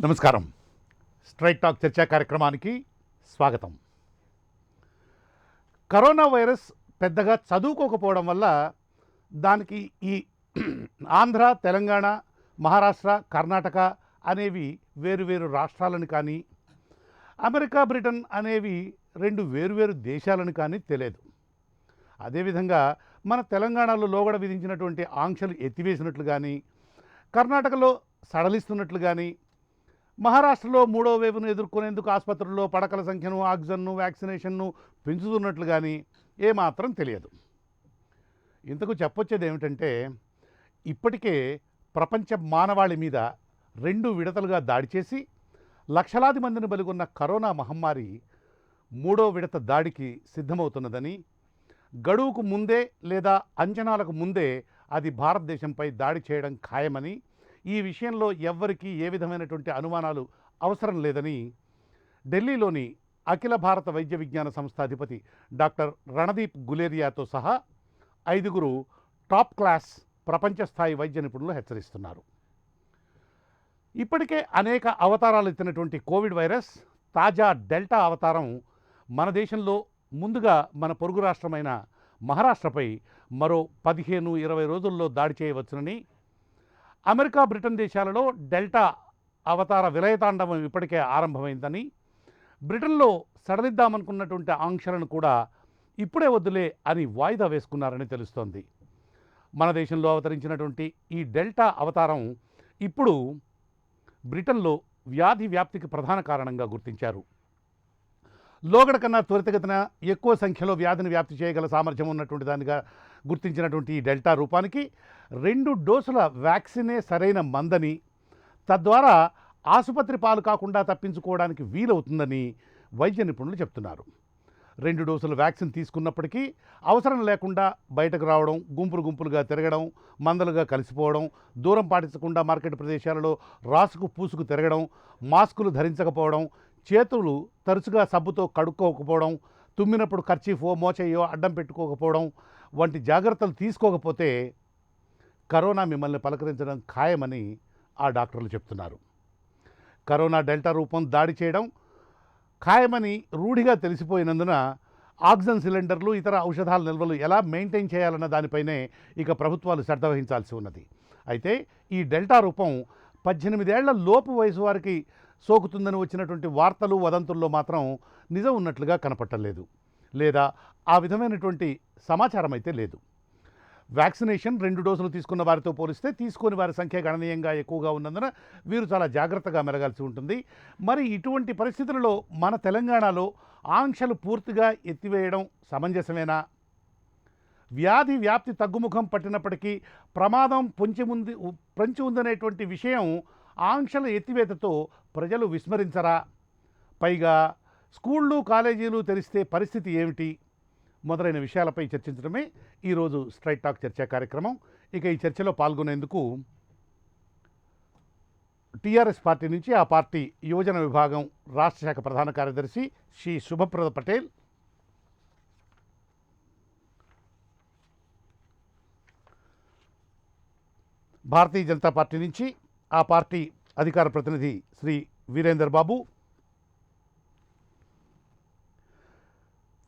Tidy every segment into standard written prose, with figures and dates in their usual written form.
నమస్కారం. Straight talk చర్చా కార్యక్రమానికి స్వాగతం. కరోనా వైరస్ పెద్దగా చదువుకోకపోవడం వల్ల దానికి ఈ ఆంధ్ర, తెలంగాణ, మహారాష్ట్ర, కర్ణాటక అనేవి వేరు రాష్ట్రాలను కానీ, అమెరికా, బ్రిటన్ అనేవి రెండు వేరు దేశాలను కానీ తెలియదు. అదేవిధంగా మన తెలంగాణలో లోగడ విధించినటువంటి ఆంక్షలు ఎత్తివేసినట్లు కానీ, కర్ణాటకలో సడలిస్తున్నట్లు కానీ, మహారాష్ట్రలో మూడో వేవ్ను ఎదుర్కొనేందుకు ఆసుపత్రుల్లో పడకల సంఖ్యను, ఆక్సిజన్ను, వ్యాక్సినేషన్ను పెంచుతున్నట్లు కానీ ఏమాత్రం తెలియదు. ఇంతకు చెప్పొచ్చేది ఏమిటంటే, ఇప్పటికే ప్రపంచ మానవాళి మీద 2 విడతలుగా దాడి చేసి లక్షలాది మందిని బలిగొన్న కరోనా మహమ్మారి మూడో విడత దాడికి సిద్ధమవుతున్నదని, గడువుకు ముందే లేదా అంచనాలకు ముందే అది భారతదేశంపై దాడి చేయడం ఖాయమని, ఈ విషయంలో ఎవ్వరికీ ఏ విధమైనటువంటి అనుమానాలు అవసరం లేదని ఢిల్లీలోని అఖిల భారత వైద్య విజ్ఞాన సంస్థ అధిపతి డాక్టర్ రణదీప్ గులేరియాతో సహా 5 టాప్ క్లాస్ ప్రపంచ స్థాయి వైద్య నిపుణులు హెచ్చరిస్తున్నారు. ఇప్పటికే అనేక అవతారాలు ఎత్తినటువంటి కోవిడ్ వైరస్ తాజా డెల్టా అవతారం మన దేశంలో ముందుగా మన పొరుగు రాష్ట్రమైన మహారాష్ట్రపై మరో 15-20 రోజుల్లో దాడి చేయవచ్చునని, అమెరికా, బ్రిటన్ దేశాలలో డెల్టా అవతార విలయతాండవం ఇప్పటికే ఆరంభమైందని, బ్రిటన్లో సడలిద్దామనుకున్నటువంటి ఆంక్షలను కూడా ఇప్పుడే వద్దులే అని వాయిదా వేసుకున్నారని తెలుస్తోంది. మన దేశంలో అవతరించినటువంటి ఈ డెల్టా అవతారం ఇప్పుడు బ్రిటన్లో వ్యాధి వ్యాప్తికి ప్రధాన కారణంగా గుర్తించారు. లోగడ కన్నా త్వరితగతిన ఎక్కువ సంఖ్యలో వ్యాధిని వ్యాప్తి చేయగల సామర్థ్యం ఉన్నటువంటి దానిగా గుర్తించినటువంటి ఈ డెల్టా రూపానికి 2 డోసుల వ్యాక్సినే సరైన మందని, తద్వారా ఆసుపత్రి పాలు కాకుండా తప్పించుకోవడానికి వీలవుతుందని వైద్య నిపుణులు చెప్తున్నారు. 2 డోసుల వ్యాక్సిన్ తీసుకున్నప్పటికీ అవసరం లేకుండా బయటకు రావడం, గుంపులుగా తిరగడం, మందలుగా కలిసిపోవడం, దూరం పాటించకుండా మార్కెట్ ప్రదేశాలలో రాసుకు పూసుకు తిరగడం, మాస్కులు ధరించకపోవడం, చేతులు తరచుగా సబ్బుతో కడుక్కోకపోవడం, తుమ్మినప్పుడు కర్చీఫో మోచేయో అడ్డం పెట్టుకోకపోవడం వంటి జాగ్రత్తలు తీసుకోకపోతే కరోనా మిమ్మల్ని పలకరించడం ఖాయమని ఆ డాక్టర్లు చెప్తున్నారు. కరోనా డెల్టా రూపం దాడి చేయడం ఖాయమని రూఢిగా తెలిసిపోయినందున ఆక్సిజన్ సిలిండర్లు, ఇతర ఔషధాల నిల్వలు ఎలా మెయింటైన్ చేయాలన్న దానిపైనే ఇక ప్రభుత్వాలు శ్రద్ధ వహించాల్సి ఉన్నది. అయితే ఈ డెల్టా రూపం 18 ఏళ్ల లోపు వయసు వారికి సోకుతుందని వచ్చినటువంటి వార్తలు, వదంతుల్లో మాత్రం నిజం ఉన్నట్లుగా కనపట్టలేదు, లేదా ఆ విధమైనటువంటి సమాచారం అయితే లేదు. వ్యాక్సినేషన్ 2 డోసులు తీసుకున్న వారితో పోలిస్తే తీసుకోని వారి సంఖ్య గణనీయంగా ఎక్కువగా ఉన్నందున వీరు చాలా జాగ్రత్తగా మెలగాల్సి ఉంటుంది. మరి ఇటువంటి పరిస్థితులలో మన తెలంగాణలో ఆంక్షలు పూర్తిగా ఎత్తివేయడం సమంజసమేనా? వ్యాధి వ్యాప్తి తగ్గుముఖం పట్టినప్పటికీ ప్రమాదం పొంచి ఉందనేటువంటి విషయం ఆంక్షల ఎత్తివేతతో ప్రజలు విస్మరించరా? పైగా స్కూళ్ళు, కాలేజీలు తెరిస్తే పరిస్థితి ఏమిటి? మొదలైన విషయాలపై చర్చించడమే ఈరోజు స్ట్రైట్ టాక్ చర్చా కార్యక్రమం. ఇక ఈ చర్చలో పాల్గొనేందుకు టీఆర్ఎస్ పార్టీ నుంచి ఆ పార్టీ యువజన విభాగం రాష్ట్ర శాఖ ప్రధాన కార్యదర్శి శ్రీ శుభప్రద పటేల్, భారతీయ జనతా పార్టీ నుంచి ఆ పార్టీ అధికార ప్రతినిధి శ్రీ వీరేందర్ బాబు,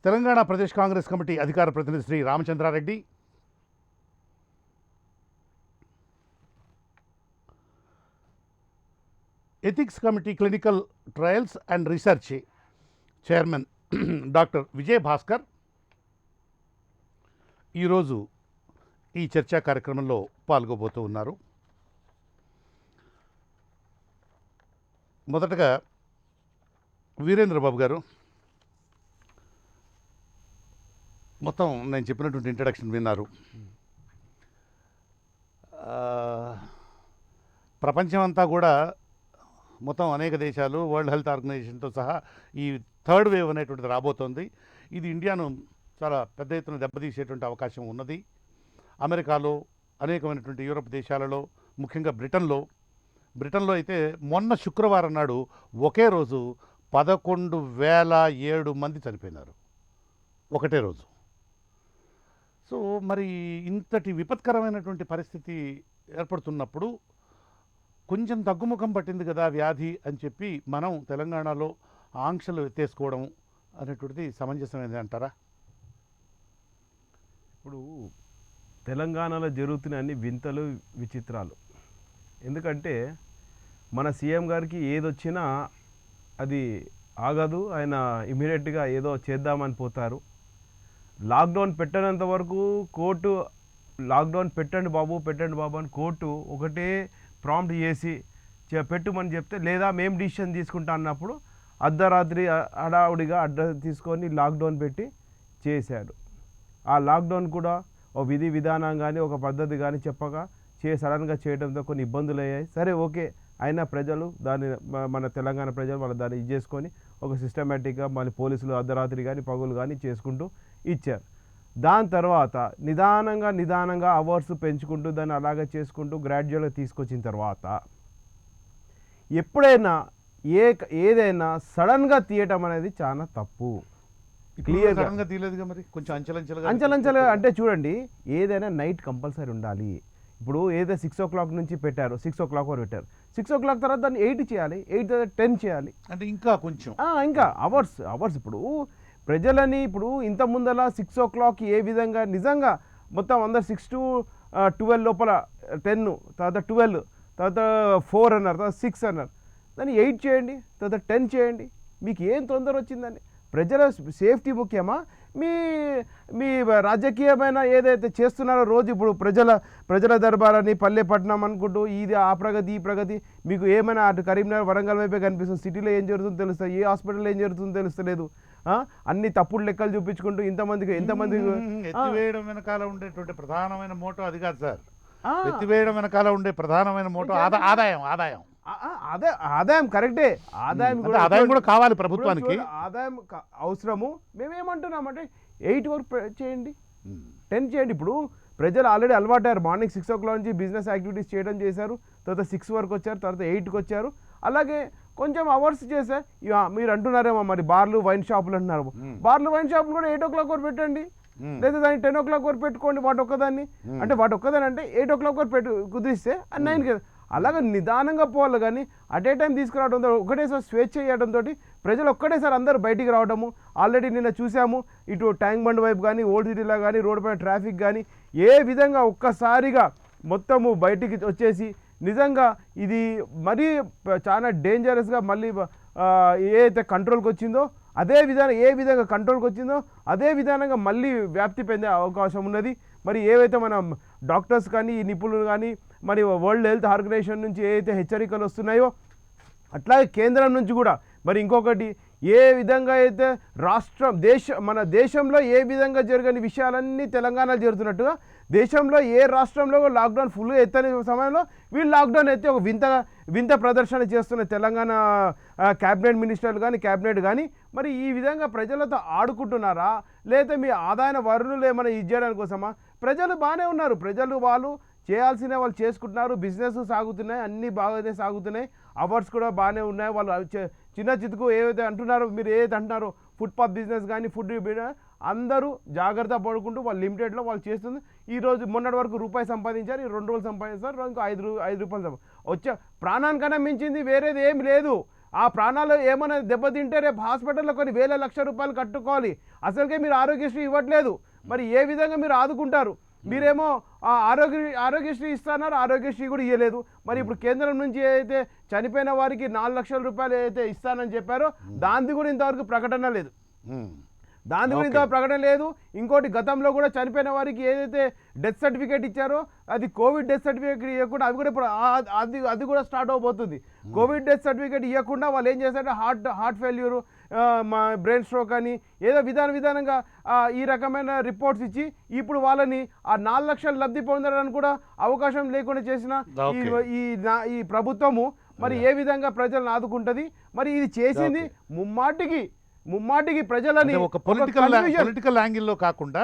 తెలంగాణ ప్రదేశ్ కాంగ్రెస్ కమిటీ అధికార ప్రతినిధి Shri Ramachandra Reddy, ethics committee clinical trials and research chairman doctor Vijay Bhaskar ఈరోజు ఈ చర్చా కార్యక్రమంలో పాల్గొబోతూ ఉన్నారు. మొదటగా వీరేంద్ర బాబు గారు, మొత్తం నేను చెప్పినటువంటి ఇంట్రడక్షన్ విన్నారు. ప్రపంచమంతా కూడా మొత్తం అనేక దేశాలు, వరల్డ్ హెల్త్ ఆర్గనైజేషన్తో సహా ఈ 3rd వేవ్ అనేటువంటిది రాబోతోంది. ఇది ఇండియాను చాలా పెద్ద ఎత్తున దెబ్బతీసేటువంటి అవకాశం ఉన్నది. అమెరికాలో, అనేకమైనటువంటి యూరప్ దేశాలలో, ముఖ్యంగా బ్రిటన్లో అయితే మొన్న శుక్రవారం నాడు ఒకే రోజు 11,007 మంది చనిపోయినారు, ఒకటే రోజు. సో మరి ఇంతటి విపత్కరమైనటువంటి పరిస్థితి ఏర్పడుతున్నప్పుడు కొంచెం తగ్గుముఖం పట్టింది కదా వ్యాధి అని చెప్పి మనం తెలంగాణలో ఆంక్షలు ఎత్తేసుకోవడం అనేటువంటిది సమంజసమైనది అంటారా? ఇప్పుడు తెలంగాణలో జరుగుతున్న అన్ని వింతలు విచిత్రాలు. ఎందుకంటే మన సీఎం గారికి ఏదొచ్చినా అది ఆగదు, ఆయన ఇమీడియట్గా ఏదో చేద్దామని పోతారు. లాక్డౌన్ పెట్టనంత వరకు కోర్టు లాక్డౌన్ పెట్టండి బాబు అని కోర్టు ఒకటే ప్రాంప్ట్ చేసి పెట్టుమని చెప్తే, లేదా మేము డిసిషన్ తీసుకుంటా అన్నప్పుడు అర్ధరాత్రి హడావుడిగా తీసుకొని లాక్డౌన్ పెట్టి చేశాడు. ఆ లాక్డౌన్ కూడా ఒక విధి విధానం కానీ ఒక పద్ధతి కానీ చెప్పగా సడన్గా చేయడంతో కొన్ని ఇబ్బందులు అయ్యాయి. సరే ఓకే, అయినా ప్రజలు దాన్ని మన తెలంగాణ ప్రజలు వాళ్ళు దాన్ని ఇది చేసుకొని ఒక సిస్టమేటిక్గా మళ్ళీ పోలీసులు అర్ధరాత్రి కానీ పగులు కానీ చేసుకుంటూ ఇచ్చారు. దాని తర్వాత నిదానంగా అవర్స్ పెంచుకుంటూ దాన్ని అలాగే చేసుకుంటూ గ్రాడ్యువల్గా తీసుకొచ్చిన తర్వాత ఎప్పుడైనా ఏదైనా సడన్గా తీయటం అనేది చాలా తప్పు. క్లియర్గా తీయలేదుగా, మరి కొంచెం అంచెలంచెలుగా అంటే చూడండి, ఏదైనా నైట్ కంపల్సరీ ఉండాలి. ఇప్పుడు ఏదైతే 6 o'clock నుంచి పెట్టారో 6 o'clock వరకు పెట్టారు, 6 o'clock తర్వాత దాన్ని 8 చేయాలి, 8 తర్వాత 10 చేయాలి. అంటే ఇంకా కొంచెం ఇంకా అవర్స్ ఇప్పుడు ప్రజలని ఇప్పుడు ఇంత ముందల 6 o'clock ఏ విధంగా నిజంగా మొత్తం అందరు 6 to 12 లోపల 10 తర్వాత 12 తర్వాత 4 అన్నారు, తర్వాత 6 అన్నారు, దాన్ని 8 చేయండి, తర్వాత 10 చేయండి. మీకు ఏం తొందర వచ్చిందని? ప్రజల సేఫ్టీ ముఖ్యమా, మీ రాజకీయమైన ఏదైతే చేస్తున్నారో రోజు ఇప్పుడు ప్రజల దర్బారని పల్లె పట్టణం అనుకుంటూ ఇది ఆ ప్రగతి ఈ ప్రగతి, మీకు ఏమైనా అటు కరీంనగర్ వరంగల్ వైపే కనిపిస్తుంది, సిటీలో ఏం జరుగుతుందో తెలుస్తుంది, ఏ హాస్పిటల్లో ఏం జరుగుతుందో తెలుస్తలేదు. అన్ని తప్పుడు లెక్కలు చూపించుకుంటూ ఎంతమంది ఎత్తివేయడం వెనకాల ఉండేటువంటి ప్రధానమైన మోటో అది కాదు సార్. ఎత్తివేయడం వెనకాల ఉండే ప్రధానమైన మోటో ఆదాయం కరెక్టే, ఆదాయం కూడా కావాలి ప్రభుత్వానికి, ఆదాయం అవసరము. మేమేమంటున్నామంటే 8 వరకు చేయండి, 10 చేయండి. ఇప్పుడు ప్రజలు ఆల్రెడీ అలవాటారు, మార్నింగ్ 6 o'clock నుంచి బిజినెస్ యాక్టివిటీస్ చేయడం చేశారు, తర్వాత 6 వరకు వచ్చారు, తర్వాత 8కి వచ్చారు. అలాగే కొంచెం అవర్స్ చేస్తే మీరు అంటున్నారేమో మరి బార్లు వైన్ షాపులు అంటున్నారు, బార్లు వైన్ షాపులు కూడా 8 o'clock వరకు పెట్టండి, లేదా దాన్ని 10 o'clock వరకు పెట్టుకోండి. వాటి ఒక్కదాన్ని అంటే 8 o'clock వరకు కుదిరిస్తే 9కి. అలాగే నిదానంగా పోవాలి, కానీ అట్ ఏ టైం తీసుకురావడంతో ఒకటేసారి స్వేచ్ఛ చేయడంతో ప్రజలు ఒక్కటేసారి అందరూ బయటికి రావడము. ఆల్రెడీ నిన్న చూసాము, ఇటు ట్యాంక్ బండ్ వైపు కానీ ఓల్డ్ సిటీలో కానీ రోడ్డు పైన ట్రాఫిక్ కానీ ఏ విధంగా ఒక్కసారిగా మొత్తము బయటికి వచ్చేసి నిజంగా ఇది మరీ చాలా డేంజరస్గా మళ్ళీ ఏదైతే కంట్రోల్కి వచ్చిందో ఏ విధంగా కంట్రోల్కి వచ్చిందో అదే విధానంగా మళ్ళీ వ్యాప్తి పొందే అవకాశం ఉన్నది. మరి ఏవైతే మన డాక్టర్స్ కానీ ఈ నిపుణులు కానీ మరి వరల్డ్ హెల్త్ ఆర్గనైజేషన్ నుంచి ఏవైతే హెచ్చరికలు వస్తున్నాయో అట్లాగే కేంద్రం నుంచి కూడా మరి ఇంకొకటి ఏ విధంగా అయితే మన దేశంలో ఏ విధంగా జరగని విషయాలన్నీ తెలంగాణలో జరుగుతున్నట్టుగా దేశంలో ఏ రాష్ట్రంలో లాక్డౌన్ ఫుల్గా ఎత్తని సమయంలో వీళ్ళు లాక్డౌన్ ఎత్తి ఒక వింత ప్రదర్శన చేస్తున్న తెలంగాణ క్యాబినెట్ మినిస్టర్లు కానీ క్యాబినెట్ కానీ మరి ఈ విధంగా ప్రజలతో ఆడుకుంటున్నారా, లేదా మీ ఆదాయ వనరులు ఏమైనా ఇచ్చేయడానికి కోసమా? ప్రజలు బాగానే ఉన్నారు, వాళ్ళు చేయాల్సిన వాళ్ళు చేసుకుంటున్నారు, బిజినెస్ సాగుతున్నాయి, అన్నీ బాగానే సాగుతున్నాయి, అవర్స్ కూడా బాగానే ఉన్నాయి. వాళ్ళు చిన్న చితుకు ఏవైతే అంటున్నారో, మీరు ఏదైతే అంటున్నారో ఫుట్పాత్ బిజినెస్ కానీ ఫుడ్ అందరూ జాగ్రత్త పడుకుంటూ వాళ్ళు లిమిటెడ్లో వాళ్ళు చేస్తుంది. ఈరోజు మొన్నటి వరకు రూపాయి సంపాదించారు, ఈ 2 రోజులు సంపాదిస్తారు, ఇంకో 5 రూపాయలు వచ్చే ప్రాణానికన్నా మించింది వేరేది ఏమి లేదు. ఆ ప్రాణాలు ఏమైనా దెబ్బతింటే రేపు హాస్పిటల్లో కొన్ని వేల లక్షల రూపాయలు కట్టుకోవాలి. అసలుకే మీరు ఆరోగ్యశ్రీ ఇవ్వట్లేదు, మరి ఏ విధంగా మీరు ఆదుకుంటారు? మీరేమో ఆరోగ్యశ్రీ ఇస్తున్నారు, ఆరోగ్యశ్రీ కూడా ఇవ్వలేదు. మరి ఇప్పుడు కేంద్రం నుంచి ఏదైతే చనిపోయిన వారికి 4 లక్షల రూపాయలు ఏదైతే ఇస్తానని చెప్పారో దాన్ని కూడా ఇంతవరకు ప్రకటన లేదు. ఇంకోటి గతంలో కూడా చనిపోయిన వారికి ఏదైతే డెత్ సర్టిఫికేట్ ఇచ్చారో అది కోవిడ్ డెత్ సర్టిఫికేట్ ఇవ్వకుండా అవి కూడా ఇప్పుడు అది కూడా స్టార్ట్ అవబోతుంది. కోవిడ్ డెత్ సర్టిఫికేట్ ఇవ్వకుండా వాళ్ళు ఏం చేస్తారంటే హార్ట్ ఫెయిల్యూరు, బ్రెయిన్ స్ట్రోక్ అని ఏదో విధానంగా ఈ రకమైన రిపోర్ట్స్ ఇచ్చి ఇప్పుడు వాళ్ళని ఆ 4 లక్షలు లబ్ధి పొందడానికి కూడా అవకాశం లేకుండా చేసిన ఈ ప్రభుత్వము మరి ఏ విధంగా ప్రజలను ఆదుకుంటుంది? మరి ఇది చేసింది ముమ్మాటికి ప్రజలని పొలిటికల్ యాంగిల్లో కాకుండా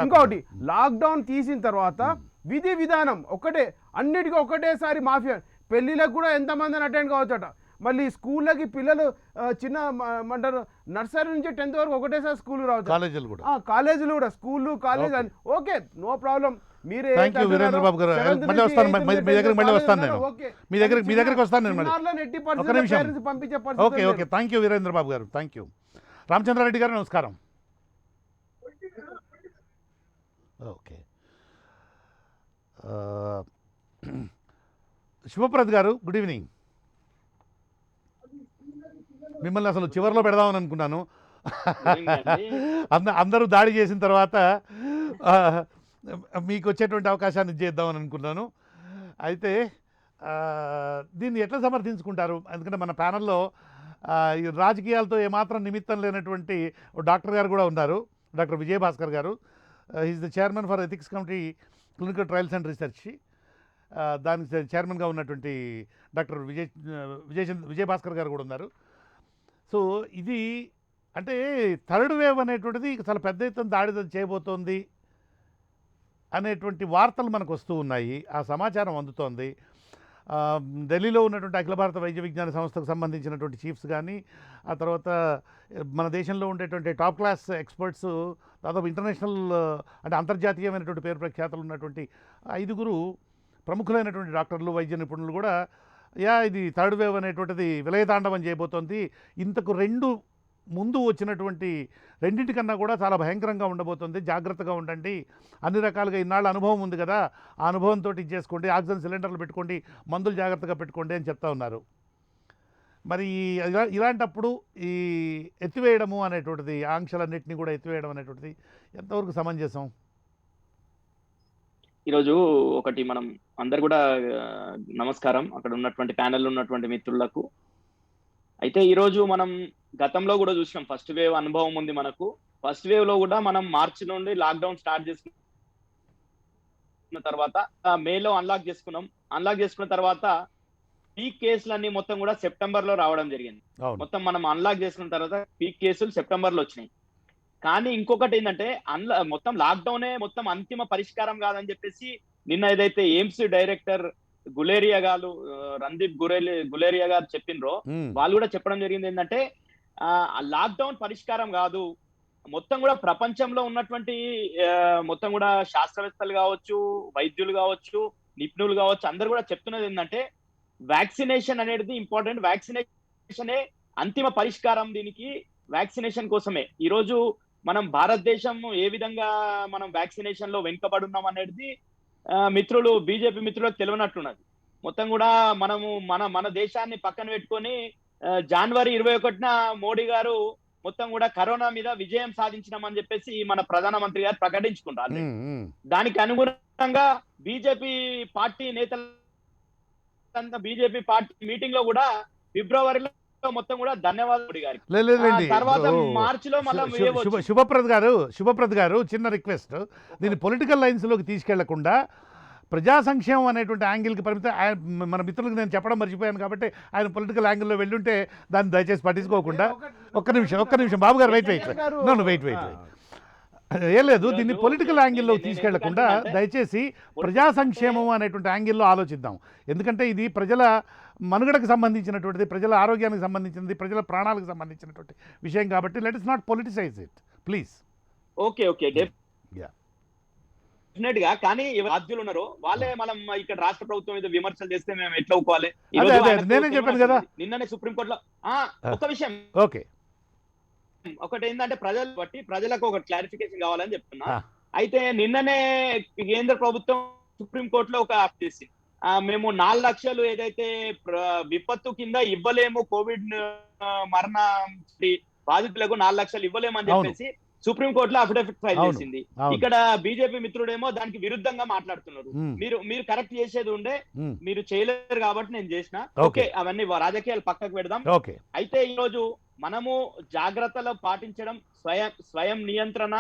ఇంకోటి లాక్డౌన్ తీసిన తర్వాత విధి విధానం అన్నిటికీ ఒకటేసారి మాఫియా. పెళ్లిలకు కూడా ఎంతమందిని అటెండ్ కావచ్చట. మళ్ళీ స్కూళ్ళకి పిల్లలు చిన్న అంటారు నర్సరీ నుంచి 10th వరకు ఒకటేసారి స్కూల్ రావచ్చు, కాలేజీలు కూడా స్కూళ్ళు కాలేజ్ అని ఓకే, నో ప్రాబ్లం. మీరే థ్యాంక్ యూ వీరేంద్ర బాబు గారు. మళ్ళీ వస్తాను, మీ దగ్గరికి మళ్ళీ వస్తాను నేను. మీ దగ్గరికి వస్తాను నేను మళ్ళీ. ఒక నిమిషం. Okay okay, thank you Virendra Babu గారు, థ్యాంక్ యూ. రామచంద్రారెడ్డి గారు నమస్కారం. ఓకే, శివప్రద్ గారు గుడ్ ఈవినింగ్. మిమ్మల్ని అసలు చివరిలో పెడదామని అనుకున్నాను. అందరూ దాడి చేసిన తర్వాత మీకు వచ్చేటువంటి అవకాశాన్ని చేద్దామని అనుకున్నాను. అయితే దీన్ని ఎట్లా సమర్థించుకుంటారు? ఎందుకంటే మన ప్యానల్లో ఈ రాజకీయాలతో ఏమాత్రం నిమిత్తం లేనటువంటి డాక్టర్ గారు కూడా ఉన్నారు, డాక్టర్ విజయభాస్కర్ గారు. Is the chairman for ethics committee clinical trials and research. దానికి చైర్మన్గా ఉన్నటువంటి డాక్టర్ విజయభాస్కర్ గారు కూడా ఉన్నారు. సో ఇది అంటే థర్డ్ వేవ్ అనేటువంటిది చాలా పెద్ద ఎత్తున దాడి చేయబోతోంది అనేటువంటి వార్తలు మనకు వస్తూ ఉన్నాయి, ఆ సమాచారం అందుతోంది. ఢిల్లీలో ఉన్నటువంటి అఖిల భారత వైద్య విజ్ఞాన సంస్థకు సంబంధించినటువంటి చీఫ్స్ కానీ, ఆ తర్వాత మన దేశంలో ఉండేటువంటి టాప్ క్లాస్ ఎక్స్పర్ట్స్, దాదాపు ఇంటర్నేషనల్ అంటే అంతర్జాతీయమైనటువంటి పేరు ప్రఖ్యాతలు ఉన్నటువంటి 5 ప్రముఖులైనటువంటి డాక్టర్లు, వైద్య నిపుణులు కూడా ఇది థర్డ్ వేవ్ అనేటువంటిది విలయతాండవం చేయబోతోంది, ఇంతకు 2 ముందు వచ్చినటువంటి రెండింటికన్నా కూడా చాలా భయంకరంగా ఉండబోతుంది, జాగ్రత్తగా ఉండండి, అన్ని రకాలుగా ఇన్నాళ్ళ అనుభవం ఉంది కదా, ఆ అనుభవంతో ఇచ్చేసుకోండి, ఆక్సిజన్ సిలిండర్లు పెట్టుకోండి, మందులు జాగ్రత్తగా పెట్టుకోండి అని చెప్తా ఉన్నారు. మరి ఇలాంటప్పుడు ఈ ఎత్తివేయడము అనేటువంటిది, ఆంక్షలన్నింటినీ కూడా ఎత్తివేయడం అనేటువంటిది ఎంతవరకు సమంజసం? ఈరోజు ఒకటి మనం అందరు కూడా నమస్కారం అక్కడ ఉన్నటువంటి ప్యానెల్ ఉన్నటువంటి మిత్రులకు. అయితే ఈరోజు మనం గతంలో కూడా చూసినాం, ఫస్ట్ వేవ్ అనుభవం ఉంది మనకు. ఫస్ట్ వేవ్ లో కూడా మనం మార్చి నుండి లాక్డౌన్ స్టార్ట్ చేసుకున్న తర్వాత మేలో అన్లాక్ చేసుకున్నాం. అన్లాక్ చేసుకున్న తర్వాత పీక్ కేసులన్నీ మొత్తం కూడా సెప్టెంబర్ లో రావడం జరిగింది. మొత్తం మనం అన్లాక్ చేసుకున్న తర్వాత పీక్ కేసులు సెప్టెంబర్ లో వచ్చినాయి. కానీ ఇంకొకటి ఏంటంటే మొత్తం లాక్డౌనే మొత్తం అంతిమ పరిష్కారం కాదని చెప్పేసి నిన్న ఏదైతే ఎయిమ్స్ డైరెక్టర్ గులేరియా గారు, రణదీప్ గులేరియా గారు చెప్పినరో, వాళ్ళు కూడా చెప్పడం జరిగింది ఏంటంటే లాక్డౌన్ పరిష్కారం కాదు, మొత్తం కూడా ప్రపంచంలో ఉన్నటువంటి మొత్తం కూడా శాస్త్రవేత్తలు కావచ్చు, వైద్యులు కావచ్చు, నిపుణులు కావచ్చు, అందరు కూడా చెప్తున్నది ఏంటంటే వ్యాక్సినేషన్ అనేది ఇంపార్టెంట్, వ్యాక్సినేషనే అంతిమ పరిష్కారం, దీనికి వ్యాక్సినేషన్ కోసమే. ఈరోజు మనం భారతదేశం ఏ విధంగా మనం వ్యాక్సినేషన్ లో వెనుకబడున్నాం అనేది మిత్రులు, బీజేపీ మిత్రులకు తెలియనట్టున్నది. మొత్తం కూడా మనము మన దేశాన్ని పక్కన పెట్టుకొని జనవరి 21న మోడీ గారు మొత్తం కూడా కరోనా మీద విజయం సాధించినామని చెప్పేసి మన ప్రధానమంత్రి గారు ప్రకటించుకుంటారు. దానికి అనుగుణంగా బీజేపీ పార్టీ నేతలంతా బీజేపీ పార్టీ మీటింగ్ లో కూడా ఫిబ్రవరిలో మొత్తం కూడా ధన్యవాదాలు గారికి. తర్వాత మార్చిలో శుభప్రద్ గారు చిన్న రిక్వెస్ట్, దీన్ని పొలిటికల్ లైన్స్ లోకి తీసుకెళ్లకుండా ప్రజా సంక్షేమం అనేటువంటి యాంగిల్కి పరిమితం. మన మిత్రులకు నేను చెప్పడం మర్చిపోయాను కాబట్టి ఆయన పొలిటికల్ యాంగిల్లో వెళ్ళుంటే దాన్ని దయచేసి పట్టించుకోకుండా. ఒక్క నిమిషం బాబు గారు, వెయిట్ ఏం లేదు, దీన్ని పొలిటికల్ యాంగిల్లో తీసుకెళ్లకుండా దయచేసి ప్రజా సంక్షేమం అనేటువంటి యాంగిల్లో ఆలోచిద్దాం. ఎందుకంటే ఇది ప్రజల మనుగడకు సంబంధించినటువంటిది, ప్రజల ఆరోగ్యానికి సంబంధించినది, ప్రజల ప్రాణాలకు సంబంధించినటువంటి విషయం కాబట్టి let is not politicise it please. Okay definite గా. కానీ బాధ్యులు ఉన్నారు వాళ్ళే మనం ఇక్కడ రాష్ట్ర ప్రభుత్వం మీద విమర్శలు చేస్తే మేము ఎట్లా ఒప్పుకోవాలి? నేనే చెప్పాను కదా నిన్ననే సుప్రీంకోర్టులో ఒక విషయం, ఓకే, ఒకటి ఏంటంటే ప్రజలు బట్టి ప్రజలకు ఒక క్లారిఫికేషన్ కావాలని చెప్తున్నా. అయితే నిన్ననే కేంద్ర ప్రభుత్వం సుప్రీంకోర్టులో ఒక యాప్ చేసింది, మేము 4 లక్షలు ఏదైతే విపత్తు కింద ఇవ్వలేము, కోవిడ్ మరణ బాధితులకు 4 లక్షలు ఇవ్వలేమని చెప్పేసి సుప్రీంకోర్టులో అఫిడవిట్ ఫైల్ చేసింది. ఇక్కడ బీజేపీ మిత్రుడేమో దానికి విరుద్ధంగా మాట్లాడుతున్నారు. మీరు కరెక్ట్ చేసేది ఉండే, మీరు చేయలేరు కాబట్టి నేను చేసిన. ఓకే, అవన్నీ రాజకీయాలు పక్కకు పెడదాం. అయితే ఈ రోజు మనము జాగ్రత్తలు పాటించడం, స్వయం నియంత్రణ,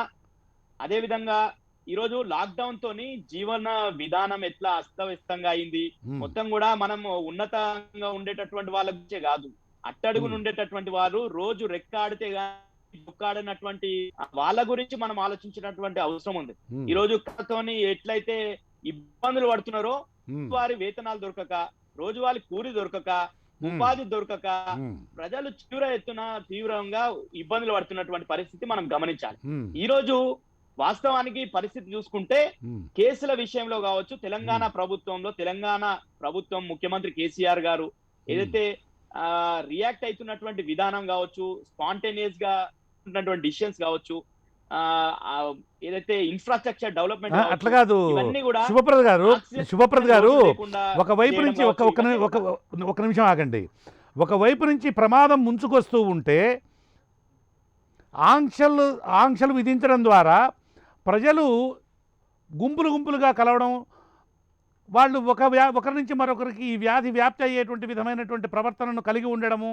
అదే విధంగా ఈరోజు లాక్డౌన్ తోని జీవన విధానం ఎట్లా అస్తవ్యస్తంగా అయింది. మొత్తం కూడా మనం ఉన్నతంగా ఉండేటటువంటి వాళ్ళ గురించే కాదు, అట్టడుగును ఉండేటటువంటి వారు రోజు రెక్కాడితే దుక్కాడినటువంటి వాళ్ళ గురించి మనం ఆలోచించినటువంటి అవసరం ఉంది. ఈ రోజు తోని ఎట్లయితే ఇబ్బందులు పడుతున్నారో, వారి వేతనాలు దొరకక, రోజువారీ కూలి దొరకక, ఉపాధి దొరకక ప్రజలు తీవ్రంగా ఇబ్బందులు పడుతున్నటువంటి పరిస్థితి మనం గమనించాలి. ఈ రోజు వాస్తవానికి పరిస్థితి చూసుకుంటే కేసుల విషయంలో కావచ్చు, తెలంగాణ ప్రభుత్వం ముఖ్యమంత్రి కేసీఆర్ గారు ఏదైతే రియాక్ట్ అవుతున్నటువంటి విధానం కావచ్చు, స్పాంటేనియస్ గా ఉన్నటువంటి డిసిషన్స్ కావచ్చు, ఏదైతే ఇన్ఫ్రాస్ట్రక్చర్ డెవలప్మెంట్ అట్లా కాదు శుభప్రద్ గారు ఒకవైపు నుంచి ఒక నిమిషం ఆగండి. ఒకవైపు నుంచి ప్రమాదం ముంచుకొస్తూ ఉంటే ఆంక్షలు విధించడం ద్వారా ప్రజలు గుంపులుగా కలవడం, వాళ్ళు ఒకరి నుంచి మరొకరికి ఈ వ్యాధి వ్యాప్తి అయ్యేటువంటి విధమైనటువంటి ప్రవర్తనను కలిగి ఉండడము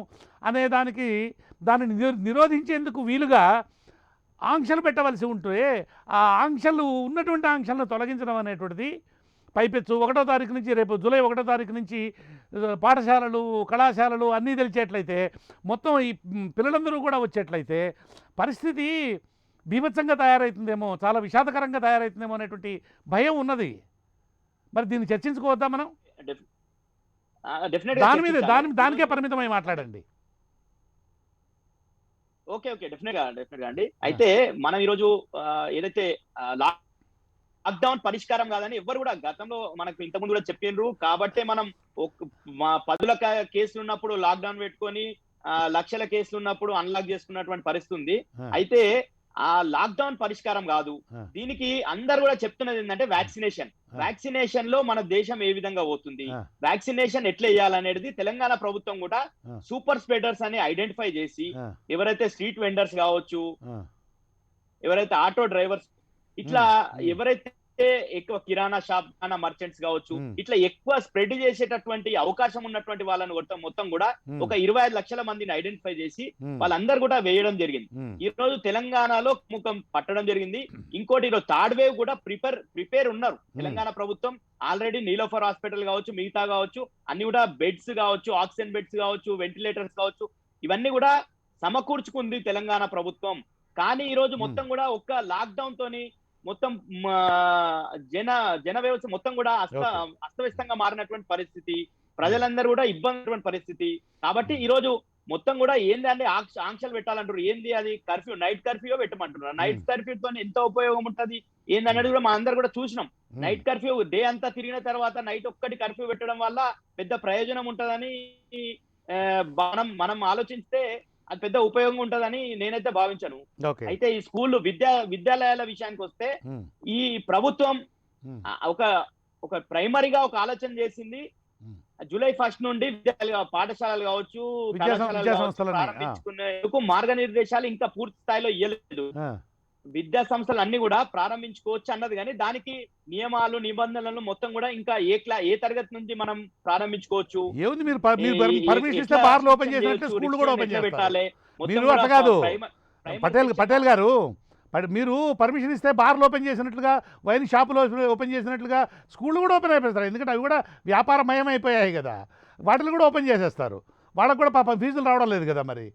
అనే దానిని నిరోధించేందుకు వీలుగా ఆంక్షలు పెట్టవలసి ఉంటే ఆ ఉన్నటువంటి ఆంక్షలను తొలగించడం అనేటువంటిది పైపెచ్చు 1వ తారీఖు నుంచి, రేపు జూలై 1వ తారీఖు నుంచి పాఠశాలలు, కళాశాలలు అన్నీ తెలిచేట్లయితే, మొత్తం ఈ పిల్లలందరూ కూడా వచ్చేట్లయితే పరిస్థితి బీభత్సంగా తయారవుతుందేమో, చాలా విషాదకరంగా తయారవుతుందేమో అనేటువంటి భయం ఉన్నది. మరి దీన్ని చర్చించుకోవద్దా మనం? దానికే పరిమితమై మాట్లాడండి. ఓకే డెఫినెట్ గా అండి. అయితే మనం ఈరోజు ఏదైతే లాక్డౌన్ పరిష్కారం కాదని ఎవరు కూడా గతంలో మనకు ఇంతకుముందు కూడా చెప్పిండ్రు. కాబట్టే మనం 10ల కేసులు ఉన్నప్పుడు లాక్డౌన్ పెట్టుకొని లక్షల కేసులు ఉన్నప్పుడు అన్లాక్ చేసుకున్నటువంటి పరిస్థితి ఉంది. అయితే ఆ లాక్డౌన్ పరిష్కారం కాదు. దీనికి అందరు కూడా చెప్తున్నది ఏంటంటే వ్యాక్సినేషన్ లో మన దేశం ఏ విధంగా పోతుంది, వ్యాక్సినేషన్ ఎట్లా వేయాలనేది తెలంగాణ ప్రభుత్వం కూడా సూపర్ స్ప్రెడర్స్ అని ఐడెంటిఫై చేసి, ఎవరైతే స్ట్రీట్ వెండర్స్ కావచ్చు, ఎవరైతే ఆటో డ్రైవర్స్, ఇట్లా ఎవరైతే ఎక్కువ కిరాణా షాప్ మర్చెంట్స్ కావచ్చు, ఇట్లా ఎక్కువ స్ప్రెడ్ చేసేటటువంటి అవకాశం ఉన్నటువంటి వాళ్ళని మొత్తం కూడా ఒక 25 లక్షల మందిని ఐడెంటిఫై చేసి వాళ్ళందరూ కూడా వేయడం జరిగింది. ఈ రోజు తెలంగాణలో ముఖం పట్టడం జరిగింది. ఇంకోటి ఈరోజు థర్డ్ వేవ్ కూడా ప్రిపేర్ ఉన్నారు. తెలంగాణ ప్రభుత్వం ఆల్రెడీ నీలోఫర్ హాస్పిటల్ కావచ్చు, మిగతా కావచ్చు, అన్ని కూడా బెడ్స్ కావచ్చు, ఆక్సిజన్ బెడ్స్ కావచ్చు, వెంటిలేటర్స్ కావచ్చు, ఇవన్నీ కూడా సమకూర్చుకుంది తెలంగాణ ప్రభుత్వం. కానీ ఈ రోజు మొత్తం కూడా ఒక్క లాక్డౌన్ తోని మొత్తం జన వ్యవస్థ మొత్తం కూడా అస్తవ్యస్తంగా మారినటువంటి పరిస్థితి, ప్రజలందరూ కూడా ఇబ్బంది పరిస్థితి. కాబట్టి ఈ రోజు మొత్తం కూడా ఏంది అంటే ఆంక్షలు పెట్టాలంటారు. ఏంది అది కర్ఫ్యూ, నైట్ కర్ఫ్యూ పెట్టమంటున్నారు. నైట్ కర్ఫ్యూతో ఎంత ఉపయోగం ఉంటది ఏంది అనేది కూడా మనం అందరు కూడా చూసినాం. నైట్ కర్ఫ్యూ డే అంతా తిరిగిన తర్వాత నైట్ ఒక్కటి కర్ఫ్యూ పెట్టడం వల్ల పెద్ద ప్రయోజనం ఉంటదని మనం ఆలోచిస్తే అది పెద్ద ఉపయోగం ఉంటదని నేనైతే భావించాను. అయితే ఈ స్కూళ్ళు విద్యాలయాల విషయానికి వస్తే ఈ ప్రభుత్వం ఒక ప్రైమరీగా ఒక ఆలోచన చేసింది. జూలై 1 నుండి పాఠశాలలు కావచ్చు, ప్రారంభించుకునేందుకు మార్గనిర్దేశాలు ఇంకా పూర్తి స్థాయిలో ఇవ్వలేదు. విద్యా సంస్థలు అన్ని కూడా ప్రారంభించుకోవచ్చు అన్నది, కానీ దానికి నియమాలు నిబంధనలు మొత్తం కూడా ఇంకా ఏ తరగతి నుంచి మనం ప్రారంభించుకోవచ్చు, పెట్టాలి. పటేల్ గారు, మీరు పర్మిషన్ ఇస్తే బార్లు ఓపెన్ చేసినట్లుగా, వైన్ షాపులు ఓపెన్ చేసినట్లుగా స్కూళ్ళు కూడా ఓపెన్ అయిపోతారు. ఎందుకంటే అవి కూడా వ్యాపారమయం అయిపోయాయి కదా, వాటిని కూడా ఓపెన్ చేసేస్తారు. వాళ్ళకు కూడా పాపం ఫీజులు రావడం లేదు కదా. మరి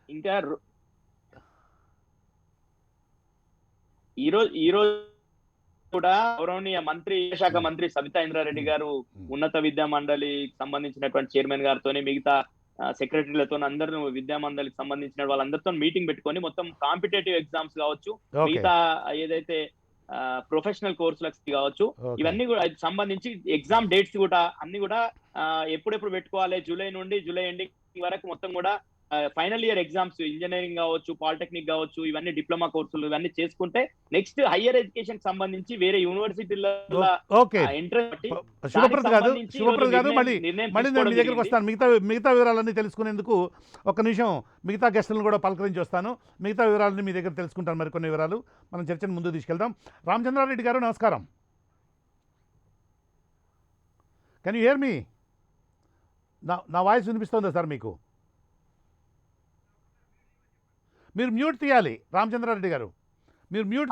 ఇంకా ఈ రోజు కూడా గౌరవనీయ శాఖ మంత్రి సబితా ఇంద్రారెడ్డి గారు ఉన్నత విద్యా మండలికి సంబంధించినటువంటి చైర్మన్ గారితో, మిగతా సెక్రటరీలతో, అందరూ విద్యా మండలికి సంబంధించిన వాళ్ళందరితో మీటింగ్ పెట్టుకొని మొత్తం కాంపిటేటివ్ ఎగ్జామ్స్ కావచ్చు, మిగతా ఏదైతే ప్రొఫెషనల్ కోర్సులకు కావచ్చు, ఇవన్నీ కూడా సంబంధించి ఎగ్జామ్ డేట్స్ కూడా అన్ని కూడా ఎప్పుడెప్పుడు పెట్టుకోవాలి, జూలై నుండి జూలై ఎండింగ్ వరకు మొత్తం కూడా ఫైనల్ ఇయర్ ఎగ్జామ్స్, ఇంజనీరింగ్ కావచ్చు, పాలిటెక్నిక్ కావచ్చు, ఇవన్నీ డిప్లొమా కోర్సులు ఇవన్నీ చేసుకుంటే నెక్స్ట్ హైయర్ ఎడ్యుకేషన్ సంబంధించి వేరే యూనివర్సిటీలో దగ్గరికి వస్తాను. మిగతా వివరాలన్నీ తెలుసుకునేందుకు ఒక నిమిషం మిగతా గెస్టులను కూడా పలకరించి వస్తాను. మిగతా వివరాలన్నీ మీ దగ్గర తెలుసుకుంటాను. మరికొన్ని వివరాలు మనం చర్చను ముందు తీసుకెళ్దాం. రామచంద్రారెడ్డి గారు నమస్కారం. కెన్ యూ హియర్ మీ? నా వాయిస్ వినిపిస్తుందా సార్ మీకు? మీరు మ్యూట్ తీయాలి రామచంద్రారెడ్డి గారు, మీరు మ్యూట్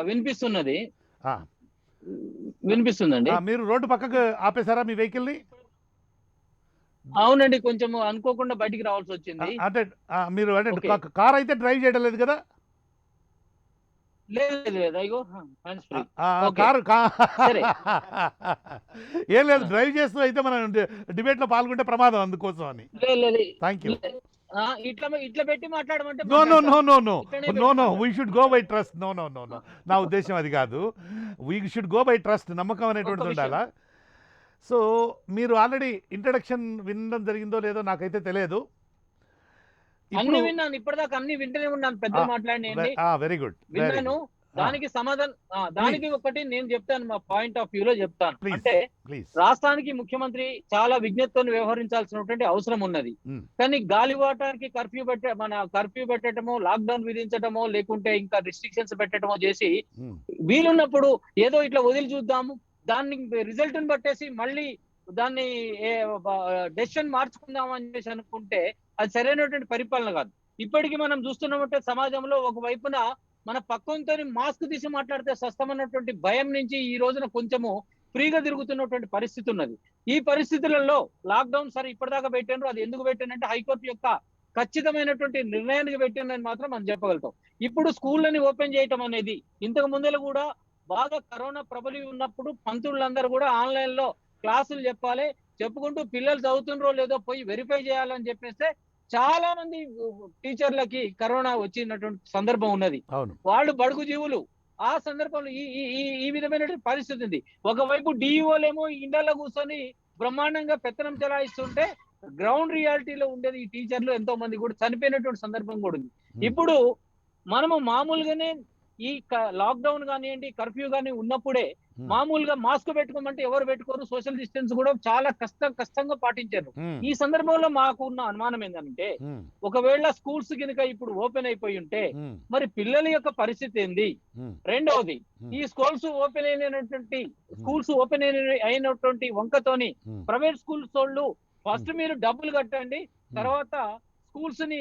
వినిపిస్తున్నది, వినిపిస్తుందండి. మీరు రోడ్డు పక్కకు ఆపేశారా మీ వెహికల్ ని? అవునండి, కొంచెం అనుకోకుండా బయటికి రావాల్సి వచ్చింది. అంటే మీరు అంటే కార్ అయితే డ్రైవ్ చేయడం లేదు కదా? ఏం లేదు, డ్రైవ్ చేస్తూ అయితే మనం డిబేట్ లో పాల్గొంటే ప్రమాదం, అందుకోసం అని. Thank you. ఇట్లా పెట్టి మాట్లాడమంటే no no no no no ఇట్లనే నో నో పెట్టి we should go by trust. No no no no నా ఉద్దేశం అది కాదు. We should go by trust, నమ్మకం అనేటువంటిది ఒక్క విషయం. ఉండాలా. సో మీరు ఆల్రెడీ ఇంట్రడక్షన్ వినడం జరిగిందో లేదో నాకైతే తెలియదు. అన్ని విన్నాను, ఇప్పటిదాకా అన్ని వింటూనే ఉన్నాను, పెద్ద మాట్లాడినండి వెరీ గుడ్. విన్నాను. దానికి సమాధానం దానికి ఒకటి నేను చెప్తాను, మా పాయింట్ ఆఫ్ వ్యూలో చెప్తాను. Please. అంటే ప్లీజ్. రాష్ట్రానికి ముఖ్యమంత్రి చాలా విజ్ఞతతో వ్యవహరించాల్సినటువంటి అవసరం ఉన్నది. కానీ గాలివాటానికి కర్ఫ్యూ పెట్టడమో, లాక్డౌన్ విధించడమో, లేకుంటే ఇంకా రిస్ట్రిక్షన్స్ పెట్టడమో చేసి వీలున్నప్పుడు ఏదో ఇట్లా వదిలి చూద్దాము, దాన్ని రిజల్ట్ ని బట్టేసి మళ్ళీ దాన్ని డెసిషన్ మార్చుకుందాం అని చెప్పేసి అనుకుంటే అది సరైనటువంటి పరిపాలన కాదు. ఇప్పటికీ మనం చూస్తున్నామంటే సమాజంలో ఒక వైపున మన పక్కంతో మాస్క్ తీసి మాట్లాడితే సస్తమన్నటువంటి భయం నుంచి ఈ రోజున కొంచెము ఫ్రీగా తిరుగుతున్నటువంటి పరిస్థితి ఉన్నది. ఈ పరిస్థితులలో లాక్డౌన్ సరే ఇప్పటిదాకా పెట్టారు, అది ఎందుకు పెట్టానంటే హైకోర్టు యొక్క ఖచ్చితమైనటువంటి నిర్ణయానికి పెట్టిందని మాత్రం మనం చెప్పగలుగుతాం. ఇప్పుడు స్కూళ్ళని ఓపెన్ చేయటం అనేది, ఇంతకు ముందర కూడా బాగా కరోనా ప్రబలి ఉన్నప్పుడు పంతులందరూ కూడా ఆన్లైన్ లో క్లాసులు చెప్పాలి, చెప్పుకుంటూ పిల్లలు చదువుతుండ్రో లేదో పోయి వెరిఫై చేయాలని చెప్పేస్తే చాలా మంది టీచర్లకి కరోనా వచ్చినటువంటి సందర్భం ఉన్నది. వాళ్ళు బడుగు జీవులు. ఆ సందర్భంలో ఈ విధమైన పరిస్థితి ఉంది. ఒకవైపు డిఈఓలేమో ఇండ్లలో కూర్చొని బ్రహ్మాండంగా పెత్తనం చెలాయిస్తుంటే గ్రౌండ్ రియాలిటీలో ఉండేది ఈ టీచర్లు ఎంతో మంది కూడా చనిపోయినటువంటి సందర్భం కూడా ఉంది. ఇప్పుడు మనము మామూలుగానే ఈ లాక్డౌన్ కానివ్వండి, కర్ఫ్యూ కానీ ఉన్నప్పుడే మామూలుగా మాస్క్ పెట్టుకోమంటే ఎవరు పెట్టుకోరు, సోషల్ డిస్టెన్స్ కూడా చాలా కష్టంగా పాటించారు. ఈ సందర్భంలో మాకు ఉన్న అనుమానం ఏంటంటే ఒకవేళ స్కూల్స్ కనుక ఇప్పుడు ఓపెన్ అయిపోయి ఉంటే మరి పిల్లల యొక్క పరిస్థితి ఏంది? రెండవది, ఈ స్కూల్స్ ఓపెన్ అయినటువంటి వంకతోని ప్రైవేట్ స్కూల్స్ వాళ్ళు ఫస్ట్ మీరు డబ్బులు కట్టండి, తర్వాత స్కూల్స్ ని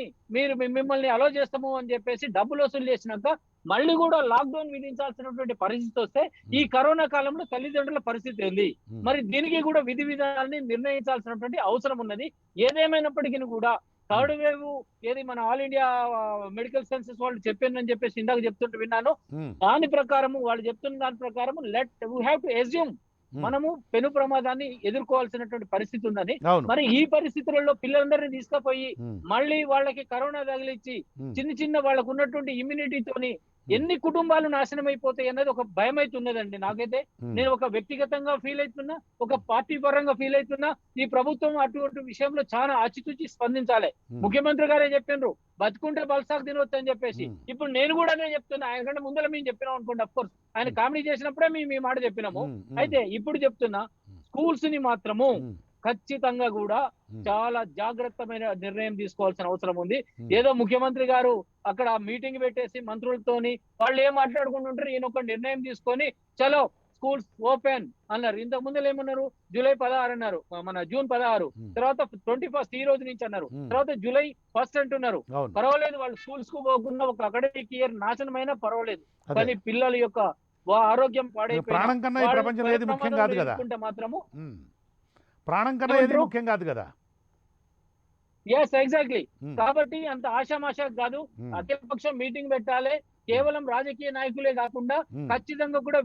మిమ్మల్ని అలో చేస్తాము అని చెప్పేసి డబ్బులు వసూలు చేసినాక మళ్ళీ కూడా లాక్డౌన్ విధించాల్సినటువంటి పరిస్థితి వస్తే ఈ కరోనా కాలంలో తల్లిదండ్రుల పరిస్థితి ఏంది? మరి దీనికి కూడా విధి విధానాన్ని నిర్ణయించాల్సినటువంటి అవసరం ఉన్నది. ఏదేమైనప్పటికీ కూడా థర్డ్ వేవ్ ఏది మన ఆల్ ఇండియా మెడికల్ సైన్సెస్ వాళ్ళు చెప్పిందని చెప్పేసి ఇందాక చెప్తుంటే విన్నాను. దాని ప్రకారము వాళ్ళు చెప్తున్న దాని ప్రకారం వీ హ్యావ్ టు అస్యూమ్ మనము పెను ప్రమాదాన్ని ఎదుర్కోవాల్సినటువంటి పరిస్థితి ఉందని. మరి ఈ పరిస్థితులలో పిల్లలందరినీ తీసుకుపోయి మళ్ళీ వాళ్ళకి కరోనా తగిలిచ్చి చిన్న వాళ్ళకు ఉన్నటువంటి ఇమ్యూనిటీతోని ఎన్ని కుటుంబాలు నాశనం అయిపోతాయి అన్నది ఒక భయం అయితే ఉన్నదండి నాకైతే. నేను ఒక వ్యక్తిగతంగా ఫీల్ అవుతున్నా, ఒక పార్టీ పరంగా ఫీల్ అవుతున్నా. ఈ ప్రభుత్వం అటువంటి విషయంలో చాలా ఆచితూచి స్పందించాలి. ముఖ్యమంత్రి గారే చెప్పిండ్రు బతుకుంటే బల్సాకు తినవచ్చు అని చెప్పేసి. ఇప్పుడు నేను కూడా అదే చెప్తున్నా, ఆయన కంటే ముందర మేము చెప్పినాం అనుకోండి. అఫ్ కోర్స్ ఆయన కామెడీ చేసినప్పుడే మీ మాట చెప్పినాము. అయితే ఇప్పుడు చెప్తున్నా, స్కూల్స్ ని మాత్రము ఖచ్చితంగా కూడా చాలా జాగ్రత్తమైన నిర్ణయం తీసుకోవాల్సిన అవసరం ఉంది. ఏదో ముఖ్యమంత్రి గారు అక్కడ మీటింగ్ పెట్టేసి మంత్రులతోని వాళ్ళు ఏం మాట్లాడుకుంటుంటారు, ఈయన ఒక నిర్ణయం తీసుకొని చలో స్కూల్స్ ఓపెన్ అన్నారు. ఇంతకు ముందు ఏమన్నారు, జూలై 16 అన్నారు, మన జూన్ 16, తర్వాత 21 ఈ రోజు నుంచి అన్నారు, తర్వాత జూలై 1 అంటున్నారు. పర్వాలేదు, వాళ్ళు స్కూల్స్ కు పోకుండా ఒక అకాడమిక్ ఇయర్ నాశనమైనా పర్వాలేదు, కానీ పిల్లల యొక్క ఆరోగ్యం పాడైపోయింటే మాత్రము ప్రాణం కన్నా ఏది ముఖ్యం కాదు కదా. Yes exactly. కాబట్టి అంత ఆశామాషా కాదు, అఖిలపక్షం మీటింగ్ పెట్టాలి. కేవలం రాజకీయ నాయకులే కాకుండా ఖచ్చితంగా కూడా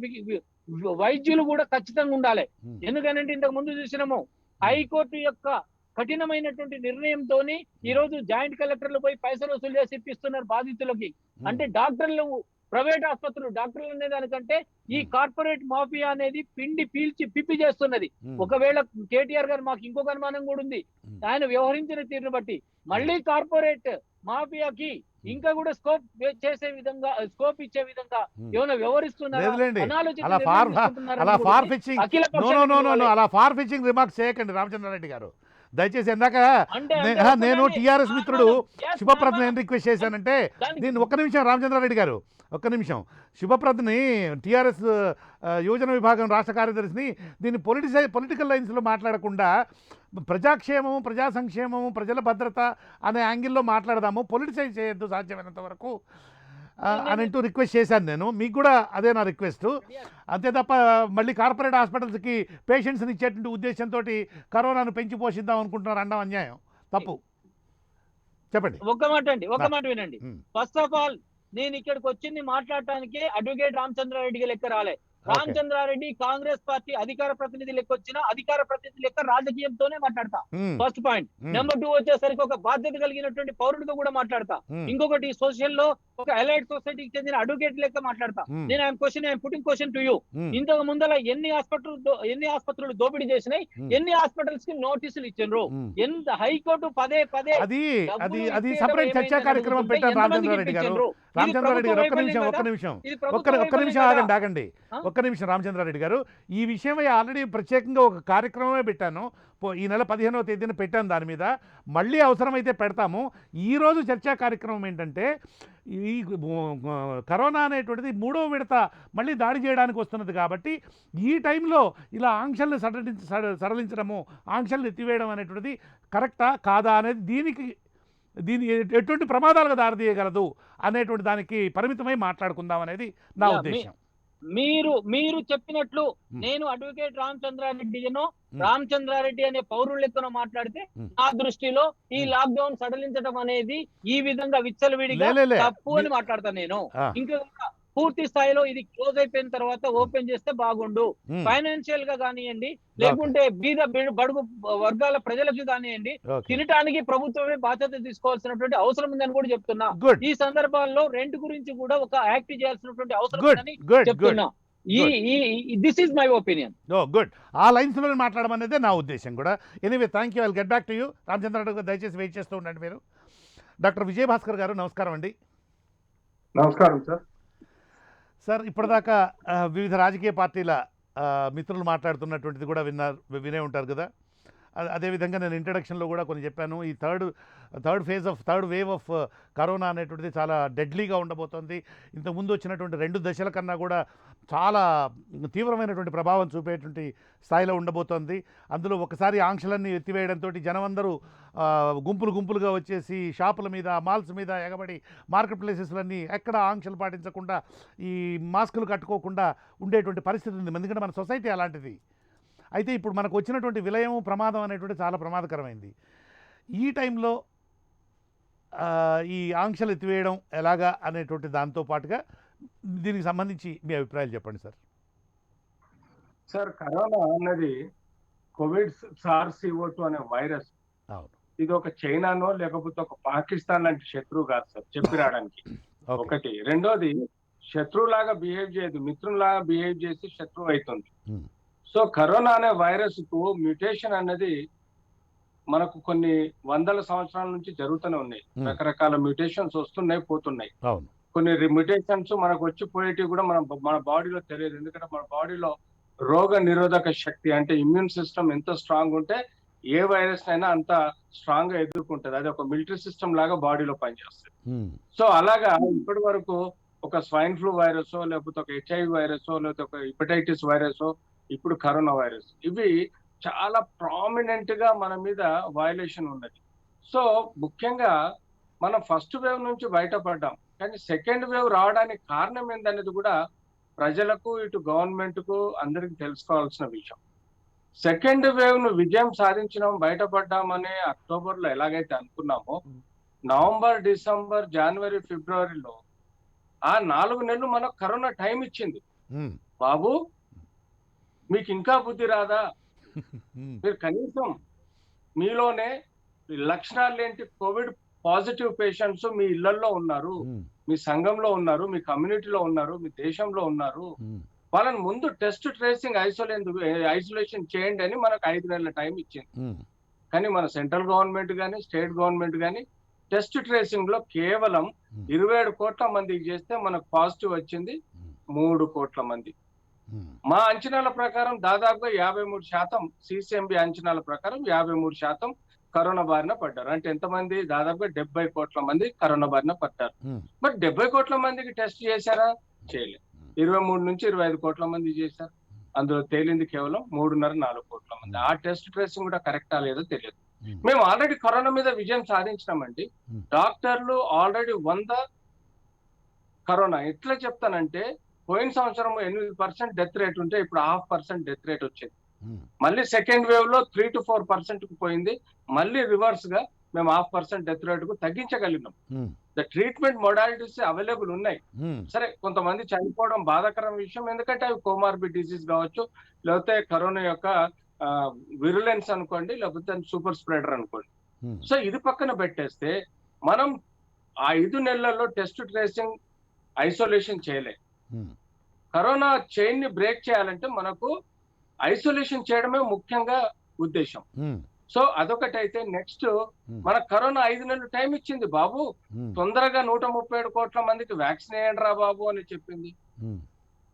వైద్యులు కూడా ఖచ్చితంగా ఉండాలి. ఎందుకంటే ఇంతకు ముందు చూసినాము, హైకోర్టు యొక్క కఠినమైనటువంటి నిర్ణయంతో ఈ రోజు జాయింట్ కలెక్టర్లు పోయి పైసలు వసూలు చేసి ఇప్పిస్తున్నారు బాధితులకి. అంటే డాక్టర్లు, ప్రైవేట్ ఆసుపత్రులు, డాక్టర్లు అనే దానికంటే ఈ కార్పొరేట్ మాఫియా అనేది పిండి పీల్చి పిప్పి చేస్తున్నది. ఒకవేళ కేటీఆర్ గారు మాకు ఇంకొక అనుమానం కూడా ఉంది, ఆయన వ్యవహరించిన తీరును బట్టి మళ్ళీ కార్పొరేట్ మాఫియాకి ఇంకా కూడా స్కోప్ ఇచ్చే విధంగా ఏమైనా వ్యవహరిస్తున్నారు. అలా ఫార్ ఫిచింగ్ రిమార్క్స్ చేయకండి రామచంద్రారెడ్డి గారు, దయచేసి. ఇందాక నేను టీఆర్ఎస్ మిత్రుడు శుభప్రద్ ఏం రిక్వెస్ట్ చేశానంటే, దీన్ని ఒక్క నిమిషం రామచంద్రారెడ్డి గారు, ఒక్క నిమిషం. శుభప్రద్ని టీఆర్ఎస్ యువజన విభాగం రాష్ట్ర కార్యదర్శిని దీన్ని పొలిటికల్ లైన్స్లో మాట్లాడకుండా ప్రజాక్షేమం, ప్రజా సంక్షేమం, ప్రజల భద్రత అనే యాంగిల్లో మాట్లాడదాము, పొలిటిసైజ్ చేయొద్దు సాధ్యమైనంత వరకు అని అంటూ రిక్వెస్ట్ చేశాను నేను. మీకు కూడా అదే నా రిక్వెస్ట్. అంతే తప్ప మళ్ళీ కార్పొరేట్ హాస్పిటల్స్కి పేషెంట్స్ని ఇచ్చేటువంటి ఉద్దేశంతో కరోనాను పెంచి పోషిద్దాం అనుకుంటున్నారు అనడం అన్యాయం, తప్పు. చెప్పండి. ఒక్క మాట వినండి. ఫస్ట్ ఆఫ్ ఆల్ నేను ఇక్కడికి వచ్చింది మాట్లాడటానికి అడ్వకేట్ రామచంద్రారెడ్డికి లెక్క రాలే. రామచంద్రారెడ్డి కాంగ్రెస్ పార్టీ అధికార ప్రతినిధి లెక్క వచ్చిన అధికార ప్రతినిధి లెక్క రాజకీయంతోనే మాట్లాడతా. First point. నెంబర్ 2 వచ్చేసరికి ఒక బాధ్యత కలిగినటువంటి పౌరుడితో కూడా మాట్లాడతా. ఇంకొకటి సోషల్ లో ఒక అలైడ్ సొసైటీకి చెందిన అడ్వకేట్ లెక్క మాట్లాడతా. నేను I'm putting question to you. ఇంతకు ముందర ఎన్ని ఆసుపత్రులు దోపిడీ చేసినాయి, ఎన్ని హాస్పిటల్స్ కి నోటీసులు ఇచ్చిండ్రు, ఎంత హైకోర్టు పదే అది సపరేట్ చర్చా కార్యక్రమం పెట్టారు రామచంద్రారెడ్డి గారు. రామచంద్రారెడ్డి గారు ఒక్క నిమిషం ఆగండి. ఒక్క నిమిషం రామచంద్రారెడ్డి గారు, ఈ విషయమై ఆల్రెడీ ప్రత్యేకంగా ఒక కార్యక్రమమే పెట్టాను. ఈ నెల 15వ తేదీన పెట్టాను. దాని మీద మళ్ళీ అవసరమైతే పెడతాము. ఈరోజు చర్చా కార్యక్రమం ఏంటంటే, ఈ కరోనా అనేటువంటిది 3వ విడత మళ్ళీ దాడి చేయడానికి వస్తున్నది కాబట్టి ఈ టైంలో ఇలా ఆంక్షల్ని సడలించడము, ఆంక్షల్ని ఎత్తివేయడం అనేటువంటిది కరెక్టా కాదా అనేది దీని ఎటువంటి ప్రమాదాలకు దారితీయగలదు అనేటువంటి దానికి పరిమితమై మాట్లాడుకుందాం అనేది నా ఉద్దేశం. మీరు చెప్పినట్లు నేను అడ్వకేట్ రామచంద్రారెడ్డి అనే పౌరుల లెక్కన మాట్లాడితే నా దృష్టిలో ఈ లాక్డౌన్ సడలించడం అనేది ఈ విధంగా విచ్చలవిడిగా తప్పు అని మాట్లాడతాను నేను. ఇంకా పూర్తి స్థాయిలో ఇది క్లోజ్ అయిపోయిన తర్వాత ఓపెన్ చేస్తే బాగుండు. ఫైనాన్షియల్ గా కానివ్వండి, లేకుంటే బడుగు వర్గాల ప్రజలకు కానివ్వండి, తినటానికి ప్రభుత్వమే బాధ్యత తీసుకోవాల్సినటువంటి అవసరం ఉందని కూడా చెప్తున్నా. ఈ సందర్భాల్లో రెంట్ గురించి కూడా ఒక యాక్ట్ చేయాల్సినటువంటి అవసరం ఉందని చెప్తున్నా. This is my opinion. Good. ఆ లైన్స్ లో మాట్లాడడం అనేది నా ఉద్దేశం కూడా. Anyway, thank you. I'll get back to you. Ramachandra Rao గారు దయచేసి వెయిట్ చేస్తూ ఉండండి. మీరు డాక్టర్ విజయభాస్కర్ గారు, నమస్కారం అండి. నమస్కారం సార్. సార్, ఇప్పటిదాకా వివిధ రాజకీయ పార్టీల మిత్రులు మాట్లాడుతున్నటువంటిది కూడా వినే ఉంటారు కదా. అదేవిధంగా నేను ఇంట్రడక్షన్లో కూడా కొన్ని చెప్పాను. ఈ థర్డ్ వేవ్ ఆఫ్ కరోనా అనేటువంటిది చాలా డెడ్లీగా ఉండబోతోంది. ఇంతకుముందు వచ్చినటువంటి 2 దశల కన్నా కూడా చాలా తీవ్రమైనటువంటి ప్రభావం చూపేటువంటి స్థాయిలో ఉండబోతోంది. అందులో ఒకసారి ఆంక్షలన్నీ ఎత్తివేయడంతో జనమందరూ గుంపులుగా వచ్చేసి షాపుల మీద, మాల్స్ మీద ఎగబడి మార్కెట్ ప్లేసెస్లన్నీ ఎక్కడ ఆంక్షలు పాటించకుండా, ఈ మాస్కులు కట్టుకోకుండా ఉండేటువంటి పరిస్థితి ఉంది. ఎందుకంటే మన సొసైటీ అలాంటిది. అయితే ఇప్పుడు మనకు వచ్చినటువంటి విలయం, ప్రమాదం అనేటువంటి చాలా ప్రమాదకరమైంది. ఈ టైంలో ఈ ఆంక్షలు ఎత్తివేయడం ఎలాగా అనేటువంటి దాంతో పాటుగా దీనికి సంబంధించి మీ అభిప్రాయాలు చెప్పండి సార్. సార్, కరోనా అన్నది COVID-SARS-CoV-2 అనే వైరస్. ఇది ఒక చైనానో లేకపోతే ఒక పాకిస్తాన్ లాంటి శత్రువు కాదు సార్ చెప్పి రావడానికి. ఒకటి. రెండోది, శత్రువులాగా బిహేవ్ చేయదు, మిత్రులాగా బిహేవ్ చేసి శత్రువు అవుతుంది. సో కరోనా అనే వైరస్ కు మ్యూటేషన్ అన్నది మనకు కొన్ని వందల సంవత్సరాల నుంచి జరుగుతూనే ఉన్నాయి. రకరకాల మ్యూటేషన్స్ వస్తున్నాయి, పోతున్నాయి. కొన్ని మ్యూటేషన్స్ మనకు వచ్చి పోయేటివి కూడా మన బాడీలో తెలియదు. ఎందుకంటే మన బాడీలో రోగ నిరోధక శక్తి అంటే ఇమ్యూన్ సిస్టమ్ ఎంత స్ట్రాంగ్ ఉంటే ఏ వైరస్ అయినా అంత స్ట్రాంగ్ గా ఎదుర్కొంటది. అది ఒక మిలిటరీ సిస్టమ్ లాగా బాడీలో పనిచేస్తుంది. సో అలాగా ఇప్పటి వరకు ఒక స్వైన్ ఫ్లూ వైరస్, లేకపోతే ఒక HIV వైరస్, లేకపోతే ఒక హెపటైటిస్ వైరస్, ఇప్పుడు కరోనా వైరస్, ఇవి చాలా ప్రామినెంట్ గా మన మీద వయలేషన్ ఉన్నది. సో ముఖ్యంగా మనం ఫస్ట్ వేవ్ నుంచి బయటపడ్డాం, కానీ సెకండ్ వేవ్ రావడానికి కారణం ఏందనేది కూడా ప్రజలకు, ఇటు గవర్నమెంట్ కు అందరికి తెలుసుకోవాల్సిన విషయం. సెకండ్ వేవ్ ను విజయం సాధించడం, బయటపడ్డామని అక్టోబర్ లో ఎలాగైతే అనుకున్నామో, నవంబర్, డిసెంబర్, జనవరి, ఫిబ్రవరిలో ఆ 4 నెలలు మనకు కరోనా టైం ఇచ్చింది. బాబు, మీకు ఇంకా బుద్ధి రాదా? మీరు కనీసం మీలోనే లక్షణాలు ఏంటి, కోవిడ్ పాజిటివ్ పేషెంట్స్ మీ ఇళ్లలో ఉన్నారు, మీ సంఘంలో ఉన్నారు, మీ కమ్యూనిటీలో ఉన్నారు, మీ దేశంలో ఉన్నారు, వాళ్ళని ముందు టెస్ట్ ట్రేసింగ్ ఐసోలేషన్ చేయండి అని మనకు 5 నెలల టైం ఇచ్చింది. కానీ మన సెంట్రల్ గవర్నమెంట్ కానీ స్టేట్ గవర్నమెంట్ కానీ టెస్ట్ ట్రేసింగ్ లో కేవలం 27 కోట్ల మందికి చేస్తే మనకు పాజిటివ్ వచ్చింది 3 కోట్ల మంది. మా అంచనాల ప్రకారం దాదాపుగా 53%, CCMB అంచనాల ప్రకారం 53% కరోనా బారిన పడ్డారు. అంటే ఎంతమంది? దాదాపుగా 70 కోట్ల మంది కరోనా బారిన పడ్డారు. మరి 70 కోట్ల మందికి టెస్ట్ చేశారా? చేయలేదు. 23 నుంచి 25 కోట్ల మంది చేశారు. అందులో తేలింది కేవలం 3.5-4 కోట్ల మంది. ఆ టెస్ట్ ట్రేసింగ్ కూడా కరెక్టా లేదో తెలియదు. మేము ఆల్రెడీ కరోనా మీద విజయం సాధించినామండి. డాక్టర్లు ఆల్రెడీ 100 కరోనా. ఎట్లా చెప్తానంటే, పోయిన సంవత్సరం 8% డెత్ రేట్ ఉంటే ఇప్పుడు 0.5% డెత్ రేట్ వచ్చింది. మళ్ళీ సెకండ్ వేవ్ లో 3 to 4% కు పోయింది. మళ్ళీ రివర్స్ గా మేము 0.5% డెత్ రేట్ కు తగ్గించగలిగినాం. ద ట్రీట్మెంట్ మొడాలిటీస్ అవైలబుల్ ఉన్నాయి. సరే, కొంతమంది చనిపోవడం బాధాకరం విషయం, ఎందుకంటే అవి కోమార్బిడ్ డిసీజ్ కావచ్చు, లేకపోతే కరోనా యొక్క విరులెన్స్ అనుకోండి, లేకపోతే సూపర్ స్ప్రెడర్ అనుకోండి. సో ఇది పక్కన పెట్టేస్తే మనం ఆ 5 నెలల్లో టెస్ట్ ట్రేసింగ్ ఐసోలేషన్ చేయలే. కరోనా చైన్ ని బ్రేక్ చేయాలంటే మనకు ఐసోలేషన్ చేయడమే ముఖ్యంగా ఉద్దేశం. సో అదొకటైతే నెక్స్ట్ మన కరోనా 5 నెలలు టైం ఇచ్చింది బాబు, తొందరగా 137 కోట్ల మందికి వ్యాక్సిన్ వేయండి రా బాబు అని చెప్పింది.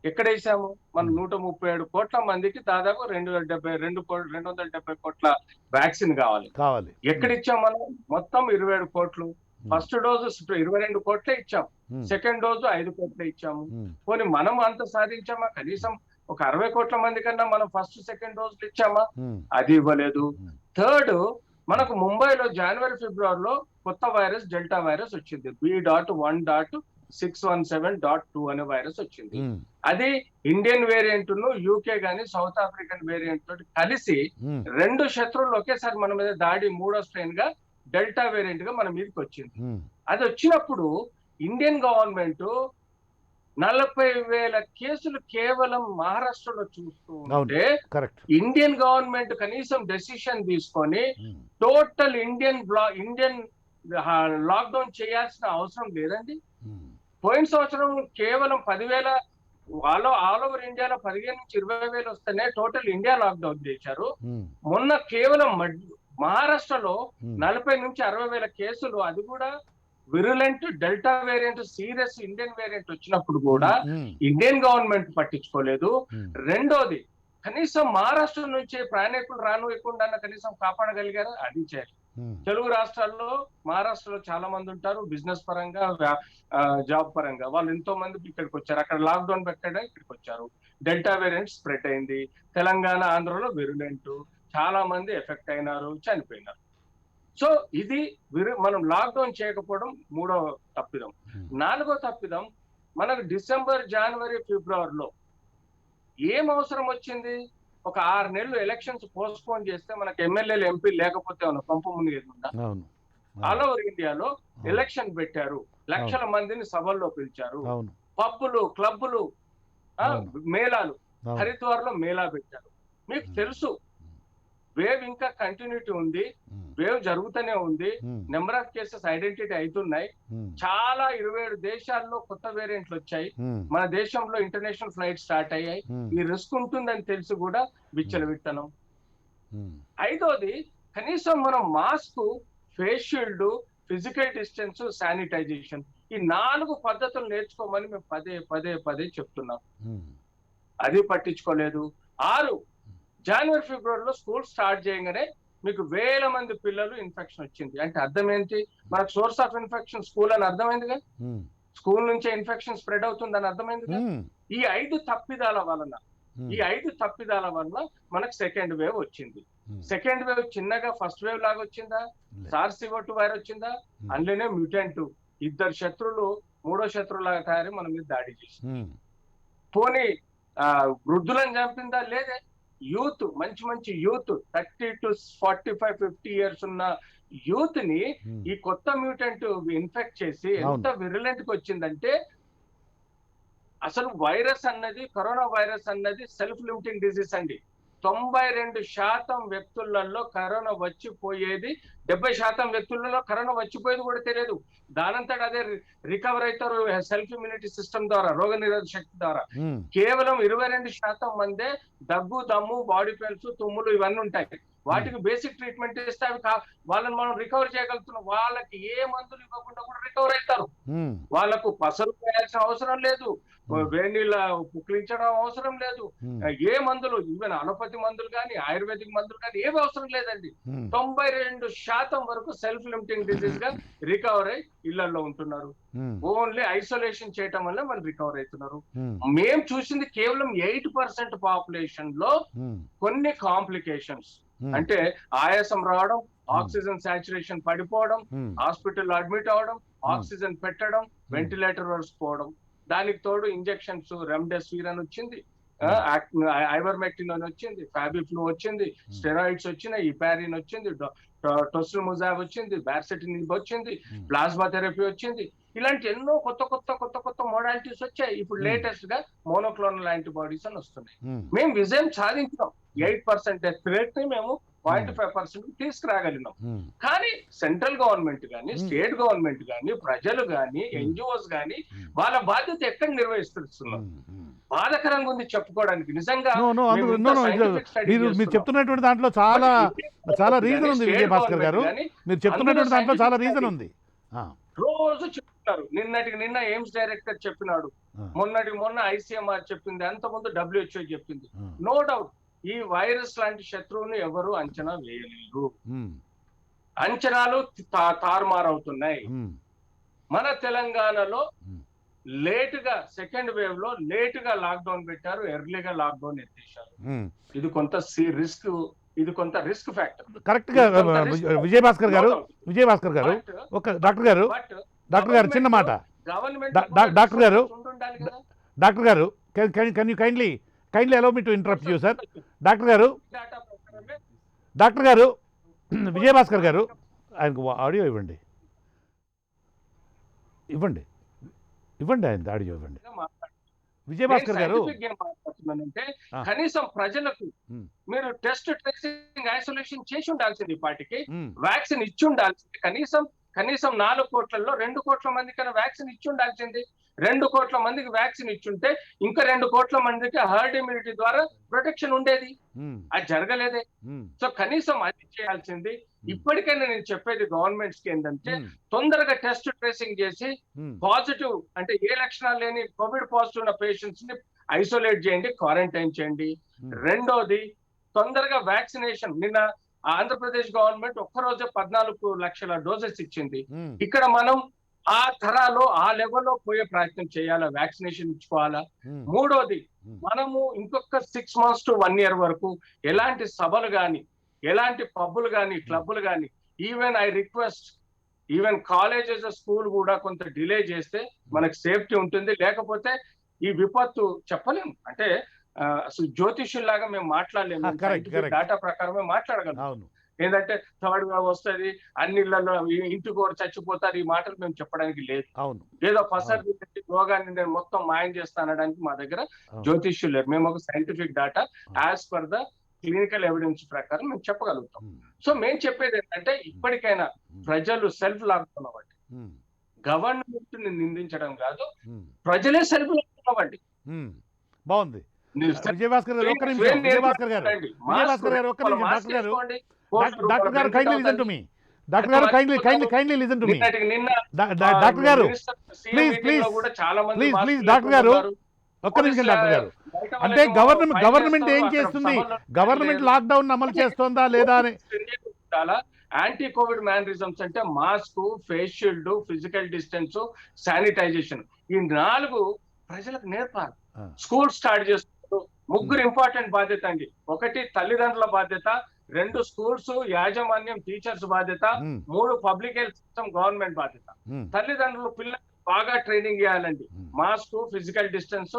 ఎక్కడ వేసాము? మనం 137 కోట్ల మందికి దాదాపు 270 కోట్ల వ్యాక్సిన్ కావాలి. ఎక్కడ ఇచ్చాం మనం? మొత్తం 27 కోట్లు. ఫస్ట్ డోసు 22 కోట్లే ఇచ్చాం, సెకండ్ డోసు 5 కోట్లే ఇచ్చాము. పోనీ మనం అంత సాధించామా? కనీసం ఒక 60 కోట్ల మంది కన్నా మనం ఫస్ట్ సెకండ్ డోసులు ఇచ్చామా? అది ఇవ్వలేదు. థర్డ్, మనకు ముంబైలో జనవరి ఫిబ్రవరిలో కొత్త వైరస్ డెల్టా వైరస్ వచ్చింది, B.1.617.2 అనే వైరస్ వచ్చింది. అది ఇండియన్ వేరియంట్ ను యూకే గాని సౌత్ ఆఫ్రికన్ వేరియంట్ తోటి కలిసి 2 శత్రువులు ఒకేసారి మన మీద దాడి, 3వ స్ట్రెయిన్ గా డెల్టా వేరియంట్ గా మన మీదకి వచ్చింది. అది వచ్చినప్పుడు ఇండియన్ గవర్నమెంట్ 40,000 కేసులు కేవలం మహారాష్ట్రలో చూస్తూ ఉంటే ఇండియన్ గవర్నమెంట్ కనీసం డెసిషన్ తీసుకొని టోటల్ ఇండియన్ లాక్డౌన్ చేయాల్సిన అవసరం లేదండి. పోయిన సంవత్సరం కేవలం 10,000, ఆల్ ఓవర్ ఇండియాలో 15 నుంచి 20,000 వస్తేనే టోటల్ ఇండియా లాక్డౌన్ చేశారు. మొన్న కేవలం మహారాష్ట్రలో 40 నుంచి 60,000 కేసులు, అది కూడా virulent delta variant, serious Indian variant వచ్చినప్పుడు కూడా ఇండియన్ గవర్నమెంట్ పట్టించుకోలేదు. రెండోది, కనీసం మహారాష్ట్ర నుంచి ప్రయాణికులు రానివ్వకుండా కనీసం కాపాడగలిగారు, అది చేయాలి. తెలుగు రాష్ట్రాల్లో, మహారాష్ట్రలో చాలా మంది ఉంటారు బిజినెస్ పరంగా, జాబ్ పరంగా, వాళ్ళు ఎంతో మంది ఇక్కడికి వచ్చారు. అక్కడ లాక్డౌన్ పెట్టడం ఇక్కడికి వచ్చారు. డెల్టా వేరియంట్ స్ప్రెడ్ అయింది. తెలంగాణ, ఆంధ్రలో విరులెంట్, చాలా మంది ఎఫెక్ట్ అయినారు, చనిపోయినారు. సో ఇది మనం లాక్డౌన్ చేయకపోవడం 3వ తప్పిదం. 4వ తప్పిదం, మనకు డిసెంబర్, జనవరి, ఫిబ్రవరిలో ఏం అవసరం వచ్చింది? ఒక 6 నెలలు ఎలక్షన్స్ పోస్ట్పోన్ చేస్తే మనకు ఎమ్మెల్యేలు, ఎంపీ లేకపోతే పంపు మునిగేది ఉందా? ఆల్ ఓవర్ ఇండియాలో ఎలక్షన్ పెట్టారు, లక్షల మందిని సభల్లో పిలిచారు, పబ్బులు, క్లబ్బులు, మేళాలు, హరిద్వార్ లో మేళా పెట్టారు. మీకు తెలుసు వేవ్ ఇంకా కంటిన్యూటీ ఉంది, వేవ్ జరుగుతూనే ఉంది, నెంబర్ ఆఫ్ కేసెస్ ఐడెంటిటీ అవుతున్నాయి. చాలా 27 దేశాల్లో కొత్త వేరియంట్లు వచ్చాయి. మన దేశంలో ఇంటర్నేషనల్ ఫ్లైట్ స్టార్ట్ అయ్యాయి. ఈ రిస్క్ ఉంటుందని తెలిసి కూడా విచ్చలవిత్తనం. 5వది, కనీసం మనం mask, face shield, physical distance, sanitization, ఈ 4 పద్ధతులు నేర్చుకోమని మేము పదే చెప్తున్నాం. అది పట్టించుకోలేదు. 6, జనవరి ఫిబ్రవరిలో స్కూల్ స్టార్ట్ చేయగానే మీకు 1000 మంది పిల్లలు ఇన్ఫెక్షన్ వచ్చింది. అంటే అర్థం ఏంటి? మనకు సోర్స్ ఆఫ్ ఇన్ఫెక్షన్ స్కూల్ అని అర్థమైందిగా, స్కూల్ నుంచే ఇన్ఫెక్షన్ స్ప్రెడ్ అవుతుందని అర్థమైందిగా. ఈ 5 తప్పిదాల వలన మనకు సెకండ్ వేవ్ వచ్చింది. సెకండ్ వేవ్ చిన్నగా ఫస్ట్ వేవ్ లాగా వచ్చిందా? SARS-CoV-2 వైరస్ వచ్చిందా? అందులోనే మ్యూటెంట్, 2 శత్రువులు 3వ శత్రువులాగా తయారీ మన మీద దాడి చేసి, పోనీ వృద్ధులను చంపిందా? లేదే. యూత్, మంచి యూత్, 30 to 45, 50 ఇయర్స్ ఉన్న యూత్ ని ఈ కొత్త మ్యూటెంట్ ఇన్ఫెక్ట్ చేసి ఎంత విరులెంట్ కి వచ్చిందంటే, అసలు వైరస్ అన్నది, కరోనా వైరస్ అన్నది సెల్ఫ్ లిమిటింగ్ డిసీజ్ అండి. 92% వ్యక్తులలో కరోనా వచ్చిపోయేది, 70% వ్యక్తులలో కరోనా వచ్చిపోయేది కూడా తెలియదు. దానంతట అదే రికవర్ అవుతారు సెల్ఫ్ ఇమ్యూనిటీ సిస్టమ్ ద్వారా, రోగ నిరోధక శక్తి ద్వారా. కేవలం 22% మందే దగ్గు, దమ్ము, బాడీ పెయిన్స్, తుమ్ములు ఇవన్నీ ఉంటాయి. వాటికి బేసిక్ ట్రీట్మెంట్ ఇస్తే అవి వాళ్ళని మనం రికవర్ చేయగలుగుతున్నాం. వాళ్ళకి ఏ మందులు ఇవ్వకుండా కూడా రికవర్ అవుతారు. వాళ్ళకు పసరు వేయాల్సిన అవసరం లేదు, వేడి నీళ్ళ పుక్కిలించడం అవసరం లేదు, ఏ మందులు, ఈవెన్ అలోపతి మందులు కానీ, ఆయుర్వేదిక్ మందులు కానీ ఏవి అవసరం లేదండి. 92% వరకు సెల్ఫ్ లిమిటింగ్ డిసీజ్ గా రికవర్ అయి ఇళ్లలో ఉంటున్నారు. ఓన్లీ ఐసోలేషన్ చేయటం వల్ల వాళ్ళు రికవర్ అవుతున్నారు. మేము చూసింది కేవలం 8% పాపులేషన్ లో కొన్ని కాంప్లికేషన్స్, అంటే ఆయాసం రావడం, ఆక్సిజన్ సాచురేషన్ పడిపోవడం, హాస్పిటల్ అడ్మిట్ అవడం, ఆక్సిజన్ పెట్టడం, వెంటిలేటర్ వరకు పోవడం, దానికి తోడు ఇంజెక్షన్స్ రెమ్డెసివిర్ అని వచ్చింది, ఐవర్మెక్టిన్ అని వచ్చింది, ఫ్యాబిఫ్లూ వచ్చింది, స్టెరాయిడ్స్ వచ్చినాయి, ఇపారిన్ వచ్చింది, టోసిల్ముజాబ్ వచ్చింది, బ్యార్సెటిన్ వచ్చింది, ప్లాస్మా థెరపీ వచ్చింది. ఇలాంటి ఎన్నో కొత్త కొత్త కొత్త కొత్త మోడాలిటీస్ వచ్చాయి. ఇప్పుడు లేటెస్ట్ గా మోనోక్లోనల్ యాంటీబాడీస్ అని వస్తున్నాయి. మేము విజయం సాధించాం. 8% డెత్ రేట్ ని మేము 0.5% తీసుకురాగలిగినాం. కానీ సెంట్రల్ గవర్నమెంట్ కానీ, స్టేట్ గవర్నమెంట్ కానీ, ప్రజలు కానీ, ఎన్జిఓస్ కానీ వాళ్ళ బాధ్యత ఎక్కడ నిర్వహిస్తున్నారు? బాధకరంగా ఉంది చెప్పుకోవడానికి. నిజంగా మీరు చెప్తున్నటువంటి దాంట్లో చాలా చాలా రీజన్ ఉంది విజయ్ భాస్కర్ గారు. మీరు చెప్తున్నటువంటి దాంట్లో చాలా రీజన్ ఉంది. రోజు చెప్తున్నారు. నిన్నటికి నిన్న ఎయిమ్స్ డైరెక్టర్ చెప్పినాడు, మొన్నటికి మొన్న ఐసీఎంఆర్ చెప్పింది, అంతకుముందు WHO చెప్పింది. నో డౌట్ ఈ వైరస్ లాంటి శత్రువుని ఎవరు అంచనా వేయలేరు. అంచనాలు తారుమారవుతున్నాయి. మన తెలంగాణలో లేటుగా సెకండ్ వేవ్ లో లేటుగా లాక్డౌన్ పెట్టారు, ఎర్లీగా లాక్డౌన్ ఎత్తేసారు. ఇది కొంత రిస్క్ ఫ్యాక్టర్. కరెక్ట్ గా విజయ్ భాస్కర్ గారు ఒక డాక్టర్ గారు చిన్న మాట. డాక్టర్ గారు can you kindly allow me to interrupt you, sir. Doctor గారు విజయ్ భాస్కర్ గారు ఆయనకు ఆడియో ఇవ్వండి ఆయన ఆడియో ఇవ్వండి. విజయ్ భాస్కర్ గారు కనీసం ప్రజలకు మీరు టెస్ట్ ట్రేసింగ్ ఐసోలేషన్ చేసి ఉండాల్సింది, పార్టీకి వ్యాక్సిన్ ఇచ్చి ఉండాల్సింది. కనీసం 4 కోట్లలో 2 కోట్ల మందికైనా వ్యాక్సిన్ ఇచ్చి ఉండాల్సింది. 2 కోట్ల మందికి వ్యాక్సిన్ ఇచ్చుంటే ఇంకా 2 కోట్ల మందికి హర్డ్ ఇమ్యూనిటీ ద్వారా ప్రొటెక్షన్ ఉండేది. అది జరగలేదే. సో కనీసం అది చేయాల్సింది. ఇప్పటికైనా నేను చెప్పేది గవర్నమెంట్స్ కి ఏంటంటే, తొందరగా టెస్ట్ ట్రేసింగ్ చేసి పాజిటివ్ అంటే ఏ లక్షణాలు లేని కోవిడ్ పాజిటివ్ ఉన్న పేషెంట్స్ ని ఐసోలేట్ చేయండి, క్వారంటైన్ చేయండి. రెండోది తొందరగా వ్యాక్సినేషన్. నిన్న ఆంధ్రప్రదేశ్ గవర్నమెంట్ ఒక్కరోజే 14 లక్షల డోసెస్ ఇచ్చింది. ఇక్కడ మనం ఆ తరాలో ఆ లెవెల్లో పోయే ప్రయత్నం చేయాలా, వ్యాక్సినేషన్ ఇచ్చుకోవాలా. మూడోది మనము ఇంకొక 6 months to 1 year వరకు ఎలాంటి సభలు కానీ, ఎలాంటి పబ్బులు కానీ, క్లబ్బులు కానీ, even I request even colleges school కూడా కొంత డిలే చేస్తే మనకు సేఫ్టీ ఉంటుంది. లేకపోతే ఈ విపత్తు చెప్పలేము. అంటే అసలు జ్యోతిష్యుల్లాగా మేము మాట్లాడలేము, డేటా ప్రకారమే మాట్లాడగలం. ఏంటంటే థర్డ్ వేవ్ వస్తుంది, అన్ని ఇళ్లలో ఇంటికి కూడా చచ్చిపోతారు, ఈ మాటలు మేము చెప్పడానికి లేదు. ఏదో ఫస్ట్ రోగాన్ని నేను మొత్తం మాయం చేస్తానడానికి మా దగ్గర జ్యోతిష్యులు లేరు. మేము ఒక scientific data as per the clinical evidence ప్రకారం మేము చెప్పగలుగుతాం. సో మేము చెప్పేది ఏంటంటే, ఇప్పటికైనా ప్రజలు సెల్ఫ్ లాక్డౌన్ అవ్వండి. గవర్నమెంట్ ని నిందించడం కాదు, ప్రజలే సెల్ఫ్ లాక్డౌన్ అవ్వండి. బాగుంది. విజయ్ భాస్కర్ గారు ఒక్క నిమిషం. డాక్టర్ గారు kindly listen to me. Doctor గారు kindly listen to me. Doctor గారు ప్లీజ్ డాక్టర్ గారు ఒక్క నిమిషం. డాక్టర్ గారు అంటే గవర్నమెంట్ ఏం చేస్తుంది? గవర్నమెంట్ లాక్డౌన్ అమలు చేస్తుందా లేదా అని. యాంటీ కోవిడ్ మేనరిజమ్స్ అంటే mask, face shield, physical distance, sanitization, ఈ 4 ప్రజలకు నేర్పాలి. స్కూల్ స్టార్ట్ చేస్తున్నారు. 3 ఇంపార్టెంట్ బాధ్యత అండి. 1 తల్లిదండ్రుల బాధ్యత, 2 స్కూల్స్ యాజమాన్యం టీచర్స్ బాధ్యత, 3 పబ్లిక్ హెల్త్ సిస్టమ్ గవర్నమెంట్ బాధ్యత. తల్లిదండ్రులు పిల్లలకు బాగా ట్రైనింగ్ చేయాలండి. మాస్క్, ఫిజికల్ డిస్టెన్స్,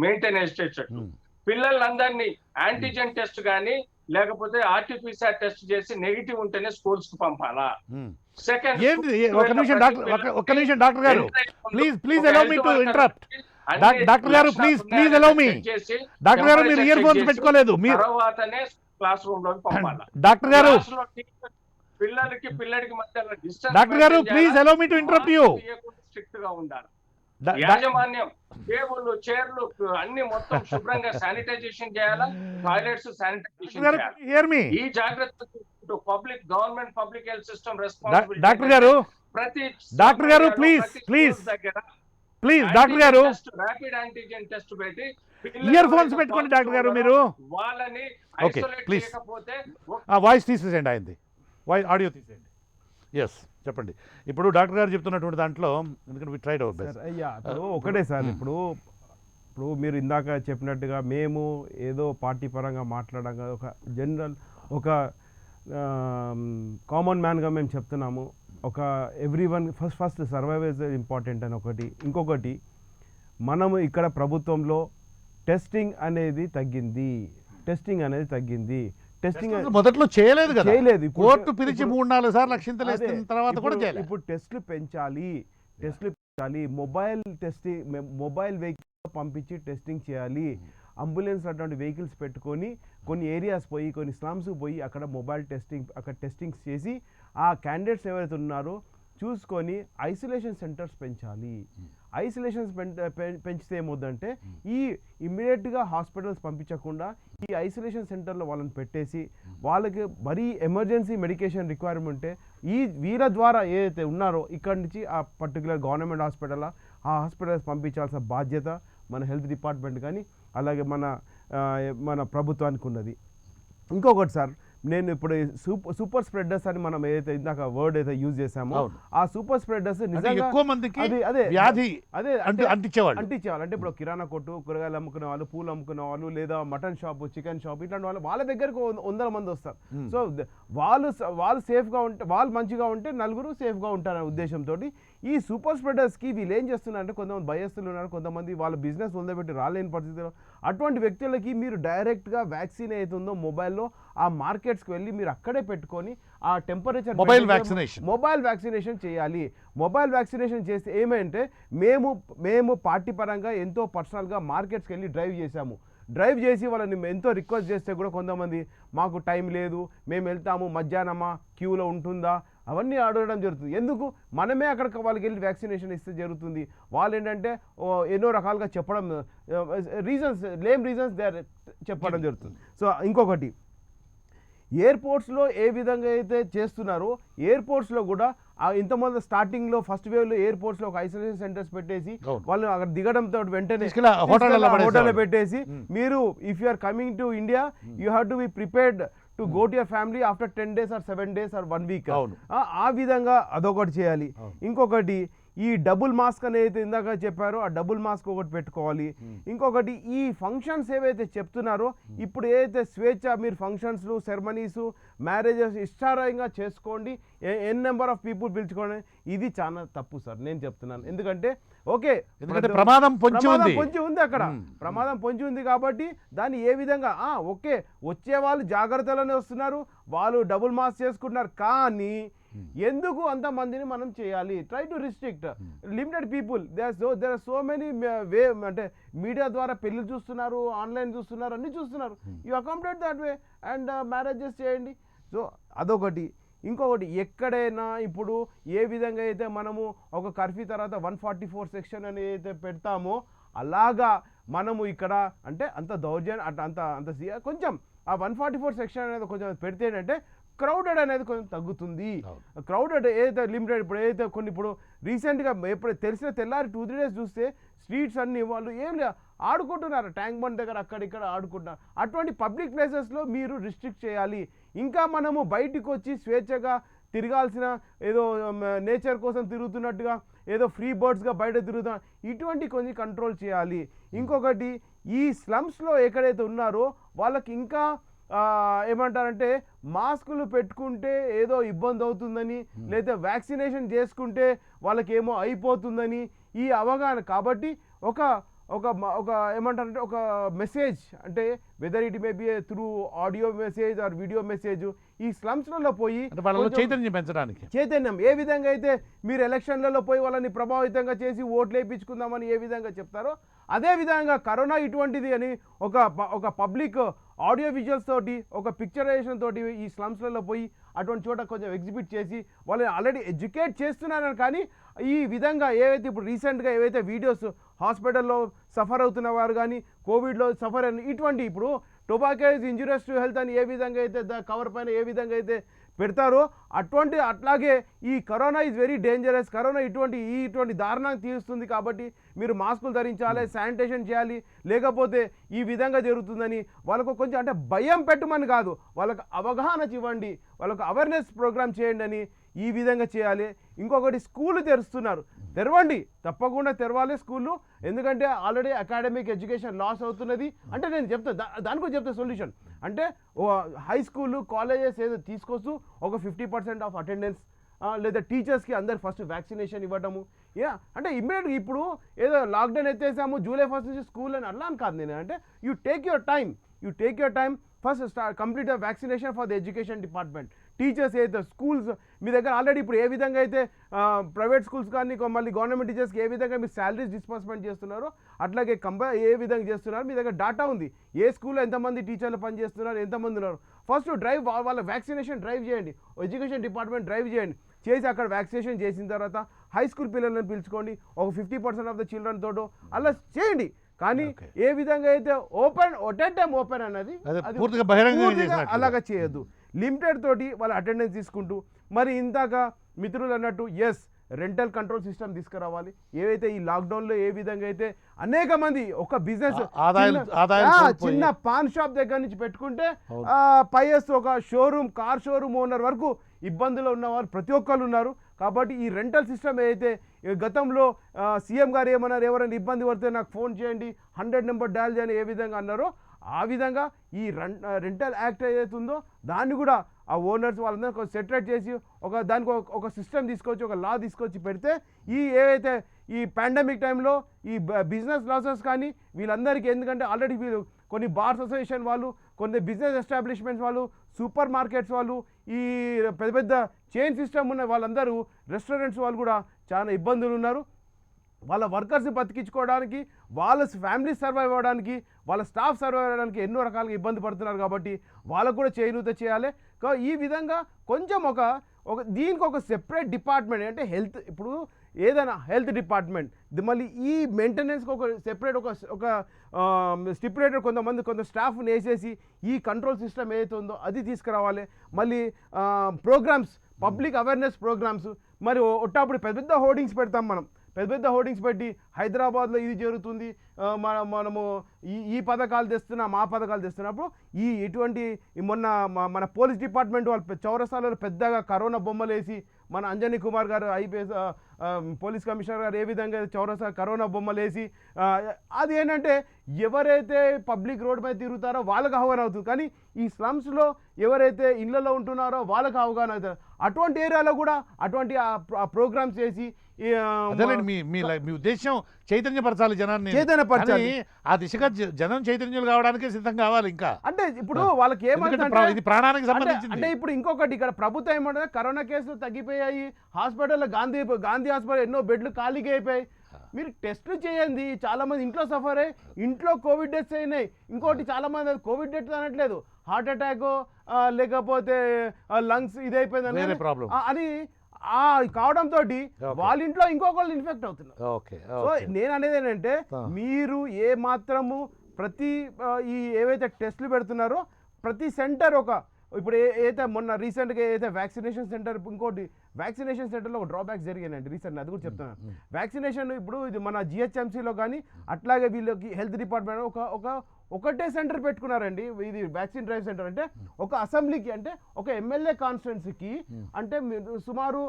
మెయింటెనెన్స్ చేసేటట్టు. పిల్లలందరినీ యాంటీజెన్ టెస్ట్ కానీ లేకపోతే RT-PCR టెస్ట్ చేసి నెగిటివ్ ఉంటేనే స్కూల్స్ కు పంపాలా. సెకండ్, ఒక్క నిమిషం డాక్టర్ గారు please allow me to interrupt. Doctor గారు ప్లీజ్ allow me. డాక్టర్ గారు మీరు ఇయర్ ఫోన్స్ పెట్టుకోలేదు. తర్వాతనే క్లాస్ రూమ్ లోకి పంపాలా. డాక్టర్ గారు పిల్లడికి మధ్య డిస్టెన్స్. డాక్టర్ గారు please allow me to interrupt you. Strict గా ఉండాలి. యాజమాన్యం టేబుల్, చైర్లు అన్ని మొత్తం శుభ్రంగా శానిటైజేషన్ చేయాలా, టాయిలెట్స్ శానిటైజేషన్ చేయాలి. ఈ జాగ్రత్త public health system responsibility. Doctor గారు ప్లీజ్ డాక్టర్ గారు ర్యాపిడ్ యాంటీజెన్ టెస్ట్ పెట్టి ఇయర్ ఫోన్స్ పెట్టుకోండి. డాక్టర్ గారు మీరు వాళ్ళని ఐసోలేట్ చేయకపోతే వాయిస్ తీసేసేయండి, ఆయనది ఆడియో తీసేయండి. ఎస్ చెప్పండి. ఇప్పుడు డాక్టర్ గారు చెప్తున్నటువంటి దాంట్లో ఎందుకంటే ట్రైడ్ ఇప్పుడు ఒకటే సార్, ఇప్పుడు మీరు ఇందాక చెప్పినట్టుగా మేము ఏదో పార్టీ పరంగా మాట్లాడగా ఒక జనరల్ ఒక కామన్ మ్యాన్గా మేము చెప్తున్నాము. ఒక everyone first survive is important అని ఒకటి. ఇంకొకటి, మనము ఇక్కడ ప్రభుత్వంలో టెస్టింగ్ అనేది తగ్గింది. టెస్టింగ్ మొదట్లో చేయలేదు కదా, చేయలేదు. కోర్టు పిలిచి 3-4 సార్లు అక్షింతలు వేసిన తర్వాత కూడా చేయలేదు. ఇప్పుడు టెస్టులు పెంచాలి. మొబైల్ వెహికల్ పంపించి టెస్టింగ్ చేయాలి. అంబులెన్స్ అటువంటి వెహికల్స్ పెట్టుకొని కొన్ని ఏరియాస్ పోయి, కొన్ని స్లమ్స్ పోయి అక్కడ టెస్టింగ్స్ చేసి ఆ క్యాండిడేట్స్ ఎవరైతే ఉన్నారో చూసుకొని ఐసోలేషన్ సెంటర్స్ పెంచాలి. ఐసోలేషన్స్ పెంచితే ఏమవుతుందంటే ఈ ఇమ్మీడియట్గా హాస్పిటల్స్ పంపించకుండా ఈ ఐసోలేషన్ సెంటర్లో వాళ్ళని పెట్టేసి వాళ్ళకి మరీ ఎమర్జెన్సీ మెడికేషన్ రిక్వైర్మెంట్ ఉంటే వీళ్ళ ద్వారా ఏదైతే ఉన్నారో ఇక్కడి నుంచి ఆ పర్టికులర్ గవర్నమెంట్ హాస్పిటల్ ఆ హాస్పిటల్స్ పంపించాల్సిన బాధ్యత మన హెల్త్ డిపార్ట్మెంట్ కానీ అలాగే మన ప్రభుత్వానికి ఉన్నది. ఇంకొకటి సార్, నేను ఇప్పుడు సూపర్ స్ప్రెడర్స్ అని మనం ఏదైతే ఇందాక వర్డ్ అయితే యూజ్ చేసామో ఆ సూపర్ స్ప్రెడర్స్ నిజంగా ఎక్కువ మందికి అదే వ్యాధి అదే అంటించేవాళ్ళు. అంటే ఇప్పుడు కిరాణా కొట్టు, కూరగాయలు అమ్ముకునే వాళ్ళు, పూలు అమ్ముకునే వాళ్ళు, లేదా మటన్ షాప్, చికెన్ షాప్, ఇట్లాంటి వాళ్ళ దగ్గరకు 100 మంది వస్తారు. సో వాళ్ళు సేఫ్గా ఉంటే, వాళ్ళు మంచిగా ఉంటే నలుగురు సేఫ్గా ఉంటారనే ఉద్దేశంతో ఈ సూపర్ స్ప్రెడర్స్కి వీళ్ళు ఏం చేస్తున్నారంటే కొంతమంది భయస్తులు ఉన్నారు, కొంతమంది వాళ్ళ బిజినెస్ వదిలిపెట్టి రాలేని పరిస్థితిలో అటువంటి వ్యక్తులకి మీరు డైరెక్ట్గా వ్యాక్సిన్ అవుతుందో మొబైల్లో ఆ మార్కెట్స్కి వెళ్ళి మీరు అక్కడే పెట్టుకొని ఆ టెంపరేచర్ మొబైల్ వ్యాక్సినేషన్ చేయాలి. మొబైల్ వ్యాక్సినేషన్ చేస్తే ఏమంటే మేము పార్టీ పరంగా ఎంతో పర్సనల్గా మార్కెట్స్కి వెళ్ళి డ్రైవ్ చేసి వాళ్ళని ఎంతో రిక్వెస్ట్ చేస్తే కూడా కొంతమంది మాకు టైం లేదు, మేము వెళ్తాము, మధ్యాహ్నమా క్యూలో ఉంటుందా, అవన్నీ అడగడం జరుగుతుంది. ఎందుకు? మనమే అక్కడికి వాళ్ళకి వెళ్ళి వ్యాక్సినేషన్ ఇస్తే జరుగుతుంది. వాళ్ళు ఏంటంటే ఎన్నో రకాలుగా చెప్పడం రీజన్స్ చెప్పడం జరుగుతుంది. సో ఇంకొకటి, ఎయిర్పోర్ట్స్లో ఏ విధంగా అయితే చేస్తున్నారో ఎయిర్పోర్ట్స్లో కూడా ఇంతమంది స్టార్టింగ్లో ఫస్ట్ వేవ్లో ఎయిర్పోర్ట్స్లో ఒక ఐసోలేషన్ సెంటర్స్ పెట్టేసి వాళ్ళు అక్కడ దిగడంతో వెంటనే హోటల్లో పెట్టేసి మీరు if you are coming to India you have to be prepared to go to your family after 10 days or 7 days or 1 week. ఆ విధంగా అదొకటి చేయాలి. ఇంకొకటి, ఈ డబుల్ మాస్క్ అనేది ఇందాక చెప్పారో ఆ డబుల్ మాస్క్ ఒకటి పెట్టుకోవాలి. ఇంకొకటి, ఈ ఫంక్షన్స్ ఏవైతే చెప్తున్నారో ఇప్పుడు ఏదైతే స్వేచ్ఛ, మీరు ఫంక్షన్స్లు, సెరమనీస్, మ్యారేజెస్ ఇష్టారాయంగా చేసుకోండి, ఎన్ నెంబర్ ఆఫ్ పీపుల్ పిలుచుకోండి, ఇది చాలా తప్పు సార్ నేను చెప్తున్నాను. ఎందుకంటే ప్రమాదం పొంచి ఉంది, అక్కడ ప్రమాదం పొంచి ఉంది కాబట్టి దాన్ని ఏ విధంగా ఓకే వచ్చే వాళ్ళు జాగ్రత్తలోనే వస్తున్నారు, వాళ్ళు డబుల్ మాస్క్ చేసుకుంటున్నారు, కానీ ఎందుకు అంతమందిని మనం చేయాలి? Try to restrict limited people. There are so many అంటే మీడియా ద్వారా పెళ్లి చూస్తున్నారు, ఆన్లైన్ చూస్తున్నారు, అన్ని చూస్తున్నారు. You accommodate that way and marriages చేయండి. సో అదొకటి. ఇంకొకటి, ఎక్కడైనా ఇప్పుడు ఏ విధంగా అయితే మనము ఒక కర్ఫ్యూ తర్వాత 144 సెక్షన్ అని అయితే పెడతామో అలాగా మనము ఇక్కడ అంటే అంత దౌర్జన్యం అంత కొంచెం ఆ 144 సెక్షన్ అనేది కొంచెం పెడితే ఏంటంటే క్రౌడెడ్ అనేది కొంచెం తగ్గుతుంది. క్రౌడెడ్ ఏదైతే లిమిటెడ్ ఇప్పుడు ఏదైతే కొన్ని ఇప్పుడు రీసెంట్గా ఎప్పుడు తెలిసిన తెల్లారి 2-3 days చూస్తే స్ట్రీట్స్ అన్ని వాళ్ళు ఏం లేదు ఆడుకుంటున్నారు, ట్యాంక్ బండ్ దగ్గర అక్కడిక్కడ ఆడుకుంటున్నారు. అటువంటి పబ్లిక్ ప్లేసెస్లో మీరు రిస్ట్రిక్ట్ చేయాలి. ఇంకా మనము బయటికి వచ్చి స్వేచ్ఛగా తిరగాల్సిన, ఏదో నేచర్ కోసం తిరుగుతున్నట్టుగా ఏదో ఫ్రీ బర్డ్స్గా బయట తిరుగుతున్నా, ఇటువంటి కొన్ని కంట్రోల్ చేయాలి. ఇంకొకటి, ఈ స్లమ్స్లో ఎక్కడైతే ఉన్నారో వాళ్ళకి ఇంకా ఏమంటారంటే మాస్కులు పెట్టుకుంటే ఏదో ఇబ్బంది అవుతుందని, లేదా వ్యాక్సినేషన్ చేసుకుంటే వాళ్ళకేమో అయిపోతుందని ఈ అవగాహన. కాబట్టి ఒక ఏమంటారంటే ఒక మెసేజ్, అంటే whether it may be through audio message or video message ఈ స్లమ్స్లలో పోయి చైతన్యం పెంచడానికి, చైతన్యం ఏ విధంగా అయితే మీరు ఎలక్షన్లలో పోయి వాళ్ళని ప్రభావితంగా చేసి ఓట్లు వేయించుకుందామని ఏ విధంగా చెప్తారో అదే విధంగా కరోనా ఇటువంటిది అని ఒక పబ్లిక్ ఆడియో విజువల్స్ తోటి, ఒక పిక్చరైజేషన్ తోటి ఈ స్లమ్స్లలో పోయి అటువంటి చోట కొంచెం ఎగ్జిబిట్ చేసి వాళ్ళని ఆల్రెడీ ఎడ్యుకేట్ చేస్తున్నారని. కానీ ఈ విధంగా ఏవైతే ఇప్పుడు రీసెంట్గా ఏవైతే వీడియోస్ హాస్పిటల్లో సఫర్ అవుతున్న వారు కానీ, కోవిడ్లో సఫర్ అని, ఇటువంటి ఇప్పుడు tobacco is injurious to health అని ఏ విధంగా అయితే కవర్ పైన ఏ విధంగా అయితే పెడతారో అట్లాగే ఈ corona is very dangerous, corona ఇటువంటి దారుణాన్ని తీరుస్తుంది కాబట్టి మీరు మాస్కులు ధరించాలి, శానిటేషన్ చేయాలి, లేకపోతే ఈ విధంగా జరుగుతుందని వాళ్ళకు కొంచెం అంటే భయం పెట్టమని కాదు, వాళ్ళకు అవగాహన ఇవ్వండి, వాళ్ళకు అవేర్నెస్ ప్రోగ్రామ్ చేయండి అని ఈ విధంగా చేయాలి. ఇంకొకటి, స్కూళ్ళు తెరవండి, తప్పకుండా తెరవాలి స్కూళ్ళు. ఎందుకంటే ఆల్రెడీ అకాడమిక్ ఎడ్యుకేషన్ లాస్ అవుతున్నది. అంటే నేను దానికి చెప్తా సొల్యూషన్ అంటే హై స్కూళ్ళు, కాలేజెస్ ఏదో తీసుకొస్తూ ఒక 50% ఆఫ్ అటెండెన్స్ లేదా టీచర్స్కి అందరు ఫస్ట్ వ్యాక్సినేషన్ ఇవ్వడము. అంటే ఇమ్మీడియట్గా ఇప్పుడు ఏదో లాక్డౌన్ ఎత్తేసాము జూలై 1 నుంచి స్కూల్ అని అలా అని కాదు. నేను అంటే you take your time first complete the vaccination for the education department. Teachers అయితే స్కూల్స్ మీ దగ్గర ఆల్రెడీ ఇప్పుడు ఏ విధంగా అయితే ప్రైవేట్ స్కూల్స్ కానీ మళ్ళీ గవర్నమెంట్ టీచర్స్కి ఏ విధంగా మీరు శాలరీస్ డిస్బర్స్మెంట్ చేస్తున్నారో అట్లాగే ఏ విధంగా చేస్తున్నారు మీ దగ్గర డాటా ఉంది. ఏ స్కూల్లో ఎంతమంది టీచర్లు పనిచేస్తున్నారు, ఎంతమంది ఉన్నారు. ఫస్ట్ డ్రైవ్ వాళ్ళ వ్యాక్సినేషన్ డ్రైవ్ చేయండి, ఎడ్యుకేషన్ డిపార్ట్మెంట్ డ్రైవ్ చేయండి. చేసి అక్కడ వ్యాక్సినేషన్ చేసిన తర్వాత హై స్కూల్ పిల్లలను పిలుచుకోండి, ఒక 50% ఆఫ్ ద చిల్డ్రన్ తోటో అలా చేయండి. కానీ ఏ విధంగా అయితే ఓపెన్ అన్నది అలాగా చేయొద్దు. లిమిటెడ్ తోటి వాళ్ళ అటెండెన్స్ తీసుకుంటూ మరి ఇందాక మిత్రులు అన్నట్టు రెంటల్ కంట్రోల్ సిస్టమ్ తీసుకురావాలి. ఏవైతే ఈ లాక్డౌన్లో ఏ విధంగా అయితే అనేక మంది ఒక బిజినెస్ చిన్న పాన్ షాప్ దగ్గర నుంచి పెట్టుకుంటే పైఎస్ ఒక కార్ షోరూమ్ ఓనర్ వరకు ఇబ్బందులు ఉన్నవారు ప్రతి ఒక్కరు ఉన్నారు. కాబట్టి ఈ రెంటల్ సిస్టమ్ ఏదైతే గతంలో సీఎం గారు ఏమన్నారు, ఎవరైనా ఇబ్బంది పడితే నాకు ఫోన్ చేయండి 100 నెంబర్ డయల్ చేయండి ఏ విధంగా అన్నారో ఆ విధంగా ఈ రెంటల్ యాక్ట్ ఏదైతే ఉందో దాన్ని కూడా ఆ ఓనర్స్ వాళ్ళందరూ సెటరేట్ చేసి దానికి ఒక సిస్టమ్ తీసుకొచ్చి ఒక లా తీసుకొచ్చి పెడితే ఏవైతే ఈ పాండమిక్ టైంలో ఈ బిజినెస్ లాసెస్ కానీ వీళ్ళందరికీ, ఎందుకంటే ఆల్రెడీ వీళ్ళు కొన్ని బార్స్ అసోసియేషన్ వాళ్ళు, కొన్ని బిజినెస్ ఎస్టాబ్లిష్మెంట్స్ వాళ్ళు, సూపర్ మార్కెట్స్ వాళ్ళు, ఈ పెద్ద పెద్ద చైన్ సిస్టమ్ ఉన్న వాళ్ళందరూ రెస్టారెంట్స్ వాళ్ళు కూడా చాలా ఇబ్బందులు ఉన్నారు. వాళ్ళ వర్కర్స్ని బతికించుకోవడానికి, వాళ్ళ ఫ్యామిలీ సర్వైవ్ అవ్వడానికి, వాళ్ళ స్టాఫ్ సర్వైవ్ అవ్వడానికి ఎన్నో రకాలుగా ఇబ్బంది పడుతున్నారు. కాబట్టి వాళ్ళకు కూడా చేయూత చేయాలి. ఈ విధంగా కొంచెం దీనికి ఒక సెపరేట్ డిపార్ట్మెంట్ అంటే హెల్త్, ఇప్పుడు ఏదైనా హెల్త్ డిపార్ట్మెంట్ మళ్ళీ ఈ మెయింటెనెన్స్కి ఒక సెపరేట్ ఒక స్టిపులేటర్ కొంత స్టాఫ్ని వేసేసి ఈ కంట్రోల్ సిస్టమ్ ఏదైతే ఉందో అది తీసుకురావాలి. మళ్ళీ ప్రోగ్రామ్స్, పబ్లిక్ అవేర్నెస్ ప్రోగ్రామ్స్, మరి ఒట్టప్పుడు పెద్ద హోర్డింగ్స్ పెడతాం మనం, పెద్ద హోర్డింగ్స్ పెట్టి హైదరాబాద్లో ఇది జరుగుతుంది, మనము ఈ పథకాలు తెస్తున్నాం ఆ పథకాలు తెస్తున్నప్పుడు ఇటువంటి మొన్న మన పోలీస్ డిపార్ట్మెంట్ వాళ్ళు చౌరస్తాలో పెద్దగా కరోనా బొమ్మలు వేసి మన అంజనీ కుమార్ గారు ఐపీఎస్ పోలీస్ కమిషనర్ గారు ఏ విధంగా చౌరస్తా కరోనా బొమ్మలు వేసి అది ఏంటంటే ఎవరైతే పబ్లిక్ రోడ్ మీద తిరుగుతారో వాళ్ళకి అవగాహన అవుతుంది. కానీ ఈ స్లమ్స్లో ఎవరైతే ఇళ్లలో ఉంటున్నారో వాళ్ళకి అవగాహన అవుతుంది. అటువంటి ఏరియాలో కూడా అటువంటి ప్రోగ్రామ్స్ చేసి మీ ఉద్దేశం చైతన్యపరచాలి, జనాన్ని చైతన్యపరచాలి. ఆ దిశగా జనం చైతన్యులు కావడానికి సిద్ధం కావాలి. ఇంకా అంటే ఇప్పుడు వాళ్ళకి ఏమంటే ప్రాణానికి సంబంధించింది. అంటే ఇప్పుడు ఇంకొకటి ఇక్కడ ప్రభుత్వం ఏమంటే కరోనా కేసులు తగ్గిపోయాయి, హాస్పిటల్లో గాంధీ హాస్పిటల్ ఎన్నో బెడ్లు ఖాళీగా అయిపోయాయి, మీరు టెస్టులు చేయండి. చాలా మంది ఇంట్లో సఫర్ అయ్యి ఇంట్లో కోవిడ్ డెత్స్ అయినాయి. ఇంకోటి చాలా మంది కోవిడ్ డెత్స్ అనట్లేదు, హార్ట్ అటాక్ లేకపోతే లంగ్స్ ఇదైపోయింది అని కావడంతో వాళ్ళ ఇంట్లో ఇంకొకళ్ళు ఇన్ఫెక్ట్ అవుతున్నారు. సో నేను అనేది ఏంటంటే మీరు ఏ మాత్రము ప్రతి ఏవైతే టెస్టులు పెడుతున్నారో ప్రతి సెంటర్ ఇప్పుడు ఏదైతే మొన్న రీసెంట్గా ఏదైతే వ్యాక్సినేషన్ సెంటర్, ఇంకోటి వ్యాక్సినేషన్ సెంటర్లో ఒక డ్రాబ్యాక్స్ జరిగాయండి రీసెంట్గా, అది కూడా చెప్తున్నాను. వ్యాక్సినేషన్ ఇప్పుడు ఇది మన జిహెచ్ఎంసీలో కానీ అట్లాగే వీళ్ళకి హెల్త్ డిపార్ట్మెంట్ ఒకటే సెంటర్ పెట్టుకున్నారండి. ఇది వ్యాక్సిన్ డ్రైవ్ సెంటర్ అంటే ఒక అసెంబ్లీకి అంటే ఒక ఎమ్మెల్యే కాన్స్టిట్యున్సీకి అంటే సుమారు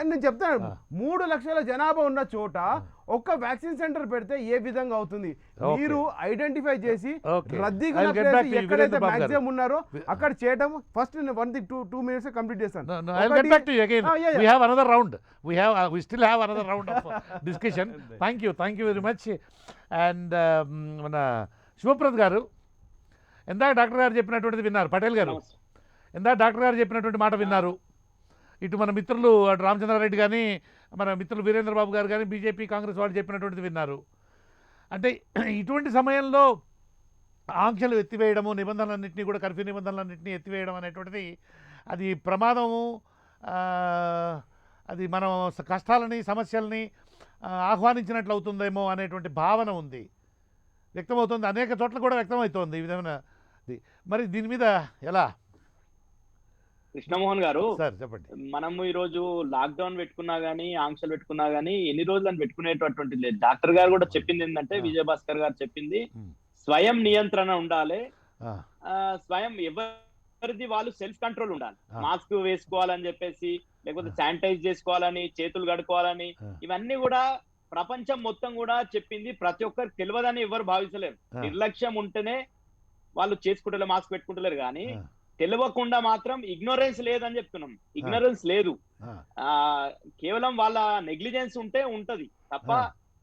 నేను చెప్తాను 3 లక్షల జనాభా ఉన్న చోట ఒక్క వ్యాక్సిన్ సెంటర్ పెడితే ఏ విధంగా అవుతుంది మీరు ఐడెంటిఫై చేసి రద్దీగా ఎక్కడైతే మ్యాక్సిమం ఉన్నారో అక్కడ చేయడం. ఫస్ట్ 1-2 minutes కంప్లీట్ చేస్తాను. We still have another round of discussion. Thank you very much. And మన శివప్రద్ గారు ఎందాక డాక్టర్ గారు చెప్పినటువంటిది విన్నారు, పటేల్ గారు ఎందాక డాక్టర్ గారు చెప్పినటువంటి మాట విన్నారు. ఇటు మన మిత్రులు అటు రామచంద్రారెడ్డి కానీ మన మిత్రులు వీరేంద్రబాబు గారు కానీ బీజేపీ కాంగ్రెస్ వాళ్ళు చెప్పినటువంటిది విన్నారు. అంటే ఇటువంటి సమయంలో ఆంక్షలు ఎత్తివేయడము, నిబంధనలన్నింటినీ కూడా కర్ఫ్యూ నిబంధనలన్నింటినీ ఎత్తివేయడం అనేటువంటిది అది ప్రమాదము, అది మనం కష్టాలని సమస్యల్ని ఆహ్వానించినట్లు అవుతుందేమో అనేటువంటి భావన ఉంది, వ్యక్తమవుతుంది, అనేక చోట్ల కూడా వ్యక్తమవుతోంది ఈ విధమైన. మరి దీని మీద ఎలా కృష్ణమోహన్ గారు సార్ చెప్పండి. మనము ఈ రోజు లాక్డౌన్ పెట్టుకున్నా గానీ ఆంక్షలు పెట్టుకున్నా గానీ ఎన్ని రోజులని పెట్టుకునేటటువంటిది లేదు. డాక్టర్ గారు కూడా చెప్పింది ఏంటంటే విజయభాస్కర్ గారు చెప్పింది స్వయం నియంత్రణ ఉండాలి, స్వయం ఎవరిది వాళ్ళు సెల్ఫ్ కంట్రోల్ ఉండాలి. మాస్క్ వేసుకోవాలని చెప్పేసి, లేకపోతే శానిటైజ్ చేసుకోవాలని, చేతులు కడుక్కోవాలని, ఇవన్నీ కూడా ప్రపంచం మొత్తం కూడా చెప్పింది. ప్రతి ఒక్కరికి తెలియదని ఎవరు భావించలేరు. నిర్లక్ష్యం ఉంటేనే వాళ్ళు చేసుకుంటలేరు, మాస్క్ పెట్టుకుంటలేరు. కానీ తెలియకుండా మాత్రం ఇగ్నోరెన్స్ లేదని చెప్తున్నాం. ఇగ్నోరెన్స్ లేదు, కేవలం వాళ్ళ నెగ్లిజెన్స్ ఉంటే ఉంటది తప్ప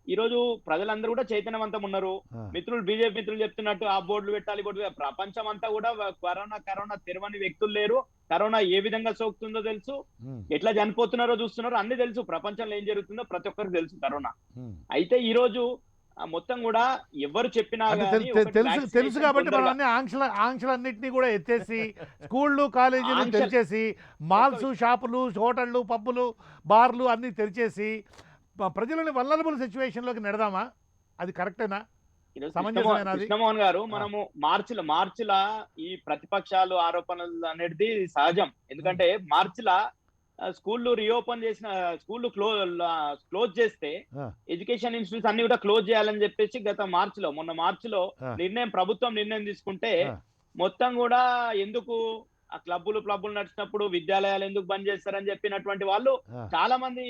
ఈ రోజు ప్రజలందరూ కూడా చైతన్యవంతం ఉన్నారు. మిత్రులు బీజేపీ మిత్రులు చెప్తున్నట్టు ఆ బోర్డులు పెట్టాలి, బోర్డు ప్రపంచం అంతా కూడా కరోనా తెరవని వ్యక్తులు లేరు. కరోనా ఏ విధంగా సోకుతుందో తెలుసు, ఎట్లా చనిపోతున్నారో చూస్తున్నారో అన్ని తెలుసు. ప్రపంచంలో ఏం జరుగుతుందో ప్రతి ఒక్కరికి తెలుసు కరోనా. అయితే ఈ రోజు మొత్తం కూడా ఎవరు చెప్పినా తెలుసు కాబట్టి మనం అన్ని ఆంక్షలన్నింటినీ కూడా ఎత్తేసి స్కూళ్ళు కాలేజీలు తెరిచేసి మాల్స్ షాపులు హోటళ్ళు పబ్బులు బార్లు అన్ని తెరిచేసి ప్రజలని వల్నరబుల్ సిచ్యువేషన్లోకి నెడదామా? అది కరెక్టేనా? కృష్ణమోహన్ గారు, మనము మార్చిల ఈ ప్రతిపక్షాలు ఆరోపణలు అనేది సహజం. ఎందుకంటే మార్చిల స్కూళ్ళు రీఓపెన్ చేసిన స్కూళ్ళు క్లోజ్ చేస్తే ఎడ్యుకేషన్ ఇన్స్టిట్యూట్స్ అన్ని కూడా క్లోజ్ చేయాలని చెప్పేసి మొన్న మార్చిలో ప్రభుత్వం నిర్ణయం తీసుకుంటే మొత్తం కూడా ఎందుకు ఆ క్లబ్బులు నడిచినప్పుడు విద్యాలయాలు ఎందుకు బంద్ చేస్తారని చెప్పినటువంటి వాళ్ళు చాలా మంది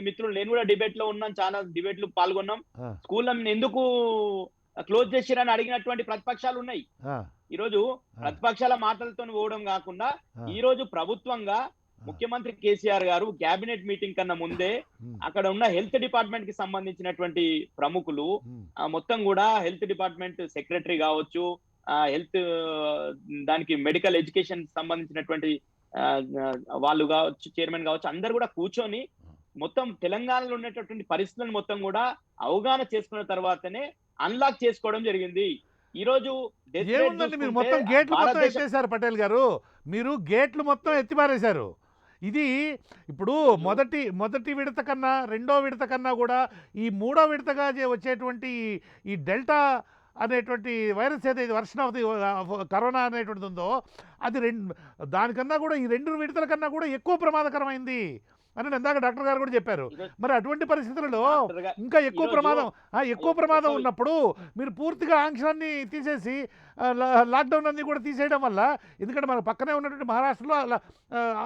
మిత్రులు, నేను కూడా డిబేట్ లో ఉన్నాం, చాలా డిబేట్లు పాల్గొన్నాం. స్కూళ్ళని ఎందుకు క్లోజ్ చేసిరని అడిగినటువంటి ప్రతిపక్షాలు ఉన్నాయి. ఈ రోజు ప్రతిపక్షాల మాటలతో పోవడం కాకుండా ఈ రోజు ప్రభుత్వంగా ముఖ్యమంత్రి కేసీఆర్ గారు క్యాబినెట్ మీటింగ్ కన్నా ముందే అక్కడ ఉన్న హెల్త్ డిపార్ట్మెంట్ కి సంబంధించినటువంటి ప్రముఖులు మొత్తం కూడా హెల్త్ డిపార్ట్మెంట్ సెక్రటరీ కావచ్చు, హెల్త్ దానికి మెడికల్ ఎడ్యుకేషన్ సంబంధించినటువంటి వాళ్ళు కావచ్చు, చైర్మన్ కావచ్చు, అందరు కూడా కూర్చొని మొత్తం తెలంగాణలో ఉన్నటువంటి పరిస్థితులను మొత్తం కూడా అవగాహన చేసుకున్న తర్వాతనే అన్లాక్ చేసుకోవడం జరిగింది. ఈ రోజు మీరు మొత్తం గేట్లు మొత్తం ఎత్తేసారు పటేల్ గారు, మీరు గేట్లు మొత్తం ఎత్తిపారేశారు. ఇది ఇప్పుడు మొదటి విడత కన్నా రెండో విడత కన్నా కూడా ఈ మూడో విడతగా వచ్చేటువంటి ఈ డెల్టా అనేటువంటి వైరస్ ఏదైతే వర్షన్ ఆఫ్ ది కరోనా అనేటువంటిది ఉందో అది దానికన్నా కూడా ఈ 2 విడతల కన్నా కూడా ఎక్కువ ప్రమాదకరమైంది అని ఇందాక డాక్టర్ గారు కూడా చెప్పారు. మరి అటువంటి పరిస్థితులలో ఇంకా ఎక్కువ ప్రమాదం ఉన్నప్పుడు మీరు పూర్తిగా ఆంక్షలన్నీ తీసేసి లాక్డౌన్ అన్ని కూడా తీసేయడం వల్ల, ఎందుకంటే మన పక్కనే ఉన్నటువంటి మహారాష్ట్రలో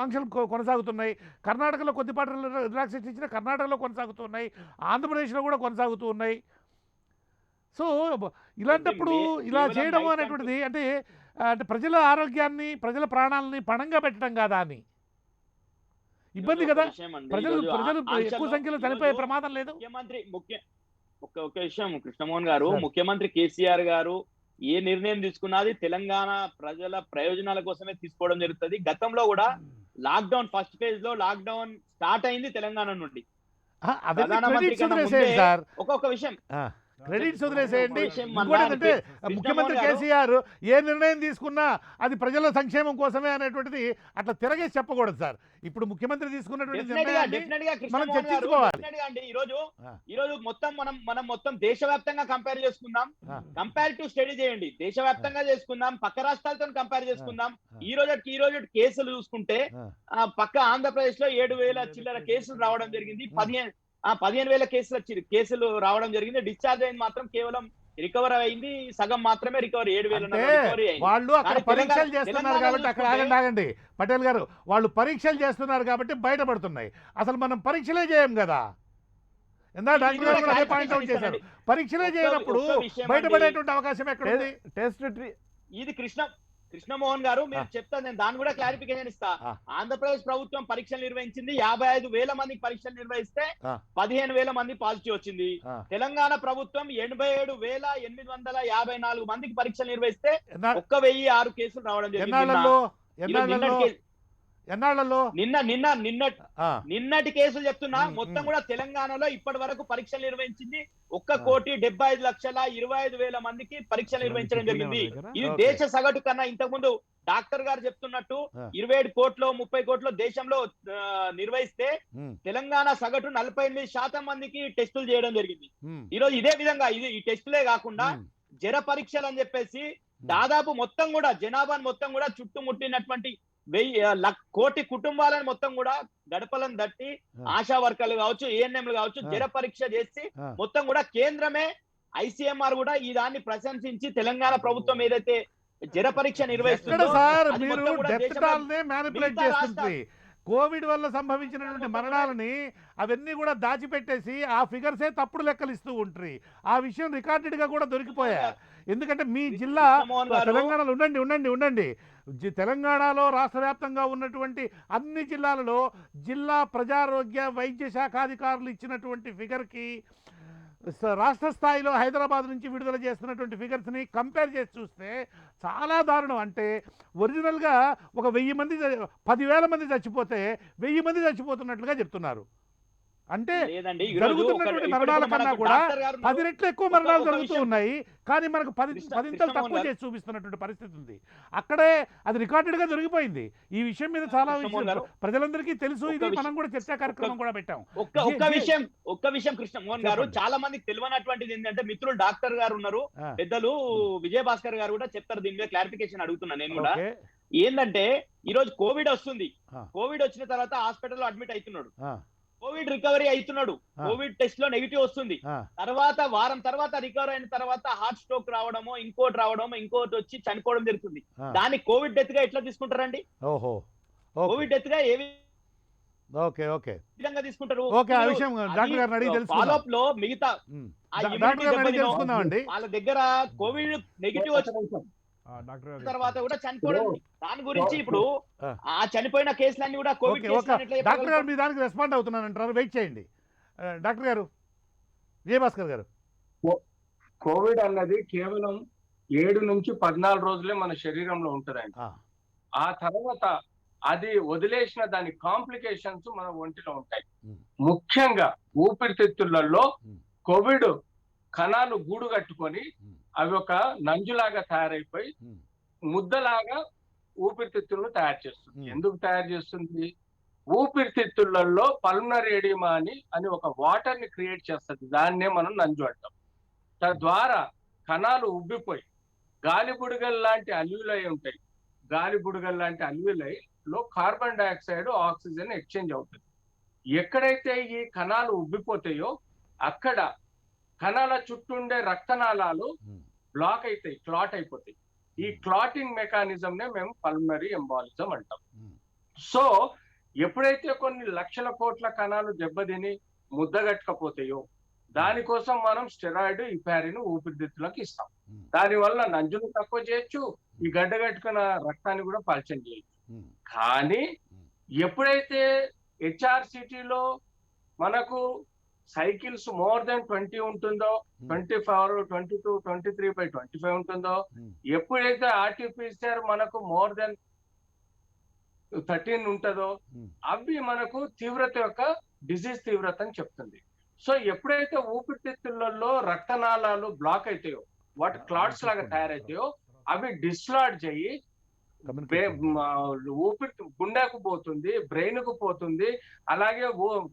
ఆంక్షలు కొనసాగుతున్నాయి, కర్ణాటకలో కొద్దిపాటి రిలాక్సేషన్ ఇచ్చిన కర్ణాటకలో కొనసాగుతున్నాయి, ఆంధ్రప్రదేశ్లో కూడా కొనసాగుతూ ఉన్నాయి. సో ఇలాంటప్పుడు ఇలా చేయడం అనేటువంటిది అంటే ప్రజల ఆరోగ్యాన్ని ప్రజల ప్రాణాలని పణంగా పెట్టడం కాదా అని ఇబ్బంది కదా. ప్రజలు ఎక్కువ సంఖ్యలో చనిపోయే ప్రమాదం లేదు. ఒక విషయం కృష్ణమోహన్ గారు, ముఖ్యమంత్రి కేసీఆర్ గారు ఏ నిర్ణయం తీసుకున్నది తెలంగాణ ప్రజల ప్రయోజనాల కోసమే తీసుకోవడం జరుగుతుంది. గతంలో కూడా లాక్డౌన్ ఫస్ట్ ఫేజ్ లో లాక్డౌన్ స్టార్ట్ అయింది తెలంగాణ నుండి. ఒక్కొక్క విషయం క్రెడిట్స్ వదిలేసేయండి. ఇంకోటి ముఖ్యమంత్రి కేసీఆర్ ఏ నిర్ణయం తీసుకున్నా అది ప్రజల సంక్షేమం కోసమే అనేటువంటిది అట్లా తిరగేసి చెప్పకూడదు సార్. ఇప్పుడు ముఖ్యమంత్రి తీసుకున్నటువంటి మనం చర్చించుకోవాలి. ఈ రోజు మనం మొత్తం దేశవ్యాప్తంగా కంపేర్ చేసుకుందాం, కంపారిటివ్ స్టడీ చేయండి, దేశవ్యాప్తంగా చేసుకుందాం, పక్క రాష్ట్రాలతో కంపేర్ చేసుకుందాం. ఈ రోజు కేసులు చూసుకుంటే పక్క ఆంధ్రప్రదేశ్ లో 7,000 చిల్లర కేసులు రావడం జరిగింది, 15,000 కేసులు రావడం జరిగింది. డిశ్చార్జ్ అయింది మాత్రం కేవలం రికవర్ అయింది సగం మాత్రమే, రికవరీ 7,000. వాళ్ళు అక్కడ పరీక్షలు చేస్తున్నారు కాబట్టి అక్కడ ఆగండి పటేల్ గారు, వాళ్ళు పరీక్షలు చేస్తున్నారు కాబట్టి బయటపడుతున్నాయి. అసలు మనం పరీక్షలే చేయం కదా. డాక్టర్ గారు అదే పాయింట్ అవుట్ చేశారు, పరీక్షలే చేయనప్పుడు బయటపడేటువంటి అవకాశం ఎక్కడ? ఇది కృష్ణమోహన్ గారు మీరు చెప్తాను, నేను దాన్ని కూడా క్లారిఫికేషన్ ఇస్తా. ఆంధ్రప్రదేశ్ ప్రభుత్వం పరీక్షలు నిర్వహించింది, 55,000 మందికి పరీక్షలు నిర్వహిస్తే 15,000 మంది పాజిటివ్ వచ్చింది. తెలంగాణ ప్రభుత్వం 87,854 మందికి పరీక్షలు నిర్వహిస్తే 1,006 కేసులు రావడం జరిగింది. నిన్నటి కేసులు చెప్తున్నా. మొత్తం కూడా తెలంగాణలో ఇప్పటి వరకు పరీక్షలు నిర్వహించింది 1,75,25,000 మందికి పరీక్షలు నిర్వహించడం జరిగింది. ఇది దేశ సగటు కన్నా ఇంతకుముందు డాక్టర్ గారు చెప్తున్నట్టు 27 కోట్లు 30 కోట్లు దేశంలో నిర్వహిస్తే తెలంగాణ సగటు 48% మందికి టెస్టులు చేయడం జరిగింది. ఈ రోజు ఇదే విధంగా ఈ టెస్టులే కాకుండా జర పరీక్షలు అని చెప్పేసి దాదాపు మొత్తం కూడా జనాభాను మొత్తం కూడా చుట్టుముట్టినటువంటి 1,000 కోటి కుటుంబాలను మొత్తం కూడా గడపలను దట్టి ఆశా వర్కర్లు కావచ్చు, ఏఎన్ఎంలు కావచ్చు, జర పరీక్ష చేసి మొత్తం కూడా కేంద్రమే ఐసీఎంఆర్ కూడా ఈ దాన్ని ప్రశంసించి తెలంగాణ ప్రభుత్వం ఏదైతే జర పరీక్ష నిర్వహిస్తుందో కోవిడ్ వల్ల సంభవించినటువంటి మరణాలని అవన్నీ కూడా దాచిపెట్టేసి ఆ ఫిగర్సే తప్పుడు లెక్కలు ఇస్తూ ఉంటారు. ఆ విషయం రికార్డెడ్ గా కూడా దొరికిపోయా. ఎందుకంటే మీ జిల్లా తెలంగాణలో ఉండండి తెలంగాణలో రాష్ట్ర వ్యాప్తంగా ఉన్నటువంటి అన్ని జిల్లాలలో జిల్లా ప్రజారోగ్య వైద్య శాఖాధికారులు ఇచ్చినటువంటి ఫిగర్కి రాష్ట్ర స్థాయిలో హైదరాబాద్ నుంచి విడుదల చేస్తున్నటువంటి ఫిగర్స్ని కంపేర్ చేసి చూస్తే చాలా దారుణం. అంటే ఒరిజినల్గా ఒక 1000 మంది 10,000 మంది చచ్చిపోతే 1000 మంది చచ్చిపోతున్నట్లుగా చెప్తున్నారు. అంటే లేదండి, జరుగుతున్నటువంటి మరణాల కన్నా కూడా 10 రెట్లు ఎక్కువ మరణాలు జరుగుతూ ఉన్నాయి, కానీ మనకు 10 తక్కువ చేసి చూపిస్తున్నటువంటి పరిస్థితి ఉంది. అక్కడే అది రికార్డెడ్గా దొరికిపోయింది. ఈ విషయం మీద చాలా ప్రజలందరికీ తెలుసు. ఇది మనం కూడా చర్చా కార్యక్రమం కూడా పెట్టాం. ఒక్క విషయం కృష్ణమోహన్ గారు, చాలా మందికి తెలియనటువంటిది ఏంటంటే, మిత్రులు డాక్టర్ గారు ఉన్నారు, పెద్దలు విజయభాస్కర్ గారు కూడా చెప్తారు. దీని మీద క్లారిఫికేషన్ అడుగుతున్నా నేను కూడా. ఏంటంటే ఈ రోజు కోవిడ్ వస్తుంది, కోవిడ్ వచ్చిన తర్వాత హాస్పిటల్లో అడ్మిట్ అవుతున్నాడు, కోవిడ్ రికవరీ అవుతున్నాడు, కోవిడ్ టెస్ట్ లో నెగిటివ్ వస్తుంది, తర్వాత వారం తర్వాత రికవర్ అయిన తర్వాత హార్ట్ స్ట్రోక్ రావడమో ఇంకోటి వచ్చి చనిపోవడం జరుగుతుంది. దాన్ని కోవిడ్ డెత్ గా ఎట్లా తీసుకుంటారండి? కోవిడ్ డెత్ గా ఏ విధంగా తీసుకుంటారు? ఫాలో అప్ లో మిగతా వాళ్ళ దగ్గర కోవిడ్ నెగిటివ్ వచ్చిన తర్వాత కూడా చనిపోవడం, దాని గురించి ఇప్పుడు ఆ చనిపోయిన కేసులన్నీ కూడా కోవిడ్ డాక్టర్ గారు మీ దానికి రెస్పాండ్ అవుతున్నానంటారు. వెయిట్ చేయండి డాక్టర్ గారు. విజయభాస్కర్ గారు, కోవిడ్ అన్నది కేవలం 7 నుంచి 14 రోజులే మన శరీరంలో ఉంటుందండి. ఆ తర్వాత అది వదిలేసిన దాని కాంప్లికేషన్స్ మన ఒంటిలో ఉంటాయి. ముఖ్యంగా ఊపిరితిత్తులలో కోవిడ్ కణాలు గూడు కట్టుకొని అవి ఒక నంజులాగా తయారైపోయి ముద్దలాగా ఊపిరితిత్తులను తయారు చేస్తుంది. ఎందుకు తయారు చేస్తుంది? ఊపిరితిత్తులలో పల్మనరీ ఎడిమా అని ఒక వాటర్ ని క్రియేట్ చేస్తుంది. దాన్నే మనం నంజు అంటాం. తద్వారా కణాలు ఉబ్బిపోయి గాలి బుడగలు లాంటి అల్యూలై ఉంటాయి. గాలి బుడగలు లాంటి అల్యూలై లో కార్బన్ డైఆక్సైడ్ ఆక్సిజన్ ఎక్స్చేంజ్ అవుతుంది. ఎక్కడైతే ఈ కణాలు ఉబ్బిపోతాయో అక్కడ కణాల చుట్టూ ఉండే రక్తనాళాలు బ్లాక్ అవుతాయి, క్లాట్ అయిపోతాయి. ఈ క్లాటింగ్ మెకానిజం నే మేము పల్మనరీ ఎంబాలిజం అంటాం. సో ఎప్పుడైతే కొన్ని లక్షల కోట్ల కణాలు దెబ్బతిని ముద్దగట్టకపోతాయో దానికోసం మనం స్టెరాయిడ్ ఇపారిన్ ఊపిరితిత్తులకు ఇస్తాం. దానివల్ల నంజును తక్కువ చేయొచ్చు, ఈ గడ్డగట్టుకున్న రక్తాన్ని కూడా పలచం చేయొచ్చు. కానీ ఎప్పుడైతే హెచ్ఆర్సిటీలో మనకు సైకిల్స్ మోర్ దెన్ 20 ఉంటుందో, 24, 22, 23/25 ఉంటుందో, ఎప్పుడైతే ఆర్టీపీసీఆర్ మనకు మోర్ దెన్ 13 ఉంటుందో అవి మనకు తీవ్రత యొక్క డిసీజ్ తీవ్రత అని చెప్తుంది. సో ఎప్పుడైతే ఊపిరితిత్తులలో రక్తనాళాలు బ్లాక్ అవుతాయో, వాటి క్లాట్స్ లాగా తయారైతాయో, అవి డిస్లాడ్జ్ అయ్యి ఊపిరి గుండెకు పోతుంది, బ్రెయిన్ కు పోతుంది, అలాగే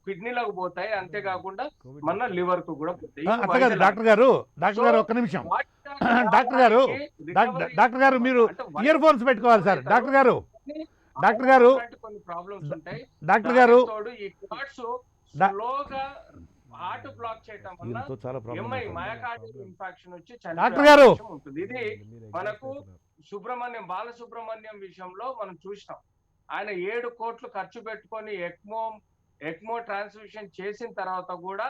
కిడ్నీలకు పోతాయి. అంతేకాకుండా మన లివర్ కు కూడా పోతాయి. డాక్టర్ గారు ఒక్క నిమిషం. డాక్టర్ గారు మీరు ఇయర్ ఫోన్స్ పెట్టుకోవాలి సార్. డాక్టర్ గారు కొన్ని ప్రాబ్లమ్స్ ఉంటాయి. డాక్టర్ గారు ఈ క్లాట్స్ స్లోగా హార్ట్ బ్లాక్ చేయడం వల్ల మయోకార్డియల్ ఇన్ఫాక్షన్ వచ్చి చనిపోయే ఉంటుంది. ఇది మనకు బాలసుబ్రహ్మణ్యం విషయంలో మనం చూసినాం. ఆయన 7 కోట్లు ఖర్చు పెట్టుకొని ఎక్మో ట్రాన్స్మిషన్ చేసిన తర్వాత కూడా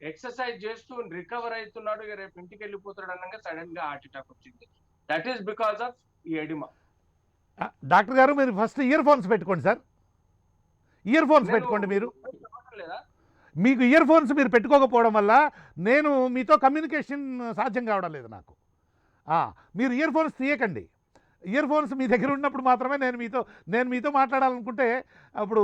ఎక్సర్సైజ్ చేస్తూ రికవర్ అవుతున్నాడు. రేపు ఇంటికి వెళ్ళిపోతాడు అనగా సడన్ గా హార్ట్ అటాక్ వచ్చింది. దట్ ఈస్ బికాస్ ఆఫ్ ఈ ఎడిమా. డాక్టర్ గారు మీరు ఫస్ట్ ఇయర్ ఫోన్స్ పెట్టుకోండి సార్. ఇయర్ ఫోన్స్ పెట్టుకోండి. మీకు ఇయర్ ఫోన్స్ మీరు పెట్టుకోకపోవడం వల్ల నేను మీతో కమ్యూనికేషన్ సాధ్యం కావడం లేదు నాకు. మీరు ఇయర్ ఫోన్స్ తీయకండి. ఇయర్ ఫోన్స్ మీ దగ్గర ఉన్నప్పుడు మాత్రమే నేను మీతో మాట్లాడాలనుకుంటే అప్పుడు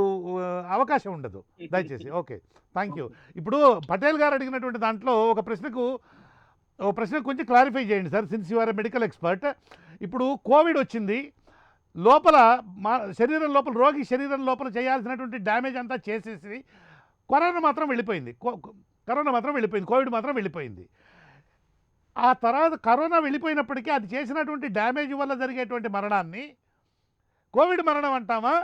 అవకాశం ఉండదు దయచేసి. Okay, thank you. ఇప్పుడు పటేల్ గారు అడిగినటువంటి దాంట్లో ఒక ప్రశ్న కొంచెం క్లారిఫై చేయండి sir, since you are a medical expert. ఇప్పుడు కోవిడ్ వచ్చింది, లోపల శరీరం లోపల రోగి శరీరం లోపల చేయాల్సినటువంటి డ్యామేజ్ అంతా చేసేసి కరోనా మాత్రం వెళ్ళిపోయింది, కోవిడ్ మాత్రం వెళ్ళిపోయింది. ఆ తర్వాత కరోనా వెళ్ళిపోయినప్పటికీ అది చేసినటువంటి డ్యామేజ్ వల్ల జరిగేటువంటి మరణాన్ని కోవిడ్ మరణం అంటామా,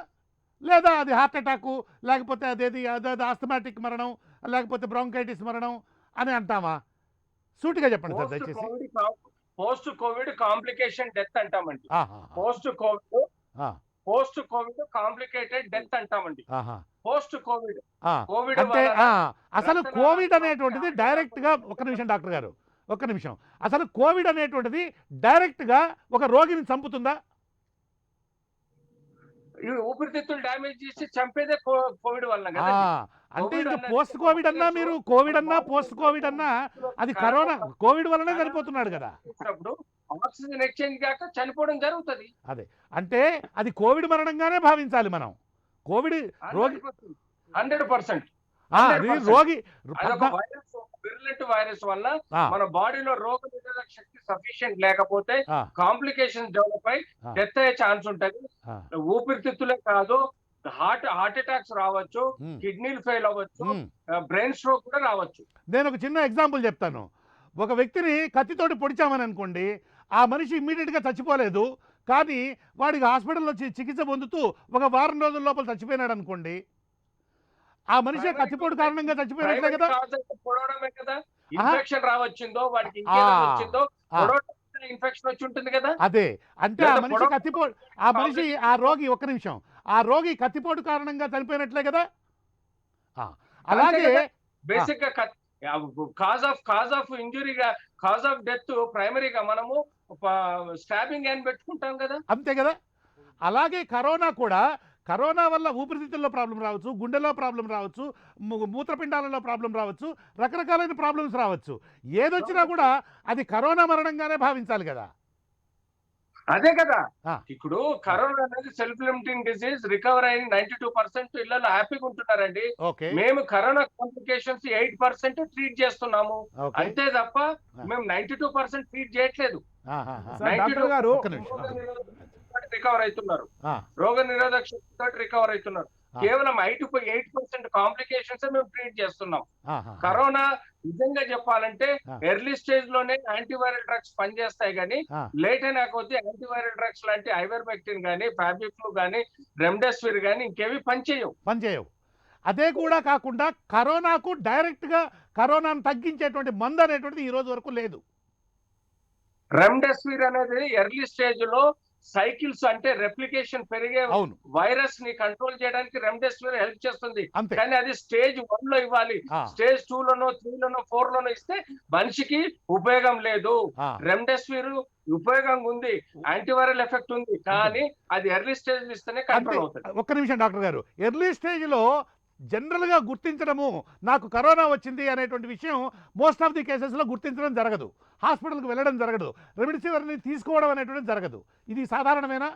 లేదా అది హార్ట్ అటాకు, లేకపోతే అదేది ఆస్థమాటిక్ మరణం, లేకపోతే బ్రాంకైటిస్ మరణం అని అంటామా? సూటిగా చెప్పండి సార్ దయచేసి. పోస్ట్ కోవిడ్ కాంప్లికేషన్ డెత్ అంటామండి. పోస్ట్ కోవిడ్ కాంప్లికేటెడ్ డెత్ అంటామండి. పోస్ట్ కోవిడ్ అంటే అసలు కోవిడ్ అనేటువంటిది డైరెక్ట్ గా, ఒక్క నిమిషం డాక్టర్ గారు, ఒక్క నిమిషం. అసలు కోవిడ్ అనేటువంటిది డైరెక్ట్ గా ఒక రోగిని చంపుతుందా? ఈ ఊపిరితిత్తులు డ్యామేజ్ చేసి చంపేదే కోవిడ్ వల్ల ఆ, కదా. అంటే కోవిడ్ ఇంకా అన్నది పోస్ట్ కోవిడ్ అన్నా మీరు కోవిడ్ అన్నా పోస్ట్ కోవిడ్ అన్నా అది కరోనా కోవిడ్ వల్లనే చనిపోతున్నాడు కదా. ఆక్సిజన్ ఎక్స్చేంజ్ కాక చనిపోవడం జరుగుతుంది. అదే అంటే అది కోవిడ్ మరణంగానే భావించాలి మనం. కోవిడ్ రోగి 100%. అది రోగి అదొక వైరస్, విరులెంట్ వైరస్ వల్ల ఆ, మన బాడీలో రోగ నిరోధక శక్తి సఫిషియెంట్ లేకపోతే ఆ, కాంప్లికేషన్స్ డెవలప్ అయి ఆ, డెత్ అయ్యే ఛాన్స్ ఉంటది. ఆ, ఊపిరితిత్తులే కాదు, హార్ట్ అటాక్స్ రావచ్చు, ఉమ్, కిడ్నీలు ఫెయిల్ అవ్వచ్చు, ఉమ్. బ్రెయిన్ స్ట్రోక్ కూడా రావచ్చు. నేను ఒక చిన్న ఎగ్జాంపుల్ చెప్తాను. ఒక వ్యక్తిని కత్తితోటి పొడిచామని అనుకోండి, ఆ మనిషి ఇమ్మీడియట్గా చచ్చిపోలేదు, కానీ వాడికి హాస్పిటల్లో చికిత్స పొందుతూ ఒక వారం రోజుల లోపల చచ్చిపోయినాడు అనుకోండి, ఆ మనిషి కత్తిపోటు కారణంగా చచ్చిపోయినట్లే కదా. పొడవడమే కదా. ఇన్ఫెక్షన్ రావచ్చిందో, వాడికి ఆ, ఇంకేదైనా వచ్చిందో, ఆ, ఇన్ఫెక్షన్ వచ్చి ఉంటుంది కదా. అదే అంటే ఆ మనిషి కత్తిపోటు, ఆ మనిషి ఆ రోగి, ఒక్క నిమిషం, ఆ రోగి కత్తిపోటు కారణంగా చనిపోయినట్లే కదా. ఆ, అలాగే బేసిక్ గా కాజ్ ఆఫ్ ఇంజురీగా, కాజ్ ఆఫ్ డెత్ ప్రైమరీగా మనము స్టాబింగ్ అని పెట్టుకుంటాం కదా. అంతే కదా. అలాగే కరోనా కూడా, కరోనా వల్ల ఊపిరితిత్తుల్లో ప్రాబ్లం రావచ్చు, గుండెలో ప్రాబ్లం రావచ్చు, మూత్రపిండాలలో ప్రాబ్లం రావచ్చు, రకరకాలైన ప్రాబ్లమ్స్ రావచ్చు. ఏదొచ్చినా కూడా అది కరోనా మరణంగానే భావించాలి కదా. అదే కదా. ఆ. ఇప్పుడు కరోనా అనేది సెల్ఫ్ లిమిటింగ్ డిసీజ్, రికవర్ అయిన 92% ఇళ్లలో హ్యాపీగా ఉంటున్నారండి. ఓకే, మేము కరోనా కాంప్లికేషన్స్ 8% ట్రీట్ చేస్తున్నాము, ఓకే. అంతే తప్ప మేము 92% ట్రీట్ చేయట్లేదు. ఆహాహా. సార్, డాక్టర్ గారు ఒక్క నిమిషం. రికవర్ అవుతున్నారు, ఆ, రోగ నిరోధక శక్తితో రికవర్ అవుతున్నారు. ఆ. కేవలం 8% కాంప్లికేషన్స్ మేము ట్రీట్ చేస్తున్నాం. ఆహాహా. కరోనా నిజంగా చెప్పాలంటే ఆ. ఎర్లీ స్టేజ్ లోనే యాంటీవైరల్ డ్రగ్స్ పనిచేస్తాయి, కానీ ఆ, లేట్ అయినా కొద్దీ యాంటీవైరల్ డ్రగ్స్ లాంటి ఐవర్మెక్టిన్ గానీ, ఫ్యాబిఫ్లూ గానీ, రెమ్డెసివిర్ గానీ ఇంకేవి పనిచేయవు. పనిచేయవు. అదే కూడా కాకుండా కరోనాకు డైరెక్ట్గా కరోనాను తగ్గించేటువంటి మందు అనేటువంటిది ఈ రోజు వరకు లేదు. రెమ్డెసివిర్ అనేది ఎర్లీ స్టేజ్ లో సైకిల్స్ అంటే రెప్లికేషన్ పెరిగే అవును, వైరస్ ని కంట్రోల్ చేయడానికి రెమ్డెసివిర్ హెల్ప్ చేస్తుంది, అంతే. కానీ అది స్టేజ్ 1 లో ఇవ్వాలి. ఆ, స్టేజ్ 2 లోనో 3 లోనో 4 లోనో ఇస్తే మనిషికి ఉపయోగం లేదు. ఆ, రెమ్డెసివిర్ ఉపయోగం ఉంది, యాంటీవైరల్ ఎఫెక్ట్ ఉంది, కానీ అది ఎర్లీ స్టేజ్ ఇస్తేనే అంతే. కంట్రోల్ అవుతుంది. ఒక్క నిమిషం డాక్టర్ గారు, ఎర్లీ స్టేజ్లో జనరల్గా గుర్తించడము, నాకు కరోనా వచ్చింది అనేటువంటి విషయం మోస్ట్ ఆఫ్ ది కేసెస్లో గుర్తించడం జరగదు, హాస్పిటల్కి వెళ్ళడం జరగదు, రెమిడిసివిర్ని తీసుకోవడం అనేటువంటిది జరగదు. ఇది సాధారణమేనా?